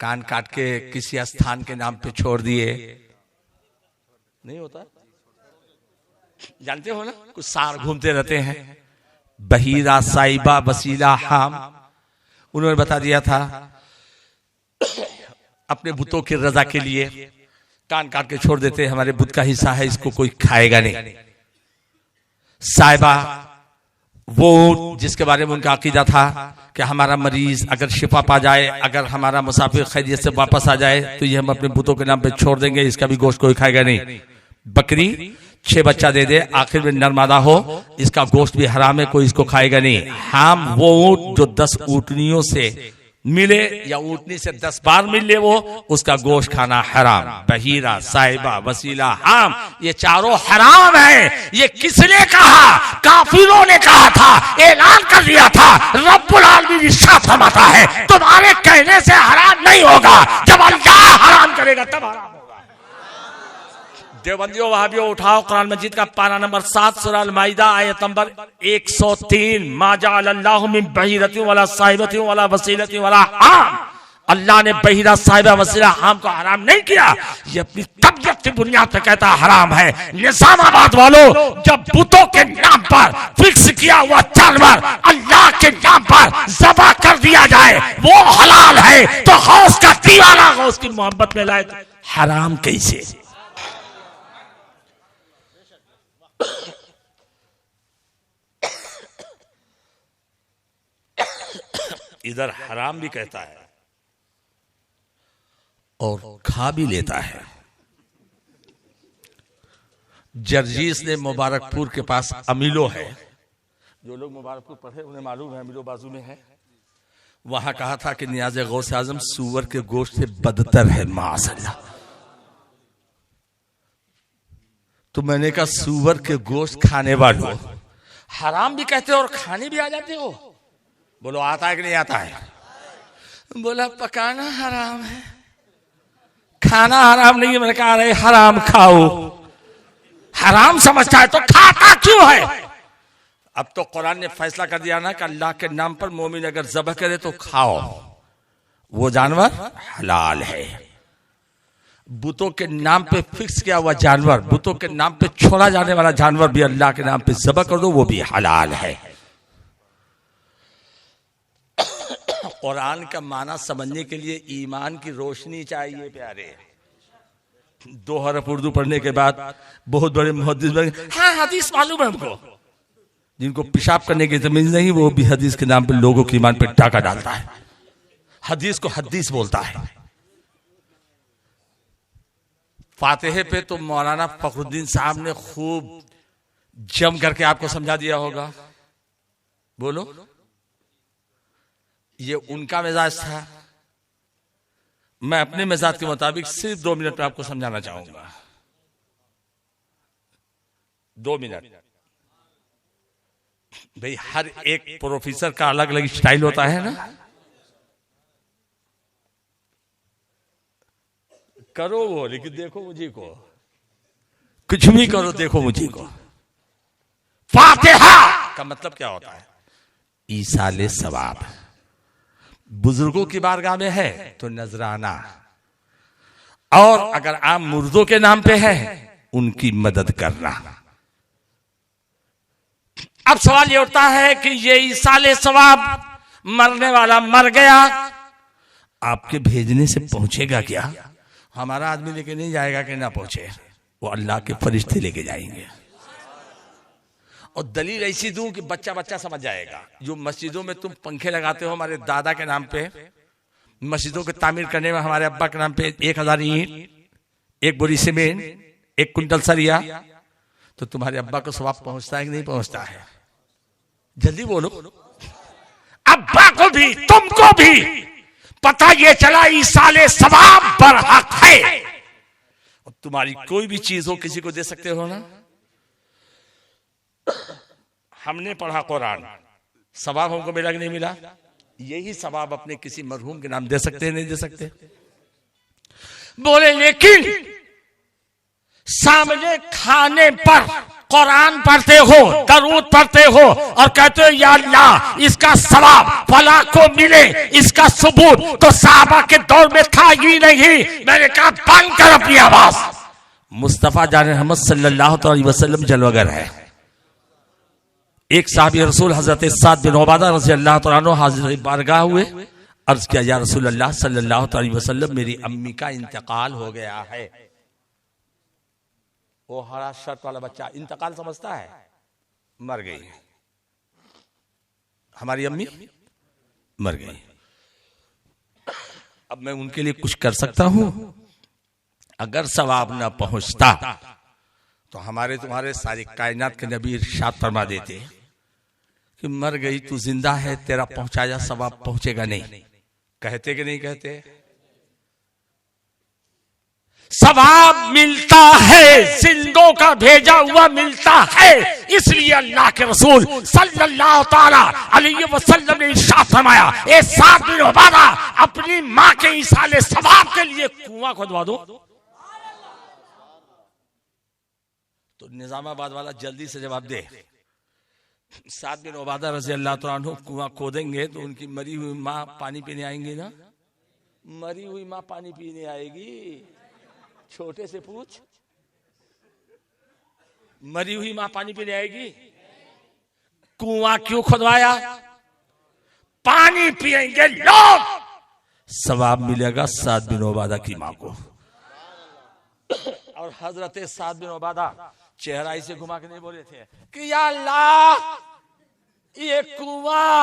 कान काट के किसी स्थान के नाम पे छोड़ दिए, नहीं होता? जानते हो ना, कुछ सार घूमते रहते हैं, बहीरा, साइबा, वसीला, हाम। उन्होंने बता दिया था अपने बुतों की रजा के लिए कान काट के छोड़ देते, हमारे बुत का हिस्सा है, इसको कोई खाएगा नहीं। साइबा, वो जिसके बारे में उनका अकीदा था कि हमारा मरीज अगर शिफा पा जाए, अगर हमारा मुसाफिर खैरियत से वापस आ जाए, तो ये हम अपने बुतों के नाम पे छोड़ देंगे, इसका भी गोश्त कोई खाएगा नहीं। बकरी 6 बच्चा दे दे, आखिर में नरमादा हो, इसका गोश्त भी हराम है, कोई इसको खाएगा नहीं। हाम, वो ऊंट जो 10 ऊँटनियों से मिले या ऊँटनी से 10 बार मिले, वो उसका गोश्त खाना हराम। बहीरा, साहिबा, वसीला, हाम, ये चारों हराम है। ये किसने कहा? काफिरों ने कहा था, ऐलान कर दिया था। रब्बुल आलमीन इरशाद फरमाता है, तुम्हारे कहने से हराम नहीं होगा, जब अल्लाह हराम करेगा तब हराम होगा। देवबंदियों, वहाबियों, उठाओ कुरान मजीद का पारा नंबर 7 सूरह अल-माइदा आयत नंबर 103। मा जअलल्लाहु मिन बहीरतिन वला साहिबतिन वला वसीलतिन वला हाम। अल्लाह ने बहीरा, साहिबा, वसीला, हाम को हराम नहीं किया। ये अपनी तबीयत की बुनियाद पर कहता हराम है। निजामाबाद वालों, जब बुतों के नाम पर फिक्स किया हुआ जानवर अल्लाह के नाम पर ज़बह कर दिया जाए, वो हलाल है, तो गौस का दीवाना गौस की मोहब्बत में लाए हराम कैसे? इधर हराम भी कहता है और खा भी लेता है। जर्जीस ने मुबारकपुर के पास अमीलो है, जो लोग मुबारकपुर पढ़े उन्हें मालूम है, अमीलो बाजू में है। वहां कहा था कि नियाज़ गौस आजम सूअर के गोश्त से बदतर है, माशाअल्लाह। तो मैंने कहा, सूअर के गोश्त खाने वालों हराम भी कहते हो और खाने भी आ जाते हो? बोलो आता है कि नहीं आता है? बोला पकाना हराम है, खाना हराम नहीं है। मैंने कहा अरे हराम खाओ, हराम समझता है तो खाता क्यों है? अब तो कुरान ने फैसला कर दिया ना कि अल्लाह के नाम पर मोमिन अगर ज़बह करे तो खाओ, वो जानवर हलाल है। बुतों के नाम पे फिक्स किया हुआ जानवर, बुतों के नाम पे छोड़ा जाने वाला जानवर भी अल्लाह के नाम पे ज़बह कर दो, वो भी हलाल है। कुरान का माना समझने के लिए ईमान की रोशनी चाहिए प्यारे। 2 हरफ उर्दू पढ़ने के बाद बहुत बड़े मुहद्दिस बन गए। हाँ, हदीस मालूम है हमको। जिनको पेशाब करने की जमीन नहीं, वो भी हदीस के नाम पे लोगों के ईमान पे डाका डालता है, हदीस को हदीस बोलता है। फातिहे पे तो मौलाना फखरुद्दीन साहब ने खूब जम करके आपको समझा दिया होगा। बोलो, ये उनका मिजाज था। मैं अपने मिजाज के मुताबिक सिर्फ 2 मिनट में आपको समझाना चाहूंगा। 2 मिनट। भाई हर एक प्रोफेसर का अलग अलग स्टाइल होता है ना। करो वो, लेकिन देखो मुझे को, कुछ भी करो देखो मुझे को। फातिहा का मतलब क्या होता है? ईसाले सवाब। बुजुर्गों की बारगाह में है तो नजराना, और अगर आम मुर्दों के नाम पे है उनकी मदद करना। अब सवाल ये उठता है कि ये ईसाले सवाब, मरने वाला मर गया, आपके भेजने से पहुंचेगा क्या? हमारा आदमी लेके नहीं जाएगा कि ना पहुंचे, वो अल्लाह के फरिश्ते लेके जाएंगे। और दलील ऐसी दूं कि बच्चा बच्चा समझ जाएगा। जो मस्जिदों में तुम पंखे लगाते हो हमारे दादा के नाम पे, मस्जिदों के तामीर करने में हमारे अब्बा के नाम पे 1000 ईंट, 1 बोरी सीमेंट, 1 कुंटल सरिया, तो तुम्हारे अब्बा को सवाब पहुंचता है कि नहीं पहुंचता है? जल्दी बोलो। अब्बा को भी तुमको भी पता ये चला ईसाले सवाब बरहक है। और तुम्हारी कोई भी चीज हो किसी को दे सकते हो ना। हमने पढ़ा कुरान, सवाब हमको मिला कि नहीं मिला? यही सवाब अपने किसी मरहूम के नाम दे सकते हैं, नहीं दे सकते? बोले लेकिन सामने खाने पर कुरान पढ़ते हो, दरूद पढ़ते हो और कहते हो या अल्लाह इसका सवाब फला को मिले, इसका सबूत तो साहबा के दौर में था ही नहीं। मैंने कहा बंद कर अपनी आवाज। मुस्तफा जान रहमत सल्लल्लाहु अलैहि वसल्लम जलवागर है। एक साहबी रसूल हजरत साद बिन उबादा रज़ी अल्लाह तआला अन्हु हाजिर बारगाह हुए, अर्ज किया या रसूल अल्लाह सल्लल्लाहु अलैहि वसल्लम मेरी अम्मी का इंतकाल हो गया है। वो हरा शर्ट वाला बच्चा इंतकाल समझता है, मर गई, हमारी अम्मी मर गई। अब मैं उनके लिए कुछ कर सकता हूं? अगर सवाब ना पहुंचता तो हमारे तुम्हारे सारी कायनात के नबी इरशाद फरमा देते कि मर गई तू जिंदा है, तेरा पहुंचाया सवाब पहुंचेगा नहीं। कहते कि नहीं कहते? सवाब मिलता है, जिंदों का भेजा हुआ मिलता है। इसलिए अल्लाह के रसूल सल्लल्लाहु ताला अलैहि वसल्लम ने इरशाद फरमाया, ए साद बिन उबादा अपनी मां के इसाले सवाब के लिए कुआं खोदवा दो। तो निजामाबाद वाला जल्दी से जवाब दे। साद बिन उबादा रज़ी अल्लाह तआला अन्हु कुआं खोदेंगे तो उनकी मरी हुई मां पानी पीने आएंगी ना? मरी हुई मां पानी पीने आएगी? छोटे से पूछ, मरी हुई मां पानी पीने आएगी? कुआं क्यों खुदवाया? पानी पिएंगे लोग, सवाब मिलेगा साद बिन उबादा की मां को। और हजरत साद बिन उबादा चेहरा इसे घुमा के नहीं बोले थे कि या अल्लाह ये कुआं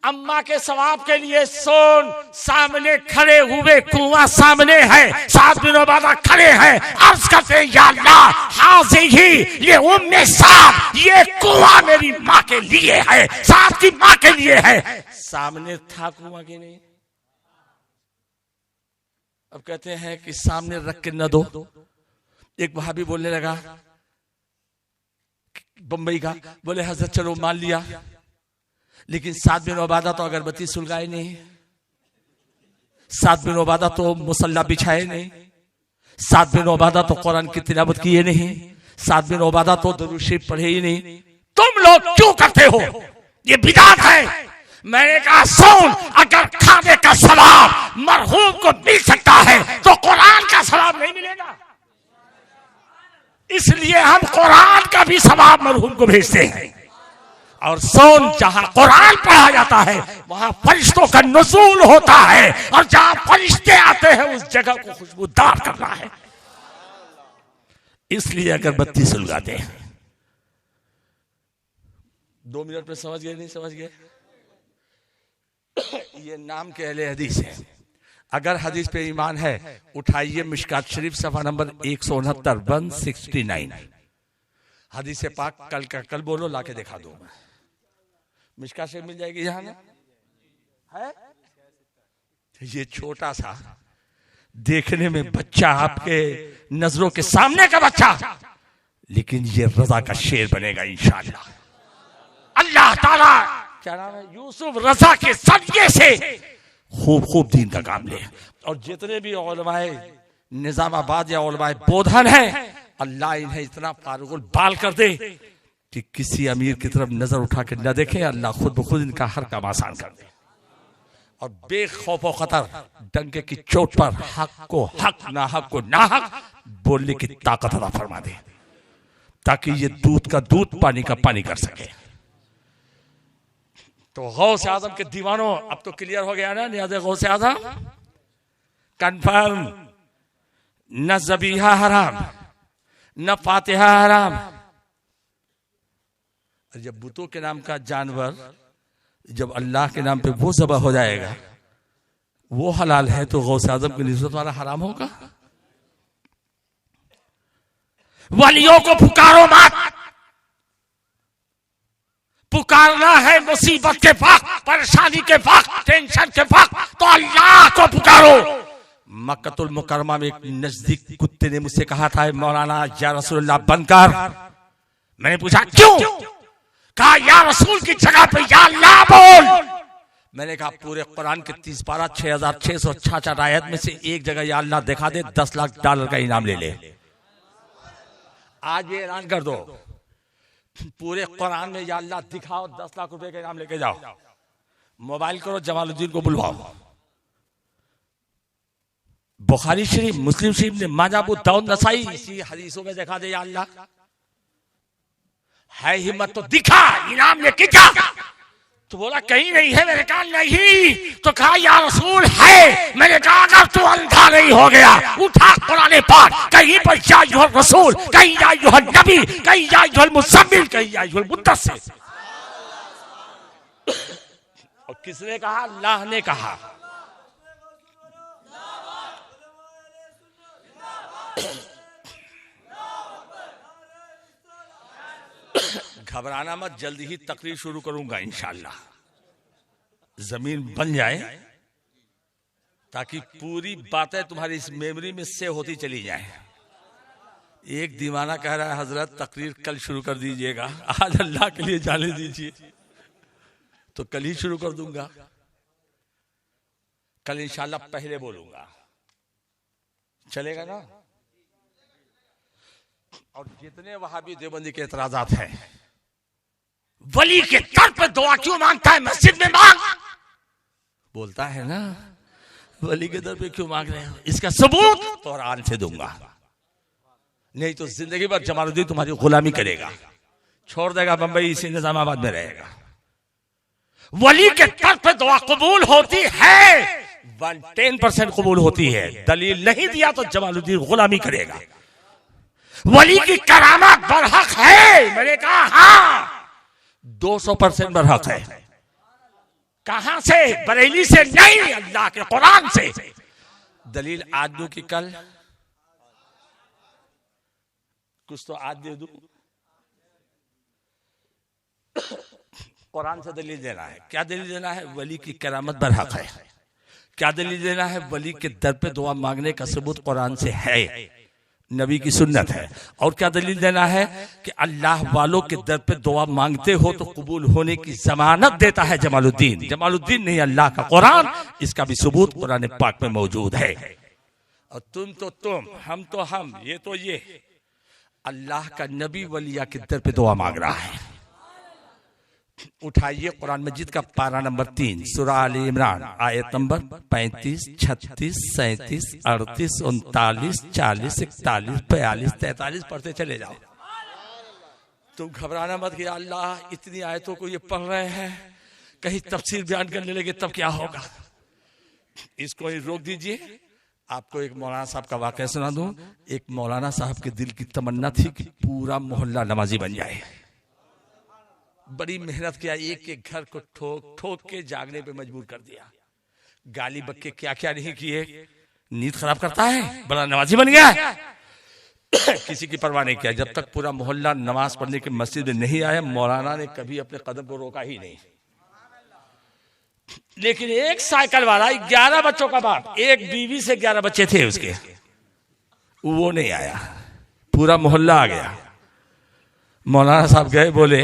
अम्मा के सवाब के लिए सुन। सामने खड़े हुए कुआं सामने है, साद बिन उबादा खड़े हैं, अर्ज करते हैं या अल्लाह हाज़िही ये उम्मे साद, ये कुआं मेरी माँ के लिए है, साद की माँ के लिए है। सामने था कुआं के नहीं? अब कहते हैं कि सामने रख के न दो। एक वहाबी बोलने लगा बंबई का, बोले हजरत चलो मान लिया, लेकिन साद बिन उबादा तो अगरबत्ती सुलगाए नहीं, साद बिन उबादा तो मुसल्ला बिछाए नहीं, साद बिन उबादा तो कुरान की तिलावत किए नहीं, साद बिन उबादा तो दुरूद शरीफ पढ़े ही नहीं। तुम लोग क्यों करते हो? ये बिदात है। मैंने कहा सुन, अगर खाने का सवाब मरहूम को मिल सकता है तो कुरान का सवाब नहीं मिलेगा। इसलिए हम कुरान का भी सवाब मरहूम को भेजते हैं। और सुन, जहां कुरान पढ़ा जाता है वहां फरिश्तों का नुज़ूल होता है, और जहां फरिश्ते आते हैं उस जगह को खुशबूदार करना है। इसलिए अगरबत्ती सुलगाते हैं। 2 मिनट में समझ गए? नहीं समझ गए? ये नाम के अहले हदीस है। अगर हदीस पे ईमान है उठाइए मिशकात शरीफ सफा नंबर 169 169। हदीस पाक कल का कल बोलो, लाके दिखा दो। मिशकात शरीफ मिल जाएगी यहाँ ना? है ये छोटा सा देखने में बच्चा, आपके नजरों के सामने का बच्चा, लेकिन ये रजा का शेर बनेगा इंशाअल्लाह। अल्लाह ताला क्या नाम है, यूसुफ रजा के सदके से खूब खूब दीन का काम ले। और जितने भी उलमाए निजामाबाद या उलमाए बोधन है, अल्लाह इन्हें इतना फारुगुल बाल कर दे कि किसी अमीर की तरफ नजर उठा के न देखे। अल्लाह खुद ब खुद इनका हर काम आसान कर दे, और बेखौफ व खतर डंके की चोट पर हक को हक, ना हक को ना हक बोलने की ताकत अता फरमा दे, ताकि ये दूध का दूध पानी का पानी कर सके। तो गौस आजम के दीवानों, अब तो क्लियर हो गया ना नियाज़ गौस आजम कन्फर्म। न ज़बीहा हराम, न फातिहा हराम। जब बुतों के नाम का जानवर जब अल्लाह के नाम पे वो ज़बह हो जाएगा, वो हलाल है, तो गौस आजम की निस्बत वाला हराम होगा। वलियों को पुकारो मत। पुकारना है मुसीबत के वक्त, परेशानी के वक्त, टेंशन के वक्त, तो अल्लाह को पुकारो। मक्कतुल मुकरमा में एक नजदीक कुत्ते ने मुझसे कहा था, मौलाना या रसूलुल्लाह बनकर मैंने पूछा क्यों? कहा या रसूल की जगह पे या अल्लाह बोल। मैंने कहा पूरे कुरान के 30 पारा 6666 आयत में से एक जगह या अल्लाह दिखा दे, $10 लाख का इनाम ले ले। आज ये ऐलान कर दो, पूरे कुरान में या अल्लाह दिखाओ, 10 लाख रुपए का इनाम लेके जाओ। मोबाइल करो, जमालुद्दीन को बुलवाओ। बुखारी शरीफ, मुस्लिम शरीफ ने, माजा, अबू दाऊद, नसाई, इसी हदीसों में दिखा दे या अल्लाह। है हिम्मत तो दिखा, इनाम लेके जा। तो बोला कहीं नहीं है। मैंने कहा नहीं। तो कहा या रसूल है। मैंने कहा अगर तू अंधा नहीं हो गया, उठा कुरान पाक, कहीं पर या अय्युहर रसूल, कहीं या अय्युहर नबी, कहीं या अय्युहल मुज़म्मिल, कहीं या अय्युहल मुद्दस्सिर। और किसने कहा? अल्लाह ने कहा। घबराना मत, जल्दी ही तकरीर शुरू करूंगा इंशाअल्लाह। जमीन बन जाए ताकि पूरी बातें तुम्हारी इस मेमोरी में से होती चली जाए। एक दीवाना कह रहा है हजरत तकरीर कल शुरू कर दीजिएगा। आज अल्लाह के लिए जाने दीजिए, तो कल ही शुरू कर दूंगा। कल इंशाअल्लाह पहले बोलूंगा, चलेगा ना? और जितने वहाबी देवबंदी के एतराजात हैं, वली के दर पे दुआ क्यों मांगता है? मस्जिद में मांग, बोलता है ना, वली के दर पे क्यों मांग रहे हो? इसका सबूत कुरान से दूंगा, नहीं तो जिंदगी भर जमालुद्दीन तुम्हारी गुलामी करेगा, छोड़ देगा बंबई, इसी निजामाबाद में रहेगा। वली के दर पे दुआ कबूल होती है, 110% कबूल होती है। दलील नहीं दिया तो जमालुद्दीन गुलामी करेगा। वली की करामत बरहक है। मैंने कहा हाँ, 200% बरहक है। कहां से? बरेली से नहीं, अल्लाह के कुरान से। दलील आज दूं कि कल? कुछ तो आज दे दूं। कुरान से दलील देना है। क्या दलील देना है? वली की करामत बरहक है। क्या दलील देना है? वली के दर पे दुआ मांगने का सबूत कुरान से है, नबी की सुन्नत है। और क्या दलील देना है? कि अल्लाह वालों के दर पे दुआ मांगते हो तो कबूल होने की जमानत देता है जमालुद्दीन। जमालुद्दीन नहीं, अल्लाह का कुरान। इसका भी सबूत कुरान पाक में मौजूद है। और तुम तो तुम, हम तो हम, ये तो ये। अल्लाह का नबी वलिया के दर पे दुआ मांग रहा है। उठाइए कुरान मजीद का पारा नंबर 3, सूरह आल इमरान, आयत नंबर 35, 36, 37, 38, 39, 40, 41, 42, 43 पढ़ते चले जाओ। तुम घबराना मत कि अल्लाह इतनी आयतों को ये पढ़ रहे हैं, कहीं तफसीर बयान करने लगे तब क्या होगा। इसको ही रोक दीजिए। आपको एक मौलाना साहब का वाकया सुना दूं। एक मौलाना साहब के दिल की तमन्ना थी कि पूरा मोहल्ला नमाजी बन जाए। बड़ी मेहनत किया, एक एक घर को ठोक ठोक के जागने पे मजबूर कर दिया। गाली बक्के क्या क्या नहीं किए। नींद खराब करता है, बड़ा नमाजी बन गया। किसी की परवाह नहीं किया। जब तक पूरा मोहल्ला नमाज पढ़ने के मस्जिद में नहीं आया, मौलाना ने कभी अपने कदम को रोका ही नहीं। लेकिन एक साइकिल वाला, 11 बच्चों का बाप, एक बीवी से 11 बच्चे थे उसके, वो नहीं आया। पूरा मोहल्ला आ गया। मौलाना साहब गए, बोले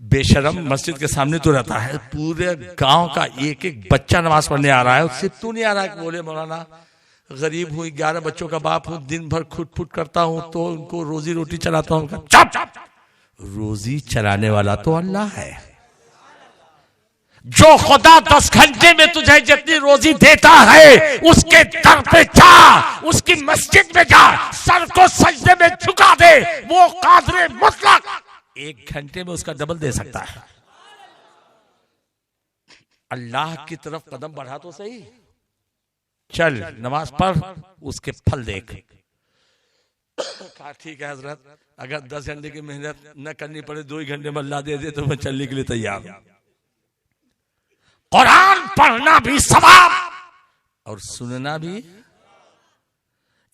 बेशरम, मस्जिद के सामने तो रहता है, पूरे गांव का एक एक बच्चा नमाज पढ़ने आ रहा है, उससे तू नहीं आ रहा है। बोले मौलाना गरीब हूं, 11 बच्चों का बाप हूं, दिन भर खुट फुट करता हूं तो उनको रोजी रोटी चलाता हूं। चुप! रोजी चलाने वाला तो अल्लाह है। जो खुदा 10 घंटे में तुझे जितनी रोजी देता है, उसके दर पे जा, उसकी मस्जिद में जा, सर को सजदे में झुका दे। वो कादिर मुतलक 1 घंटे में उसका डबल दे सकता है। अल्लाह की तरफ कदम बढ़ा तो सही। चल नमाज पढ़, उसके फल देख। कहा ठीक है हजरत, अगर 10 घंटे की मेहनत न करनी पड़े, 2 ही घंटे में अल्लाह दे दे तो मैं चलने के लिए तैयार हूं। कुरान पढ़ना भी सवाब और सुनना भी।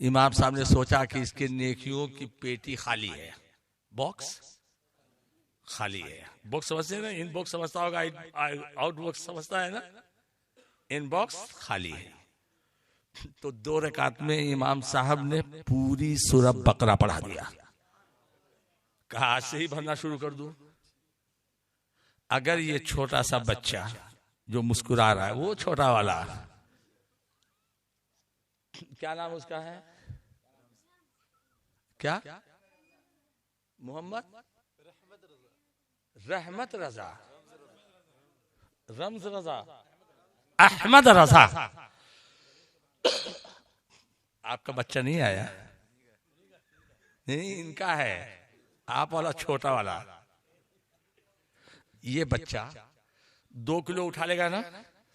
इमाम साहब ने सोचा कि इसके नेकियों की पेटी खाली है, बॉक्स खाली है। बॉक्स समझते हैं ना, इन बॉक्स समझता होगा, आउट बॉक्स समझता है ना, इन बॉक्स खाली है। तो 2 रकात में इमाम साहब ने पूरी सूरह बकरा पढ़ा दिया। कहा आज से ही भरना शुरू कर दूं। अगर ये छोटा सा बच्चा जो मुस्कुरा रहा है, वो छोटा वाला, क्या नाम उसका है, क्या, मोहम्मद रहमत रजा, रमज रजा, अहमद रजा, आपका बच्चा नहीं आया? नहीं, इनका है, आप वाला छोटा वाला। ये बच्चा 2 किलो उठा लेगा ना,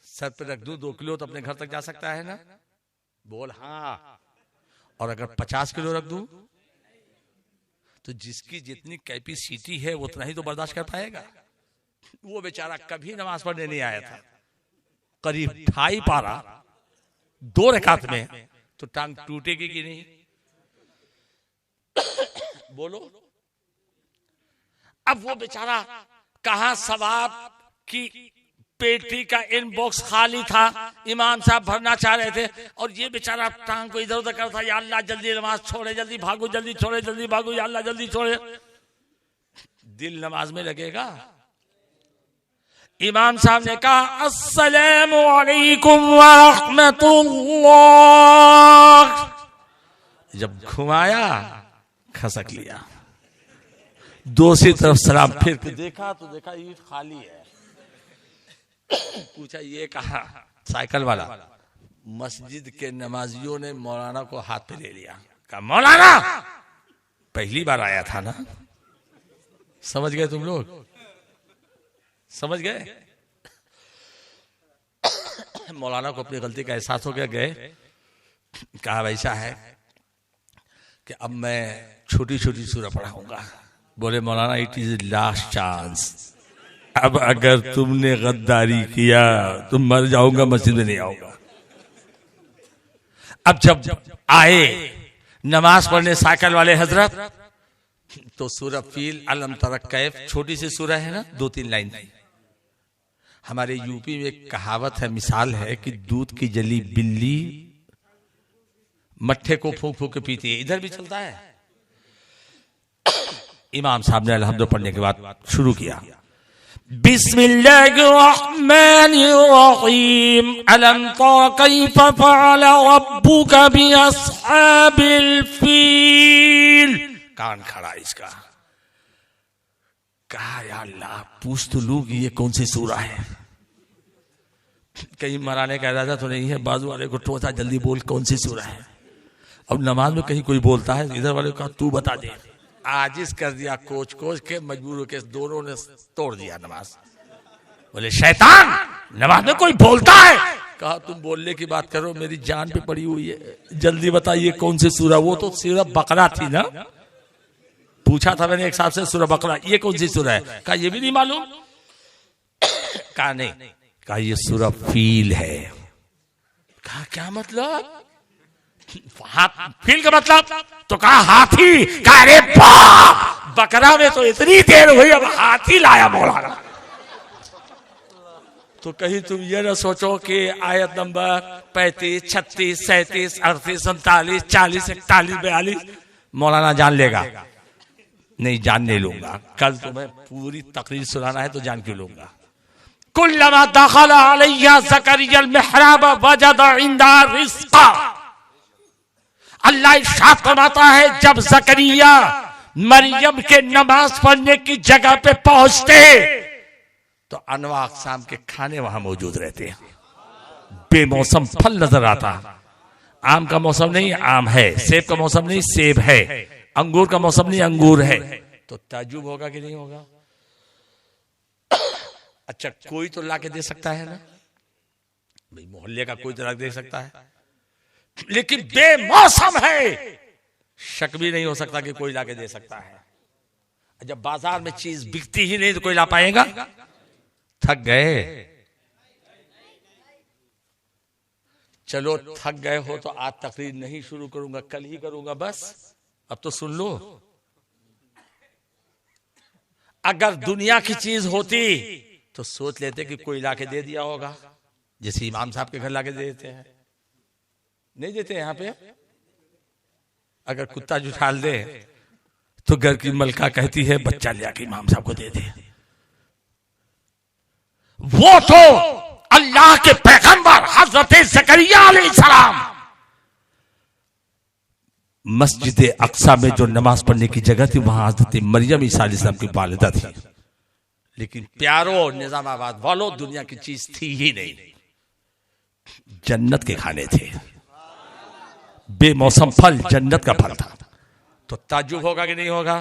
सर पे रख दूं 2 किलो तो अपने घर तक जा सकता है ना? बोल हाँ। और अगर 50 किलो रख दूं तो जिसकी जितनी कैपेसिटी है उतना ही तो बर्दाश्त कर पाएगा। वो बेचारा कभी नमाज पढ़ने नहीं आया था, करीब 2.5 पारा 2 रकात में, तो टांग टूटेगी कि नहीं? बोलो। अब वो बेचारा कहां सवाब की पेटी का इनबॉक्स खाली था, इमाम साहब भरना चाह रहे थे, और ये बेचारा टांग को इधर उधर करता, या अल्लाह जल्दी नमाज छोड़े, जल्दी भागो, जल्दी छोड़े, जल्दी भागो, या अल्लाह जल्दी छोड़े। दिल नमाज में लगेगा? इमाम साहब ने कहा अस्सलामु अलैकुम व रहमतुल्लाह, जब घुमाया खसक लिया, दूसरी तरफ सलाम फिर देखा तो देखा ईंट खाली है। पूछा ये कहा? साइकिल वाला। मस्जिद के नमाजियों ने मौलाना को हाथ पे ले लिया, कहा मौलाना पहली बार आया था ना? समझ गए तुम लोग? समझ गए? मौलाना को अपनी गलती का एहसास हो गया, गए, कहा वैसा है कि अब मैं छोटी छोटी सूरत पढ़ाऊंगा। बोले मौलाना इट इज लास्ट चांस, अब अगर तुमने गद्दारी किया तो मर जाऊंगा, मस्जिद में नहीं आऊंगा। अब जब आए नमाज पढ़ने साइकिल वाले हजरत, तो सूरह फील अलम तरा कैफ, छोटी सी सूरह है ना, 2-3 लाइन थी। हमारे यूपी में एक कहावत है, मिसाल है कि दूध की जली बिल्ली मट्ठे को फूंक फूंक के पीती है, इधर भी चलता है। इमाम साहब ने अलहम्दुलिल्लाह पढ़ने के बाद शुरू किया, बिस्मिल्लाहिर्रहमानिर्रहीम, अलम तरा कैफ फअल रब्बुका बिअस्हाबिल फील। कान खड़ा इसका, कहा या अल्लाह पूछ तो लूं कि ये कौन सी सूरा है, कहीं मराने का इरादा तो नहीं है। बाजू वाले को टोचा, जल्दी बोल कौन सी सूरा है। अब नमाज में कहीं कोई बोलता है, इधर वाले को कहा तू बता दे। आजिज कर दिया, कोच के मजबूर होकर दोनों ने तोड़ दिया नमाज। बोले शैतान, नमाज में कोई बोलता है? कहा तुम बोलने की बात करो, मेरी जान पे पड़ी हुई है, जल्दी बताइए कौन सी सूरा। वो तो सूरह बकरा थी ना, पूछा था मैंने एक साहब से, सूरह बकरा, ये कौन सी सूरह है? कहा ये भी नहीं मालूम। कहा नहीं, कहा ये सूरह फील है। कहा क्या मतलब? फील का मतलब? तो कहा हाथी। कहा अरे बाप, बकरा में तो इतनी देर हुई, अब हाथी लाया मौलाना। तो कहीं तुम ये ना सोचो कि आयत नंबर 35, 36, 37, 38, 39, 40, 41, 42 मौलाना जान लेगा? नहीं, जान नहीं लूंगा। कल तुम्हें पूरी तकरीर सुनाना है तो जान क्यों लूंगा। कुल्लमा दखला अलैया ज़करिया अल-मिहराब वजद इंदा रिज़्क़ा। अल्लाह इरशाद फरमाता है, जब ज़करिया मरियम के नमाज पढ़ने की जगह पे पहुंचते तो अनवा अक़साम के खाने वहां मौजूद रहते हैं। बेमौसम फल नजर आता, आम का मौसम नहीं आम है, सेब का मौसम नहीं सेब है, अंगूर का मौसम नहीं अंगूर है। तो ताज्जुब होगा कि नहीं होगा? अच्छा कोई तो ला के दे सकता है ना भाई, मोहल्ले का कोई तो ला के दे सकता है, लेकिन बेमौसम है, शक भी नहीं हो सकता कि कोई ला के दे सकता है। जब बाजार में चीज बिकती ही नहीं तो कोई ला पाएगा? थक गए? चलो थक गए हो तो आज तकरीर नहीं शुरू करूंगा, कल ही करूंगा बस। अब तो सुन लो, अगर दुनिया की चीज होती तो सोच लेते कि कोई लाके दे दिया होगा, जैसे इमाम साहब के घर लाके दे देते हैं, नहीं देते। यहां पे अगर कुत्ता जुठाल दे तो घर की मलका कहती है बच्चा ले आके इमाम साहब को दे दे। वो तो अल्लाह के पैगंबर हजरत ज़करिया अलैहिस्सलाम मस्जिद अक्सा में जो नमाज पढ़ने की जगह थी वहां हजरत मरियम ईसा अलैहिस्सलाम की वालिदा थी। लेकिन प्यारो निजामाबाद वालों, दुनिया की चीज थी ही नहीं, जन्नत के खाने थे, बेमौसम फल जन्नत का फल था। तो ताज्जुब होगा कि नहीं होगा?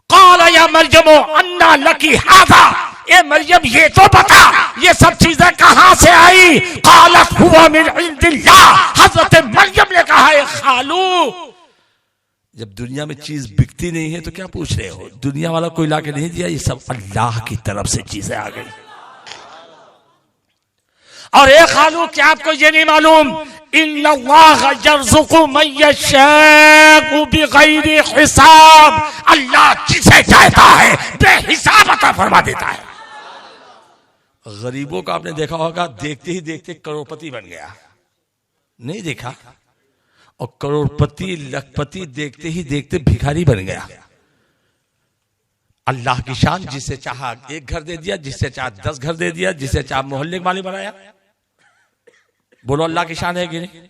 क़ाला या मरियम अन्ना लकी हाज़ा, ए मरियम ये तो बता ये सब चीजें कहां से आई? क़ालत हुवा मिन इंदिल्लाह, हजरत मरियम ने कहा है खालू, जब दुनिया में चीज बिकती नहीं है तो क्या पूछ रहे हो? दुनिया वाला कोई लाके नहीं दिया, ये सब अल्लाह की तरफ से चीजें आ गई। और एक खालू, क्या आपको ये नहीं मालूम इन्नल्लाह यर्ज़ुक़ु मन यशाअ बिग़ैरि हिसाब, अल्लाह जिसे चाहता है बेहिसाब अता फरमा देता है। गरीबों का आपने देखा होगा, देखते ही देखते करोड़पति बन गया, नहीं देखा? और करोड़पति लखपति देखते ही देखते भिखारी बन गया। अल्लाह की शान, जिसे चाहा एक घर दे दिया, जिसे चाहा 10 घर दे दिया, जिसे चाहा मोहल्ले वाले बनाया। बोलो अल्लाह की शान है कि नहीं?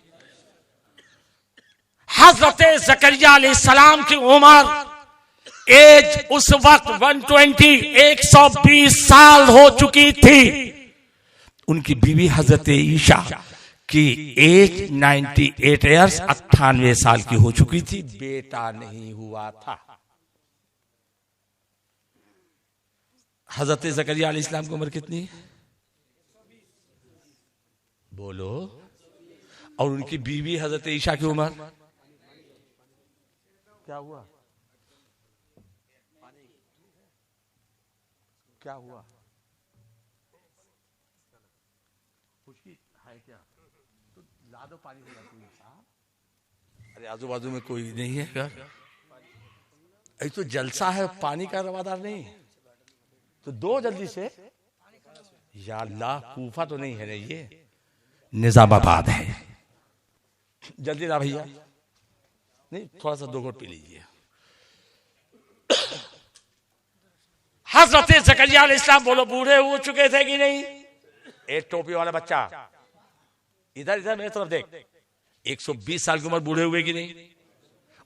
हजरत ज़करिया अलैहिस्सलाम की उम्र एज उस वक्त 120 साल हो चुकी थी। उनकी बीवी हजरत ईशा की एज 98 ईयर्स 98 साल की हो चुकी थी, बेटा नहीं हुआ था। हजरत ज़करिया अलैहिस्सलाम की उम्र कितनी? बोलो। और उनकी बीवी हजरत ईशा की उम्र क्या हुआ? क्या हुआ? है क्या? तो ला दो पानी देगा कोई साहब। अरे आजू बाजू में कोई नहीं है क्या? अरे तो जलसा है, पानी का रवादार नहीं, तो दो जल्दी से। या अल्लाह, कूफा तो नहीं है ना, ये निजामाबाद है। जल्दी ना भैया, नहीं थोड़ा सा 2 घूंट पी लीजिए। हजरत ज़करिया अलैहिस्सलाम बोलो बूढ़े हो चुके थे कि नहीं? एक टोपी वाला बच्चा इधर इधर मेरी तरफ देख, 120 साल की उम्र, बूढ़े हुए कि नहीं?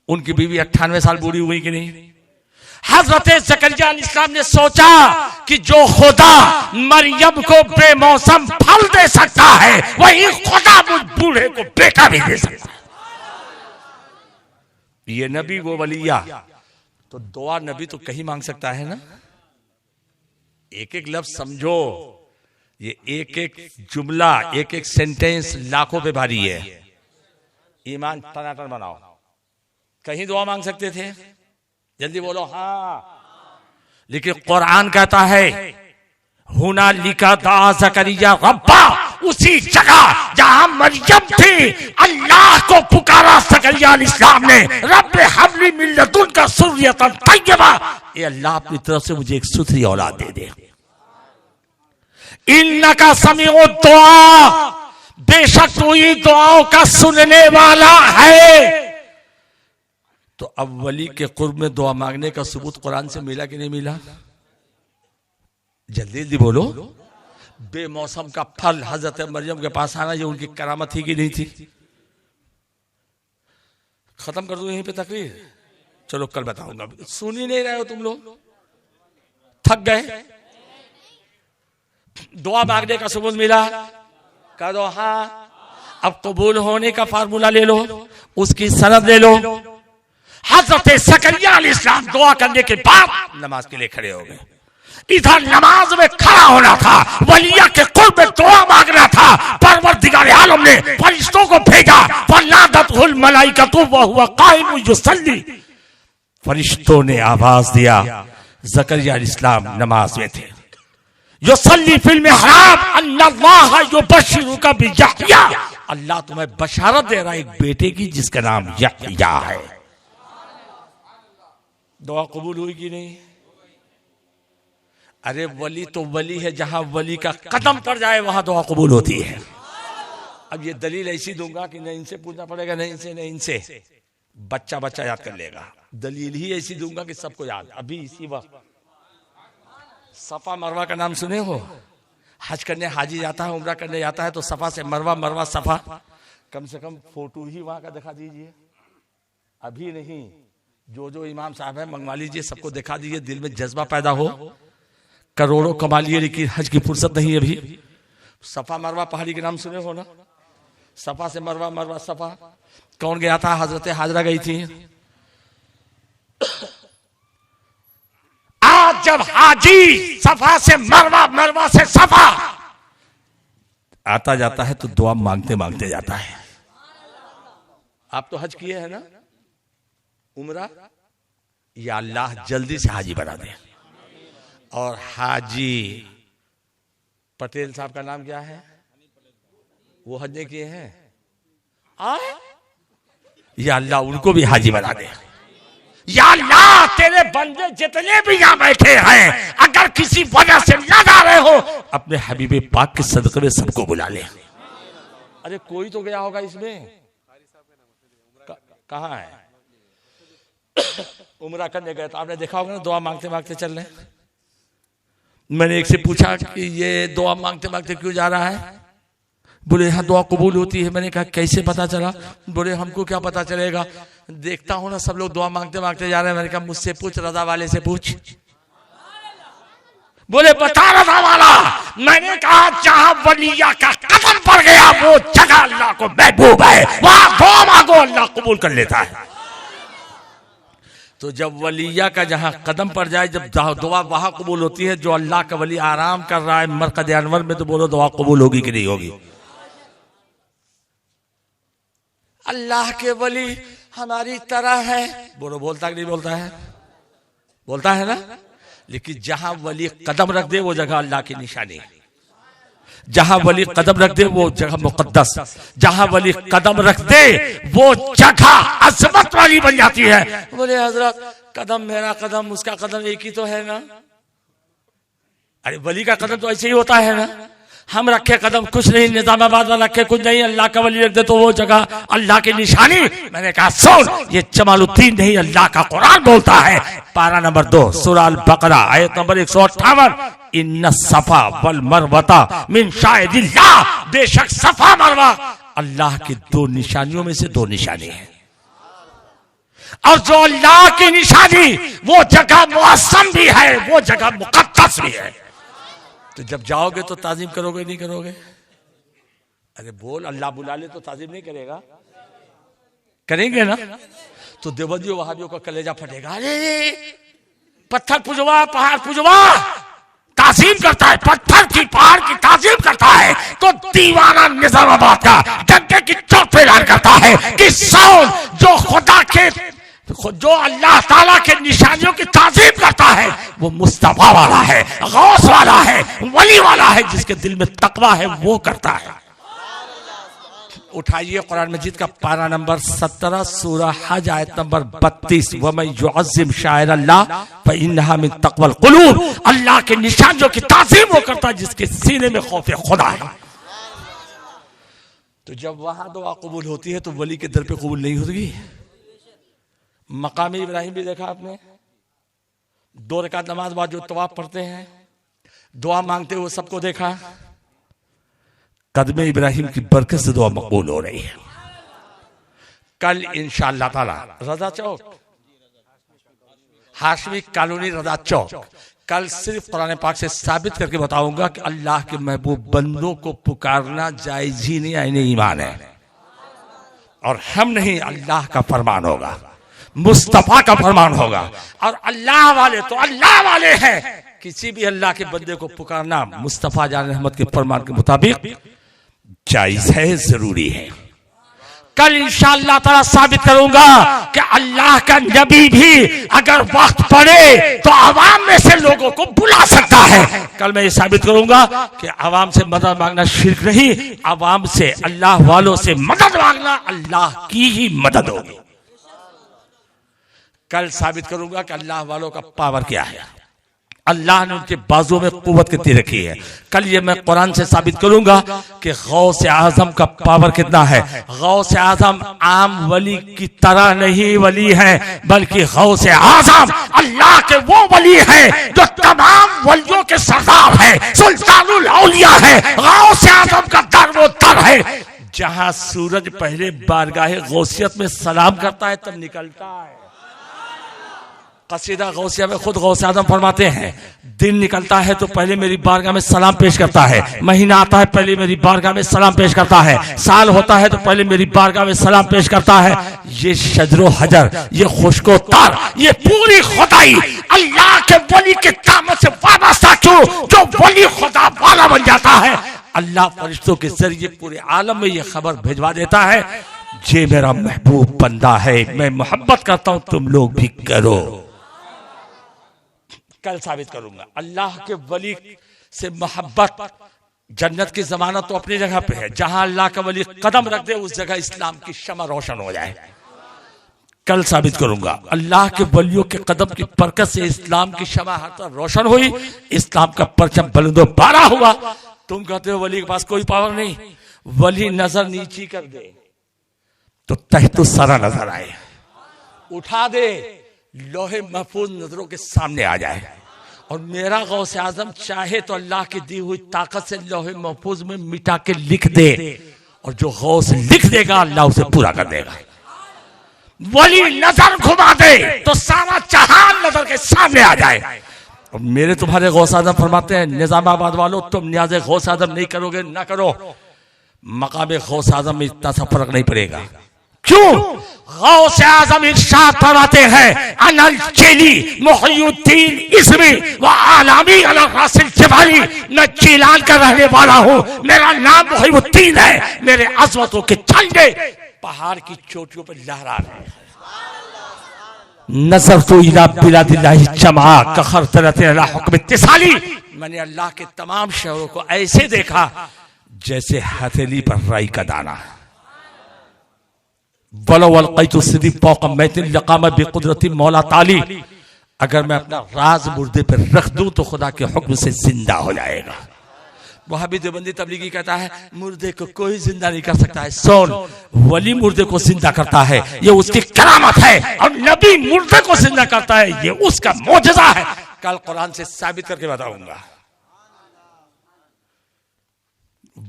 उनकी बीवी 98 साल बूढ़ी हुई कि नहीं? हजरत ज़करिया अलैहिस्सलाम ने सोचा कि जो खुदा मरियम को बेमौसम फल दे सकता है, वही खुदा मुझ बूढ़े को बेटा भी दे सकता है। ये नबी वो वलिया, तो दुआ नबी तो कहीं मांग सकता है ना। एक एक लफ्ज समझो, ये एक एक जुमला, एक एक सेंटेंस लाखों पे भारी है। ईमान टनाटन बनाओ। कहीं दुआ मांग सकते थे? जल्दी बोलो हाँ। लेकिन कुरान कहता है हुनालिका दा ज़करिया रब्बा, उसी जगह जहां मरियम थी अल्लाह को पुकारा ज़करिया अलैहिस्सलाम ने, रब्बे हबली मिन लदुनका ज़ुर्रियतन तय्यबा, ये अल्लाह अपनी तरफ से मुझे एक सुथरी औलाद दे दे। इन्नका समीउ दुआ, बेशक तू ही दुआओं का सुनने वाला है। तो अब वली के कुर्ब में दुआ मांगने का सबूत कुरान से मिला कि नहीं मिला? जल्दी जल्दी बोलो। बेमौसम का फल हजरत मरियम के पास आना, ये उनकी करामत थी कि नहीं थी? खत्म कर दो यहीं पे तकरीर? चलो कल बताऊंगा। सुन ही नहीं रहे हो तुम लोग, थक गए? दुआ मांगने का सबूत मिला? कह दो हाँ। अब कबूल होने का फार्मूला ले लो, उसकी सनद ले लो। हजरत ज़करिया अलैहिस्सलाम दुआ करने के बाद नमाज के लिए खड़े हो गए। इधर नमाज में खड़ा होना था, वलिया के कुर्ब में दुआ मांगना था। परवरदिगार आलम ने फरिश्तों को भेजा, फनादतहुल मलाइकतु व हुवा काइम युसल्ली, फरिश्तों ने आवाज दिया, ज़करिया अलैहिस्सलाम नमाज में थे। युसल्ली फिल मिहराब अन्नल्लाह युबश्शिरुका बियहया, अल्लाह तुम्हें बशारत दे रहा है एक बेटे की जिसका नाम यहया है। दुआ कबूल हुई कि नहीं? अरे वली तो वली है, जहां वली का कदम पड़ जाए वहां दुआ कबूल होती है। अब ये दलील ऐसी दूंगा कि नहीं इनसे पूछना पड़ेगा, नहीं इनसे नहीं इनसे, बच्चा बच्चा याद कर लेगा। दलील ही ऐसी दूंगा कि सबको याद। अभी इसी वक्त सफा मरवा का नाम सुने हो? हज करने हाजी जाता है, उम्रा करने जाता है तो सफा से मरवा, मरवा सफा, कम से कम फोटो ही वहां का दिखा दीजिए। अभी नहीं, जो इमाम साहब है मंगवा लीजिए, सबको दिखा दीजिए, दिल में जज्बा पैदा हो। करोड़ों कमा लिए लेकिन हज की फुर्सत नहीं अभी। सफा मरवा पहाड़ी के नाम सुने हो ना? सफा से मरवा, मरवा सफा। कौन गया था? हजरत हाजरा गई थी। आज जब हाजी सफा से मरवा, मरवा से सफा आता जाता है तो दुआ मांगते मांगते जाता है। आप तो हज किए हैं ना, उम्रा? या अल्लाह जल्दी से हाजी बना दे। और हाजी पटेल साहब का नाम क्या है? वो हज नहीं किए हैं। या अल्लाह उनको भी हाजी बना दे। या अल्लाह तेरे बंदे जितने भी यहां बैठे हैं, अगर किसी वजह से याद आ रहे हो, अपने हबीबे पाक के सदक़े में सबको बुला ले। अरे कोई तो गया होगा इसमें, कहां है? उम्रा करने गए तो आपने देखा होगा ना, दुआ मांगते मांगते चल रहे। मैंने एक से पूछा कि ये दुआ मांगते मांगते क्यों जा रहा है? बोले यहाँ दुआ कबूल होती है। मैंने कहा कैसे पता चला? बोले हमको क्या पता चलेगा, देखता हूं ना सब लोग दुआ मांगते मांगते जा रहे हैं। मैंने कहा मुझसे पूछ, रजा वाले से पूछ। बोले बता रजा वाला। मैंने कहा जहां वलिया का कदम पड़ गया वो जगह अल्लाह को महबूब है, वहां दुआ मांगो अल्लाह कबूल कर लेता है। तो जब वलिया का जहां कदम पड़ जाए, जब दुआ वहां कबूल होती है। जो अल्लाह का वली आराम कर रहा है मरकद अनवर में, तो बोलो दुआ कबूल होगी कि नहीं होगी? अल्लाह के वली हमारी तरह है, बोलो बोलता कि नहीं बोलता है? बोलता है ना। लेकिन जहां वली कदम रख दे वो जगह अल्लाह की निशानी है। जहां वली कदम रख दे वो जगह मुकद्दस, जहां वली कदम रख दे वो जगह अजमत वाली बन जाती है। बोले हजरत कदम मेरा कदम उसका कदम एक ही तो है ना। अरे वली का कदम तो ऐसे ही होता है ना। हम रखे कदम कुछ नहीं, निजामाबाद वाला रखे कुछ नहीं, अल्लाह का वली रख दे तो वो जगह अल्लाह की निशानी। मैंने कहा सुन, ये जमालुद्दीन नहीं अल्लाह का कुरान बोलता है। पारा नंबर 2 सूरह अल बकरा आयत नंबर 158, इन्न सफा वल मरवता मिन शाइदिल्लाह, बेशक सफा मरवा अल्लाह की 2 निशानियों में से 2 निशानी है। और जो अल्लाह की निशानी वो जगह मुअस्सम भी है, वो जगह मुकद्दस भी है। तो जब जाओगे तो ताजीम करोगे नहीं करोगे? अरे बोल, अल्लाह बुला ले तो ताजीम नहीं करेगा? करेंगे ना। तो देवबंदियों वहाबियों का कलेजा फटेगा। अरे पत्थर पुजवा, पहाड़ पुजवा, ताजीम करता है, पत्थर की पहाड़ की ताजीम करता है। तो दीवाना निजामाबाद का डंडे की चोट पे ऐलान करता है कि साउन जो खुदा के, जो अल्लाह ताला के निशानियों की ताजीम करता है वो मुस्तफा वाला है, गौस वाला है, वली वाला है, जिसके दिल में तकवा है वो करता है। उठाइए कुरान मजीद का पारा नंबर 17 सूरह हज आयत नंबर 32, वमन युअज़्ज़िम शाइरल्लाह फइन्नहा मिन तक़वल क़ुलूब, अल्लाह के निशानियों की ताजीम वो करता है जिसके सीने में खौफ खुदा है। तो जब वहां दुआ कबूल होती है तो वली के दर पे कबूल नहीं होगी। मकामी इब्राहिम भी देखा आपने, 2 रकात नमाज बाद जो तवाफ पढ़ते हैं, दुआ मांगते हुए सबको देखा। कदमे इब्राहिम की बरकत से दुआ मकबूल हो रही है। कल इंशाअल्लाह ताला रजा चौक, हाशमी कॉलोनी रजा चौक, कल सिर्फ कुरान पाक से साबित करके बताऊंगा कि अल्लाह के महबूब बंदों को पुकारना जायज ही नहीं, आईने ईमान है। और हम नहीं, अल्लाह का फरमान होगा, मुस्तफा का फरमान होगा। और अल्लाह वाले तो अल्लाह वाले हैं। किसी भी अल्लाह के बंदे को पुकारना मुस्तफा जान रहमत के फरमान के मुताबिक जायज है, जरूरी है। कल इंशाअल्लाह ताला साबित करूंगा कि अल्लाह का नबी भी अगर वक्त पड़े तो आवाम में से लोगों को बुला सकता है। कल मैं ये साबित करूंगा कि आवाम से मदद मांगना शिर्क नहीं, आवाम से, अल्लाह वालों से मदद मांगना अल्लाह की ही मदद होगी। कल साबित करूंगा कि अल्लाह वालों का पावर क्या है। अल्लाह ने उनके बाजू में कुव्वत कितनी रखी है। कल ये मैं कुरान से साबित करूंगा कि गौस आजम का पावर कितना है। गौस आजम आम वली की तरह नहीं वली है, बल्कि गौस आजम अल्लाह के वो वली है जो तमाम वलियों के सरदार है, सुल्तानुल औलिया है। गौस आजम का दर वो दर है जहां सूरज पहले बारगाहे गौसियत में सलाम करता है तब निकलता है। कसीदा गौसिया में खुद गौस आजम फरमाते हैं, दिन निकलता है तो पहले मेरी बारगाह में सलाम पेश करता है, महीना आता है पहले मेरी बारगाह में सलाम पेश करता है, साल होता है तो पहले मेरी बारगाह में सलाम पेश करता है। ये शजरो हजर, ये खुशको तार, ये पूरी खुदाई अल्लाह के वली के तामत से वाबस्ता क्यों? जो वली खुदा वाला बन जाता है, अल्लाह फरिश्तों के जरिए पूरे आलम में ये खबर भिजवा देता है, ये मेरा महबूब बंदा है, मैं मोहब्बत करता हूं, तुम लोग भी करो। कल साबित करूंगा अल्लाह के वली से मोहब्बत, जन्नत की जमानत तो अपनी जगह पे है। जहां अल्लाह का वली कदम रख दे उस जगह इस्लाम की शमा रोशन हो जाए। कल साबित करूंगा अल्लाह के वलियों के कदम की बरकत से इस्लाम की शमा हर तरफ रोशन हुई, इस्लाम का परचम बुलंदो बारा हुआ। तुम कहते हो वली के पास कोई पावर नहीं, वली नजर नीची कर दे तो तहतो सारा नजर आए, उठा दे लोहे महफूज नजरों के सामने आ जाए। और मेरा गौस आजम चाहे तो अल्लाह की दी हुई ताकत से लोहे महफूज में मिटा के लिख दे, और जो गौस लिख देगा अल्लाह उसे पूरा कर देगा। वली नजर घुमा दे तो सारा जहान नजर के सामने आ जाए। और मेरे तुम्हारे गौस आजम फरमाते हैं, निजामाबाद वालों तुम न्याज़े गौस आजम नहीं करोगे ना करो, मकाम गौस आजम में इतना सा फर्क नहीं पड़ेगा। क्यों? गौस आजम इरशाद फरमाते हैं, अनल चेली मुहय्युद्दीन इस्मी व आलामी अला रासिल जबाली, मैं चीलान का रहने वाला हूं, मेरा नाम मुहय्युद्दीन है, मेरे अजमतों के झंडे पहाड़ की चोटियों पर लहरा रहे हैं। नजर तो इला बिलादिल्लाहि जमा कहर तरत अला हुक्म इत्तिसाली, मैंने अल्लाह के तमाम शहरों को ऐसे देखा जैसे हथेली पर राई का दाना। मौला ताली, अगर मैं अपना राज मुर्दे पर रख दूं तो खुदा के हुक्म से जिंदा हो जाएगा। वहाबी देवबंदी तबलीगी कहता है मुर्दे को कोई जिंदा नहीं कर सकता है। सोन वली मुर्दे को जिंदा करता है, ये उसकी करामत है, और नबी मुर्दे को जिंदा करता है, ये उसका मौजज़ा है। कल कुरान से साबित करके बताऊंगा।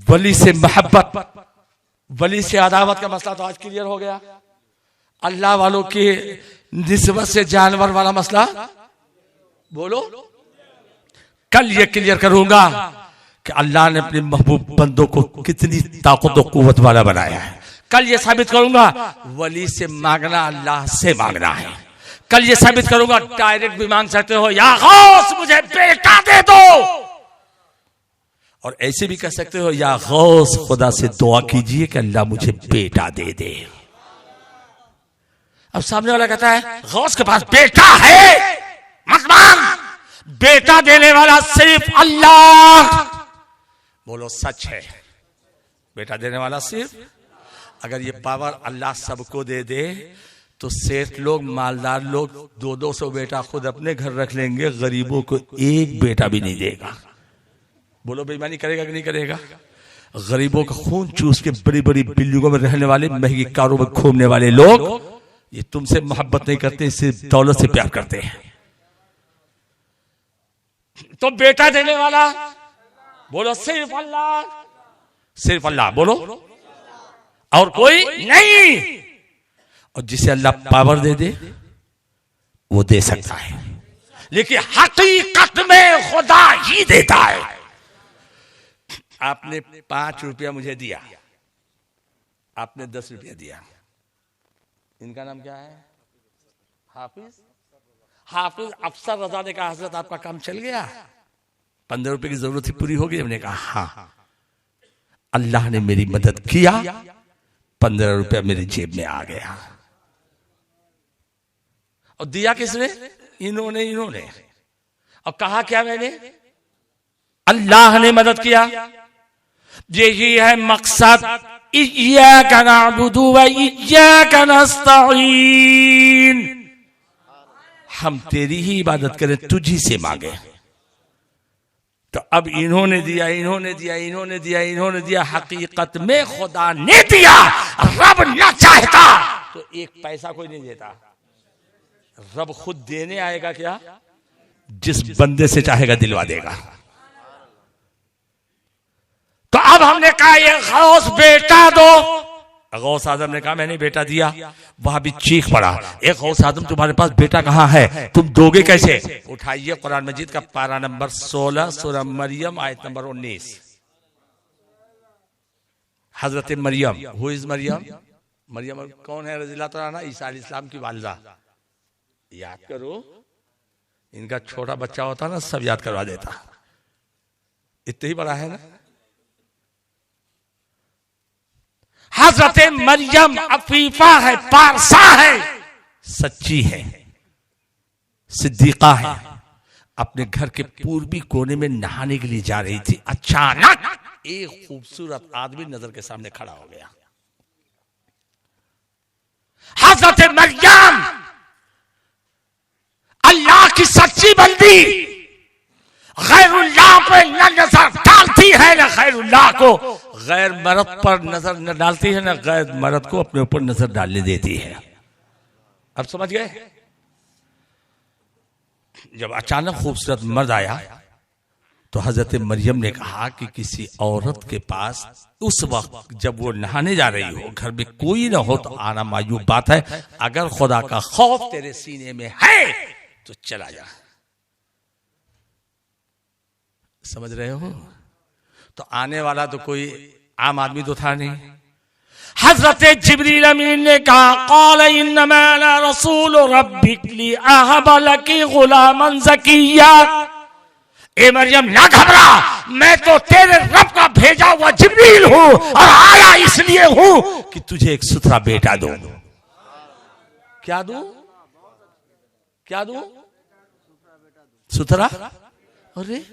वली से मोहब्बत, वली से अदावत का मसला तो आज क्लियर हो गया। अल्लाह वालों की निस्बत से जानवर वाला मसला बोलो, कल ये क्लियर करूंगा कि अल्लाह ने अपने महबूब बंदों को कितनी ताकत और कुव्वत वाला बनाया है। कल ये साबित करूंगा वली से मांगना अल्लाह से मांगना है। कल ये साबित करूंगा डायरेक्ट भी मांग सकते हो, या गौस मुझे बेटा दे दो, और ऐसे भी कह सकते हो या गौस खुदा से दुआ कीजिए कि अल्लाह मुझे बेटा दे दे। अब सामने वाला कहता है गौस के पास बेटा है, मत मांग, बेटा देने वाला सिर्फ अल्लाह। बोलो सच है, बेटा देने वाला सिर्फ। अगर ये पावर अल्लाह सबको दे दे तो सेठ लोग, मालदार लोग 200 बेटा खुद अपने घर रख लेंगे, गरीबों को एक बेटा भी नहीं देगा। बोलो बेईमानी करेगा कि नहीं करेगा? गरीबों का खून चूस के बड़ी बड़ी बिल्डिंगों में रहने वाले, महंगी कारों में घूमने वाले लोग ये तुमसे मोहब्बत नहीं करते, सिर्फ दौलत से प्यार करते हैं। तो बेटा देने वाला बोलो सिर्फ अल्लाह, सिर्फ अल्लाह बोलो, और कोई नहीं। और जिसे अल्लाह पावर दे दे वो दे सकता है, लेकिन हकीकत में खुदा ही देता है। आपने 5 रुपया मुझे दिया, आपने 10 रुपया दिया, इनका नाम क्या है? हाफिज। हाफिज अफसर रजा ने कहा हजरत आपका काम चल गया, 15 रुपए की जरूरत ही पूरी हो गई। हमने कहा हाँ, अल्लाह ने मेरी मदद किया, 15 रुपया मेरी जेब में आ गया। और दिया किसने? इन्होंने। और कहा क्या मैंने? अल्लाह ने मदद किया। यही है मकसद, इय्याका नअबुदु व इय्याका नस्तईन, हम तेरी ही इबादत करें, तुझी से मांगे। तो अब इन्होंने दिया, इन्होंने दिया, इन्होंने दिया, इन्होंने दिया, हकीकत में खुदा ने दिया। रब न चाहता तो एक पैसा कोई नहीं देता। रब खुद देने आएगा क्या? जिस बंदे से चाहेगा दिलवा देगा। तो अब हमने कहा ये गौस बेटा दो। गौस आजम ने कहा मैंने बेटा दिया। वहां भी चीख पड़ा, एक गौस आजम तुम्हारे पास बेटा कहां है, तुम दोगे कैसे? उठाइए कुरान मजीद का पारा नंबर 16 सूरह मरियम आयत number 19। Hazrat Maryam, who is Maryam? Maryam कौन है? रज़ियल्लाहु तआला अन्हा, ईसा अलैहिस्सलाम की वालिदा। याद करो, इनका छोटा बच्चा होता ना सब याद करवा देता। इतना ही बड़ा है ना। हजरत मरियम अफीफा है, पारसा है, सच्ची है, सिद्दीका है। अपने घर के पूर्वी कोने में नहाने के लिए जा रही थी। अचानक एक खूबसूरत आदमी नजर के सामने खड़ा हो गया। हजरत मरियम अल्लाह की सच्ची बंदी, गैरुल्लाह पे न नजर डालती है, न गैरुल्लाह को गैर मर्द पर नजर न डालती है, न गैर मर्द को अपने ऊपर नजर डालने देती है। अब समझ गए? जब अचानक खूबसूरत मर्द आया तो हजरत मरियम ने कहा कि किसी औरत के पास उस वक्त जब वो नहाने जा रही हो, घर में कोई ना हो तो आना मायूब बात है। अगर खुदा का खौफ तेरे सीने में है तो चला जा। समझ रहे हो? तो आने वाला तो कोई आम आदमी तो था नहीं। हजरत जिब्रील अमीन ने कहा क़ाल इन्नमा अना रसूल रब्बिक लिअहब लकी गुलामन ज़किय्या। ए मरियम ना घबरा, मैं तो तेरे रब का भेजा हुआ जिब्रील हूं और आया इसलिए हूं कि तुझे एक सुथरा बेटा दूं। क्या दूं? क्या दूं? सुथरा? अरे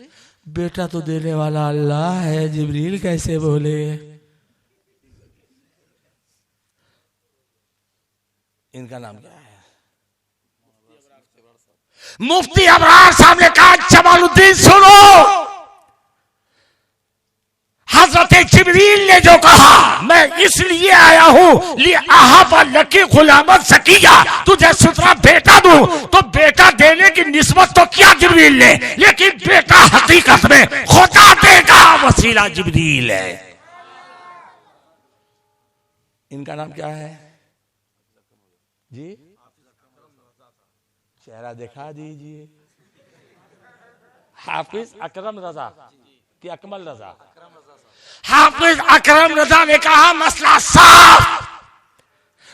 बेटा तो देने वाला अल्लाह है, जिब्रील कैसे बोले? इनका नाम क्या है? मुफ्ती अबरार साहब ने कहा जमालुद्दीन सुनो, हजरत जिब्रील ने जो कहा मैं इसलिए आया हूं लिअहब लकी गुलामन ज़किय्या, तुझे सुथरा बेटा दूं। तो बेटा देने की निस्बत तो किया जिब्रील ने, लेकिन बेटा हकीकत में खुदा देगा, वसीला जिब्रील है। इनका नाम क्या है जी? चेहरा दिखा दीजिए। हाफिज अकरम रजा कि अकमल रजा? हाफिज अकरम रजा ने कहा मसला साफ,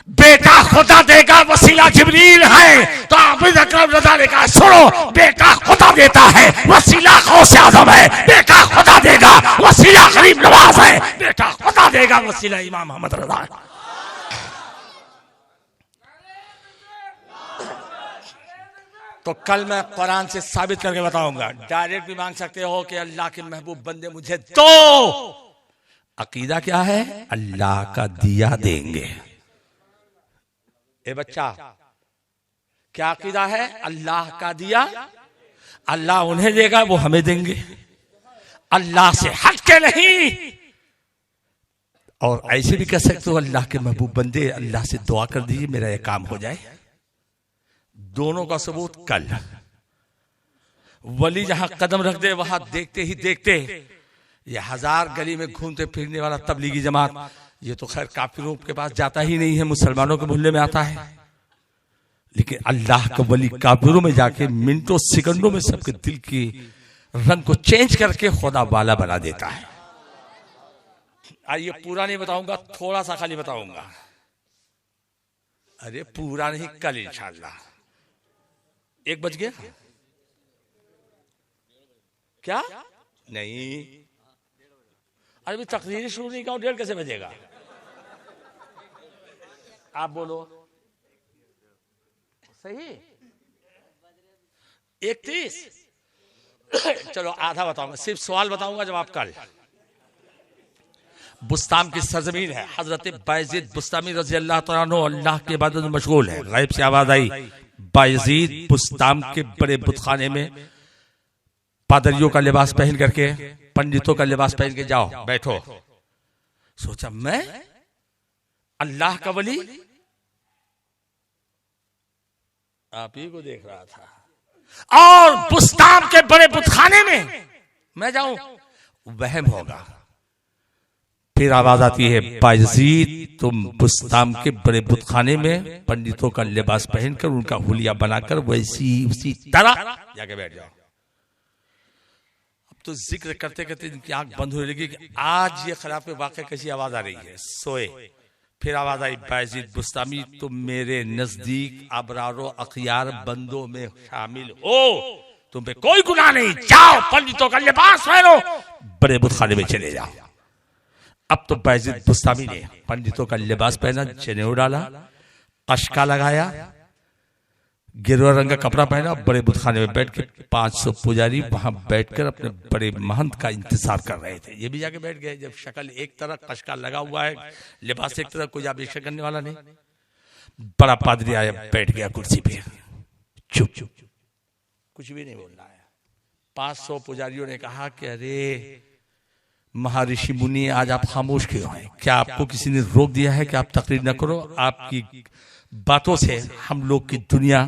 बेटा खुदा देगा, वसीला जिब्रील है। तो हाफिज अकरम रजा ने कहा सुनो, बेटा खुदा देता है, वसीला गौसे आज़म है। बेटा खुदा देगा, वसीला गरीब नवाज है। बेटा खुदा देगा, वसीला इमाम मोहम्मद रजा है। तो कल मैं कुरान से साबित करके बताऊंगा। डायरेक्ट भी मांग सकते हो कि अल्लाह के महबूब बंदे मुझे दो। अकीदा क्या है? अल्लाह का दिया देंगे। ए बच्चा, क्या अकीदा है? अल्लाह का दिया, अल्लाह उन्हें देगा, वो हमें देंगे। अल्लाह से हट के नहीं। और ऐसे भी कह सकते हो अल्लाह के महबूब बंदे अल्लाह से दुआ कर दीजिए मेरा यह काम हो जाए। दोनों का सबूत कल। वली जहां कदम रख दे वहां देखते ही देखते ये 1000 गली में घूमते फिरने वाला तबलीगी जमात, ये तो खैर काफिरों के पास जाता ही नहीं है, मुसलमानों के मोहल्ले में आता है। लेकिन अल्लाह का वली काफिरों में जाके मिनटों सेकंडों में सबके दिल की रंग को चेंज करके खुदा वाला बना देता है। आइए पूरा नहीं बताऊंगा, थोड़ा सा खाली बताऊंगा। अरे पूरा नहीं, कल इंशाअल्लाह। 1 बज गया क्या? नहीं, अरे तकरीर शुरू नहीं कहा, 1:30 कैसे बजेगा? आप बोलो सही। 1:30 चलो आधा बताऊंगा, सिर्फ सवाल बताऊंगा जवाब कल। बुस्ताम की सरजमीन है। हजरत बायजीद बुस्तामी रजी अल्लाह तआला अन्हु अल्लाह के इबादत में मशगूल है। गैब से आवाज आई, बायजीद बुस्ताम के बड़े बुतखाने में पादरियों का लिबास पहन करके, पंडितों का लिबास पहन के जाओ बैठो। सोचा मैं अल्लाह का वली आप ही को देख रहा था और बुस्ताम के बड़े बुतखाने में मैं जाऊं, वहम होगा। फिर आवाज आती है, बायजीद तुम बुस्ताम के बड़े बुतखाने में पंडितों का लिबास पहनकर, उनका हुलिया बनाकर वैसी उसी तरह जाके बैठ जाओ। अब तो जिक्र करते करते इनकी आंख बंद होने लगी कि आज ये खिलाफ वाकई कैसी आवाज आ रही है। सोए, फिर आवाज आई, बायजीद बुस्तामी तुम मेरे नजदीक अबरारो अखियार बंदों में शामिल हो, तुम पे कोई गुनाह नहीं, जाओ पंडितों का लिबास पहनो, बड़े बुतखाने में चले जाओ। अब तो बायजीद बुस्तामी ने पंडितों का लिबास पहना, जनेऊ डाला, कशका लगाया, गिरवा रंग का कपड़ा पहना, बड़े बुतखाने में बैठ के 500 पुजारी वहां बैठकर अपने बड़े महंत का इंतजार कर रहे थे। ये भी जाके बैठ गए। जब शक्ल एक तरह, कशका लगा हुआ है, लिबास एक तरह, कोई अभिषेक करने वाला नहीं। बड़ा पादरी आया, बैठ गया कुर्सी पे, चुप चुप, कुछ भी नहीं बोलना है। 500 पुजारियों ने कहा कि अरे महर्षि मुनि, आज आप खामोश क्यों हैं? क्या आपको किसी ने रोक दिया है कि आप तकरीर न करो? आपकी बातों से हम लोग की दुनिया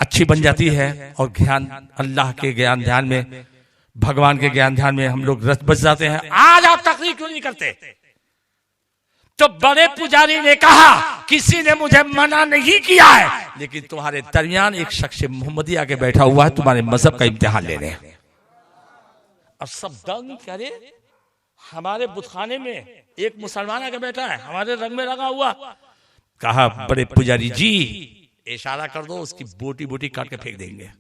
अच्छी बन जाती है और ज्ञान, अल्लाह के ज्ञान ध्यान में, भगवान के ज्ञान ध्यान में हम लोग रच बच जाते हैं। आज आप तकरीर क्यों नहीं करते? तो बड़े पुजारी ने कहा, किसी ने मुझे मना नहीं किया है, लेकिन तुम्हारे दरमियान एक शख्स मोहम्मदी आके बैठा हुआ है तुम्हारे मजहब का इम्तिहान लेने। अब सब दंग करे, हमारे बुतखाने में एक मुसलमान आके बैठा है, हमारे रंग में लगा हुआ। कहा, बड़े पुजारी जी इशारा कर दो, उसकी बोटी बोटी काट के फेंक देंगे।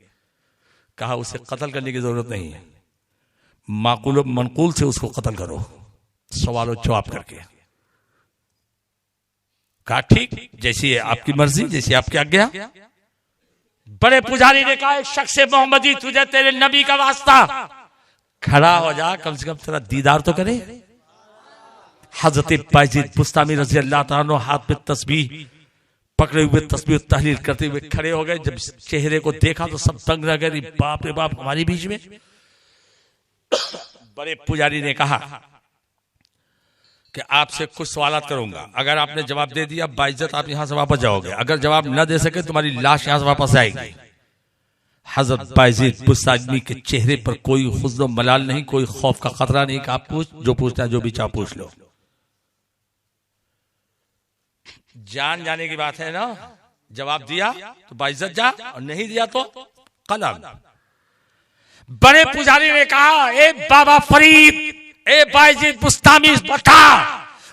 कहा, उसे कत्ल करने की जरूरत नहीं है, माकुल मनकूल से उसको कत्ल करो, सवाल जवाब करके। कहा, ठीक, जैसी है आपकी मर्जी, जैसी आपकी आज्ञा। बड़े पुजारी ने कहा, एक शख्स मोहम्मदी, तुझे तेरे नबी का वास्ता, खड़ा हो जा, कम से कम तेरा दीदार तो करे। हजरत बायजीद बुस्तामी रजी अल्लाह तआला अन्हु हाथ में तस्बीह पकड़े हुए, तस्बीह तहलील करते हुए खड़े हो गए। जब चेहरे को देखा तो सब दंग रह गए, बाप रे बाप, हमारे बीच में। बड़े पुजारी ने कहा कि आपसे कुछ सवालात करूंगा, अगर आपने जवाब दे दिया बाइज्जत आप यहां से वापस जाओगे, अगर जवाब न दे सके तुम्हारी लाश यहां से वापस आएगी। हजरत बायजीद बुस्तामी के चेहरे पर कोई हुज़्न मलाल नहीं, कोई खौफ का खतरा नहीं कि आप पूछ, जो पूछना है, जो भी चाह पूछ लो। जान जाने की बात है ना, जवाब दिया तो बाइज्जत जा, और नहीं दिया तो कलम। बड़े पुजारी ने कहा, ए बाबा फरीद, ए बायजीद बुस्तामी, बता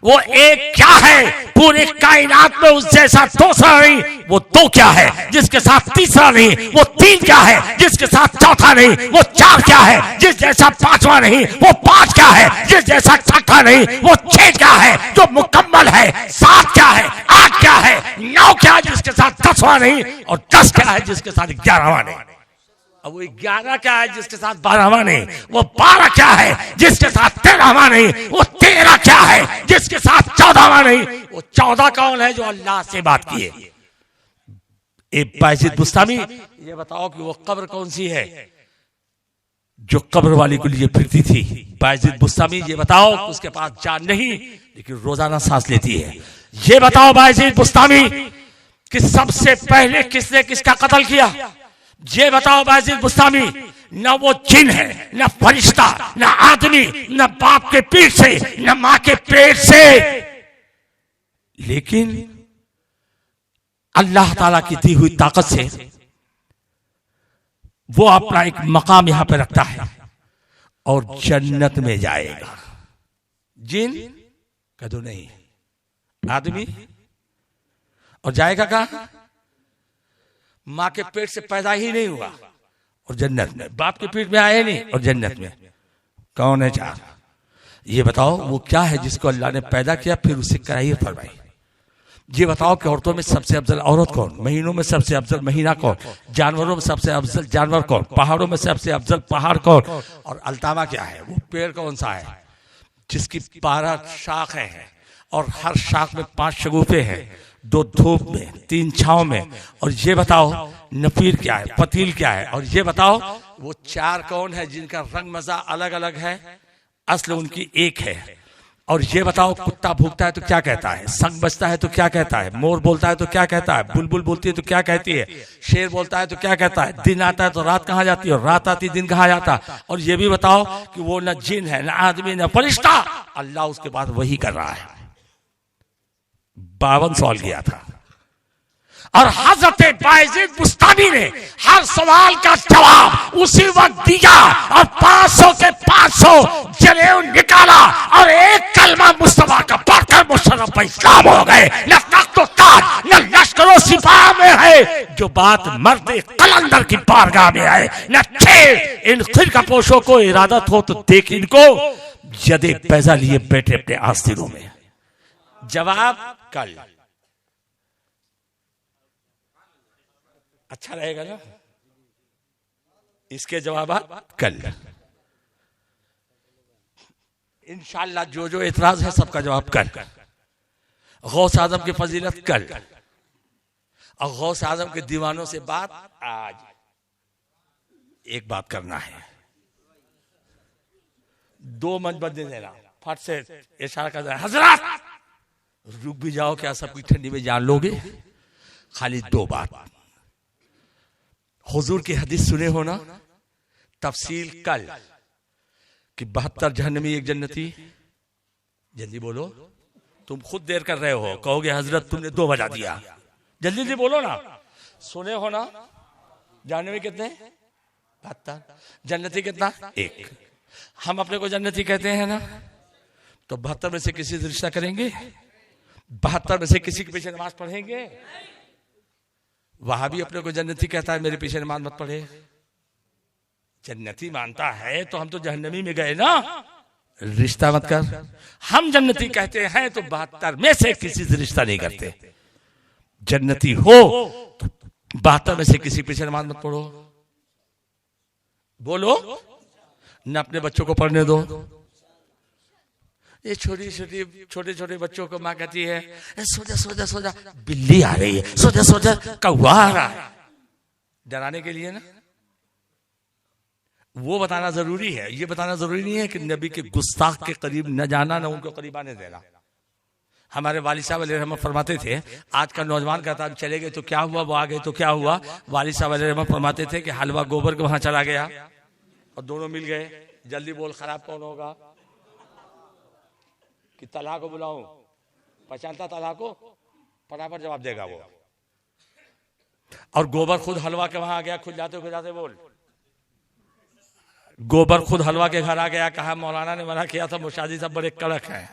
वो एक क्या है? पूरे कायनात में उस जैसा दूसरा नहीं, वो दो क्या है जिसके साथ तीसरा नहीं? वो तीन क्या है जिसके साथ चौथा नहीं? वो चार क्या है जिस जैसा पांचवा नहीं? वो पांच क्या है जिस जैसा छठा नहीं? वो छह क्या है जो मुकम्मल है? सात क्या है? आठ क्या है? नौ क्या है जिसके साथ 10वां नहीं? और 10 क्या है जिसके साथ 11वां नहीं? अब वो 11 क्या है जिसके साथ 12वां नहीं? वो 12 क्या है जिसके साथ 13वां नहीं? वो 13 क्या है जिसके साथ 14वां नहीं? वो 14 कौन है? जो अल्लाह से बात किए। ए बायजीद बुस्तामी, ये बताओ कि वो कब्र कौन सी है जो कब्र वाली को लिए फिरती थी? बायजीद बुस्तामी, ये बताओ, उसके पास जान नहीं लेकिन रोजाना सांस लेती है। ये बताओ बायजीद बुस्तामी कि सबसे पहले किसने किसका कत्ल किया? ये बताओ बायजीद बुस्तामी, न वो जिन है, न फरिश्ता, न आदमी, न बाप के पीठ से, न मां के पेट से, लेकिन अल्लाह ताला की दी हुई ताकत से वो अपना एक मकाम यहां पे रखता है और जन्नत में जाएगा। जिन कदू नहीं, आदमी, और जाएगा कहां? मां के पेट से पैदा ही नहीं हुआ और जन्नत में, बाप के पेट में आए नहीं और जन्नत में। कौन है चार? ये बताओ वो क्या है जिसको अल्लाह ने पैदा किया फिर उससे कराई फरमाई। ये बताओ कि औरतों में सबसे अफजल औरत कौन? महीनों में सबसे अफजल महीना कौन? जानवरों में सबसे अफजल जानवर कौन? पहाड़ों में सबसे अफजल पहाड़ कौन? और अल्तामा क्या है? वो पेड़ कौन सा है जिसकी 12 शाखें हैं और हर शाख में 5 शगुफे हैं, 2 धूप में, 3 छांव में। और ये बताओ नफीर क्या है, पतील क्या है, और ये बताओ वो चार कौन है जिनका रंग मजा अलग अलग है, असल उनकी एक है। और ये बताओ, कुत्ता भूखता है तो क्या कहता है, संग बजता है तो क्या कहता है, मोर बोलता है तो क्या कहता है, बुलबुल बोलती है तो क्या कहती है, शेर बोलता है तो क्या कहता है, दिन आता है तो रात कहाँ जाती है और रात आती दिन कहाँ जाता। और ये भी बताओ कि वो न जिन है, न आदमी, न फरिश्ता, अल्लाह उसके बाद वही कर रहा है। 52 सवाल किया था और हजरत बायजीद बुस्तामी ने हर सवाल का जवाब उसी वक्त दिया और 500 के 500 जनेऊ निकाला और एक कलमा मुस्तफा का पढ़कर मुशर्रफ इस्लाम हो गए। न तख्त व ताज न लश्कर सिपाह में है जो बात मर्द कलंदर की बारगाह में है, न थे इन फिरका पोशों को इरादत हो तो देख इनको यदे पैसा लिए बैठे अपने आस्तीनों में। जवाब कल अच्छा रहेगा ना, इसके जवाब कल इंशाअल्लाह। जो जो एतराज है सबका जवाब कल। गौस आजम की फजीलत कल और गौस आजम के दीवानों से बात आज। एक बात करना है, 2 मंच बदले देना, फट से इशारा कर देना, हजरत रुक भी जाओ, क्या सब कुछ ठंडी में जान लोगे। खाली 2 बात। हुजूर की हदीस सुने हो ना, तफसील कल कि 72 जहन्नमी 1 जन्नती। जल्दी बोलो, तुम खुद देर कर रहे हो, कहोगे हजरत तुमने 2 बजा दिया। जल्दी जल्दी बोलो ना, सुने हो ना। जहन्नमी कितने? 72। जन्नती कितना? 1। हम अपने को जन्नती कहते हैं ना, तो 72 में से किसी से रिश्ता करेंगे? 72 में से किसी के पीछे नमाज पढ़ेंगे? वहां भी अपने को जन्नती कहता है, मेरे पीछे नमाज मत पढ़े। जन्नती मानता है तो हम तो जहन्नमी में गए ना, रिश्ता मत कर। हम जन्नती कहते हैं तो 72 में से किसी से रिश्ता नहीं करते। जन्नती हो तो 72 में से किसी पीछे नमाज मत पढ़ो। बोलो न, अपने बच्चों को पढ़ने दो। ये छोटे छोटे बच्चों को माँ कहती है सो जा सो जा सो जा, बिल्ली आ रही है, सो जा सो जा, कौवा आ रहा है, डराने के लिए ना। वो बताना जरूरी है, ये बताना जरूरी नहीं है कि नबी के गुस्ताख के करीब न जाना, न उनको करीब आने देना। हमारे वालिद साहब अलैहि रहमत फरमाते थे, आज का नौजवान कहता है चले गए तो क्या हुआ, वो आ गए तो क्या हुआ। वालिद साहब अलैहि रहमत फरमाते थे कि हलवा गोबर के वहां चला गया और दोनों मिल गए, जल्दी बोल खराब कौन होगा? कि तलाक को बुलाऊं, पहचानता तलाक को? फटाफट जवाब देगा वो। और गोबर खुद हलवा के वहां आ गया, खुद जाते बोल। गोबर खुद हलवा के घर आ गया, कहा मौलाना ने मना किया था, मुशादी साहब बड़े कड़क हैं।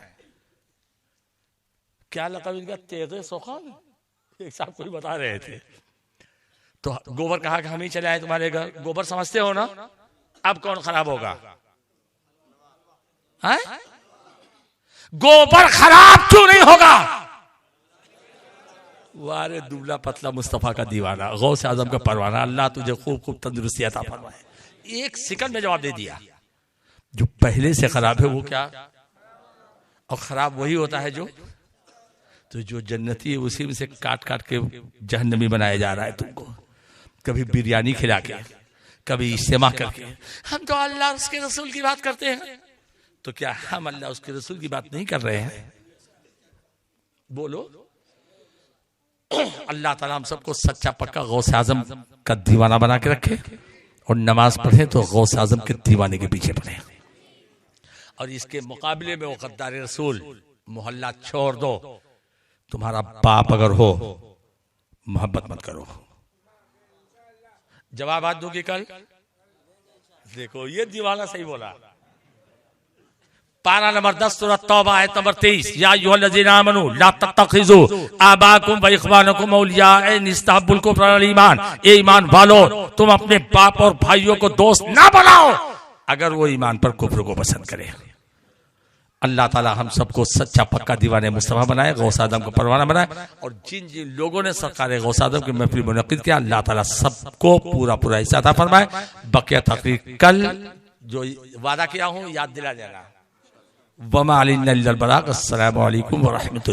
क्या लकब इनका? तेज़े सुखान, एक साहब कोई बता रहे थे। तो गोबर कहा कि हम ही चले आए तुम्हारे घर। गोबर समझते हो ना, अब कौन खराब होगा? है? गोबर खराब क्यों नहीं होगा? वारे दुबला पतला मुस्तफा का दीवाना, गौस आजम का परवाना, अल्लाह तुझे खूब खूब तंदुरुस्ती अता फरमाए। 1 सेकंड में जवाब दे दिया। जो पहले से खराब है वो क्या? और खराब वही होता है जो जन्नती है, उसी में से काट काट के जहन्नमी बनाया जा रहा है तुमको। कभी बिरयानी खिला के, कभी इज्तिमा करके। हम तो अल्लाह उसके रसूल की बात करते हैं, तो क्या हम अल्लाह उसके रसूल की बात नहीं कर रहे हैं? बोलो। अल्लाह ताला हम सबको सच्चा पक्का गौस आजम का दीवाना बना के रखे, और नमाज पढ़े तो गौस आजम के दीवाने के पीछे पढ़े। और इसके मुकाबले में वो गद्दार रसूल मोहल्ला छोड़ दो। तुम्हारा बाप अगर हो, मोहब्बत मत करो। जवाब आज दूंगी कल। देखो ये दीवाना सही बोला। पारा नंबर 10 सूरह तौबा आयत नंबर 23, या अय्युहल्लज़ीना आमनू ला तत्तखिज़ू आबाकुम व इख़वानकुम औलिया इन इस्तहब्बुल कुफ्र अल ईमान। ए ईमान वालों, तुम अपने बाप और भाइयों को दोस्त ना बनाओ अगर वो ईमान पर कुफ्र को पसंद करे। अल्लाह ताला हम सबको सच्चा पक्का दीवाने मुस्तफा बनाए, गौस आदम को परवाना बनाए। और जिन जिन लोगों ने सरकार गौस आदम की महफिल मुनक़िद किया, अल्लाह ताला सबको पूरा पूरा हिस्सा अता फरमाए। बकिया तकरीर कल जो वादा किया हूं याद दिला देना। वमा अलैना इल्लल बलाग। अस्सलामु अलैकुम व रहमतुल्लाह।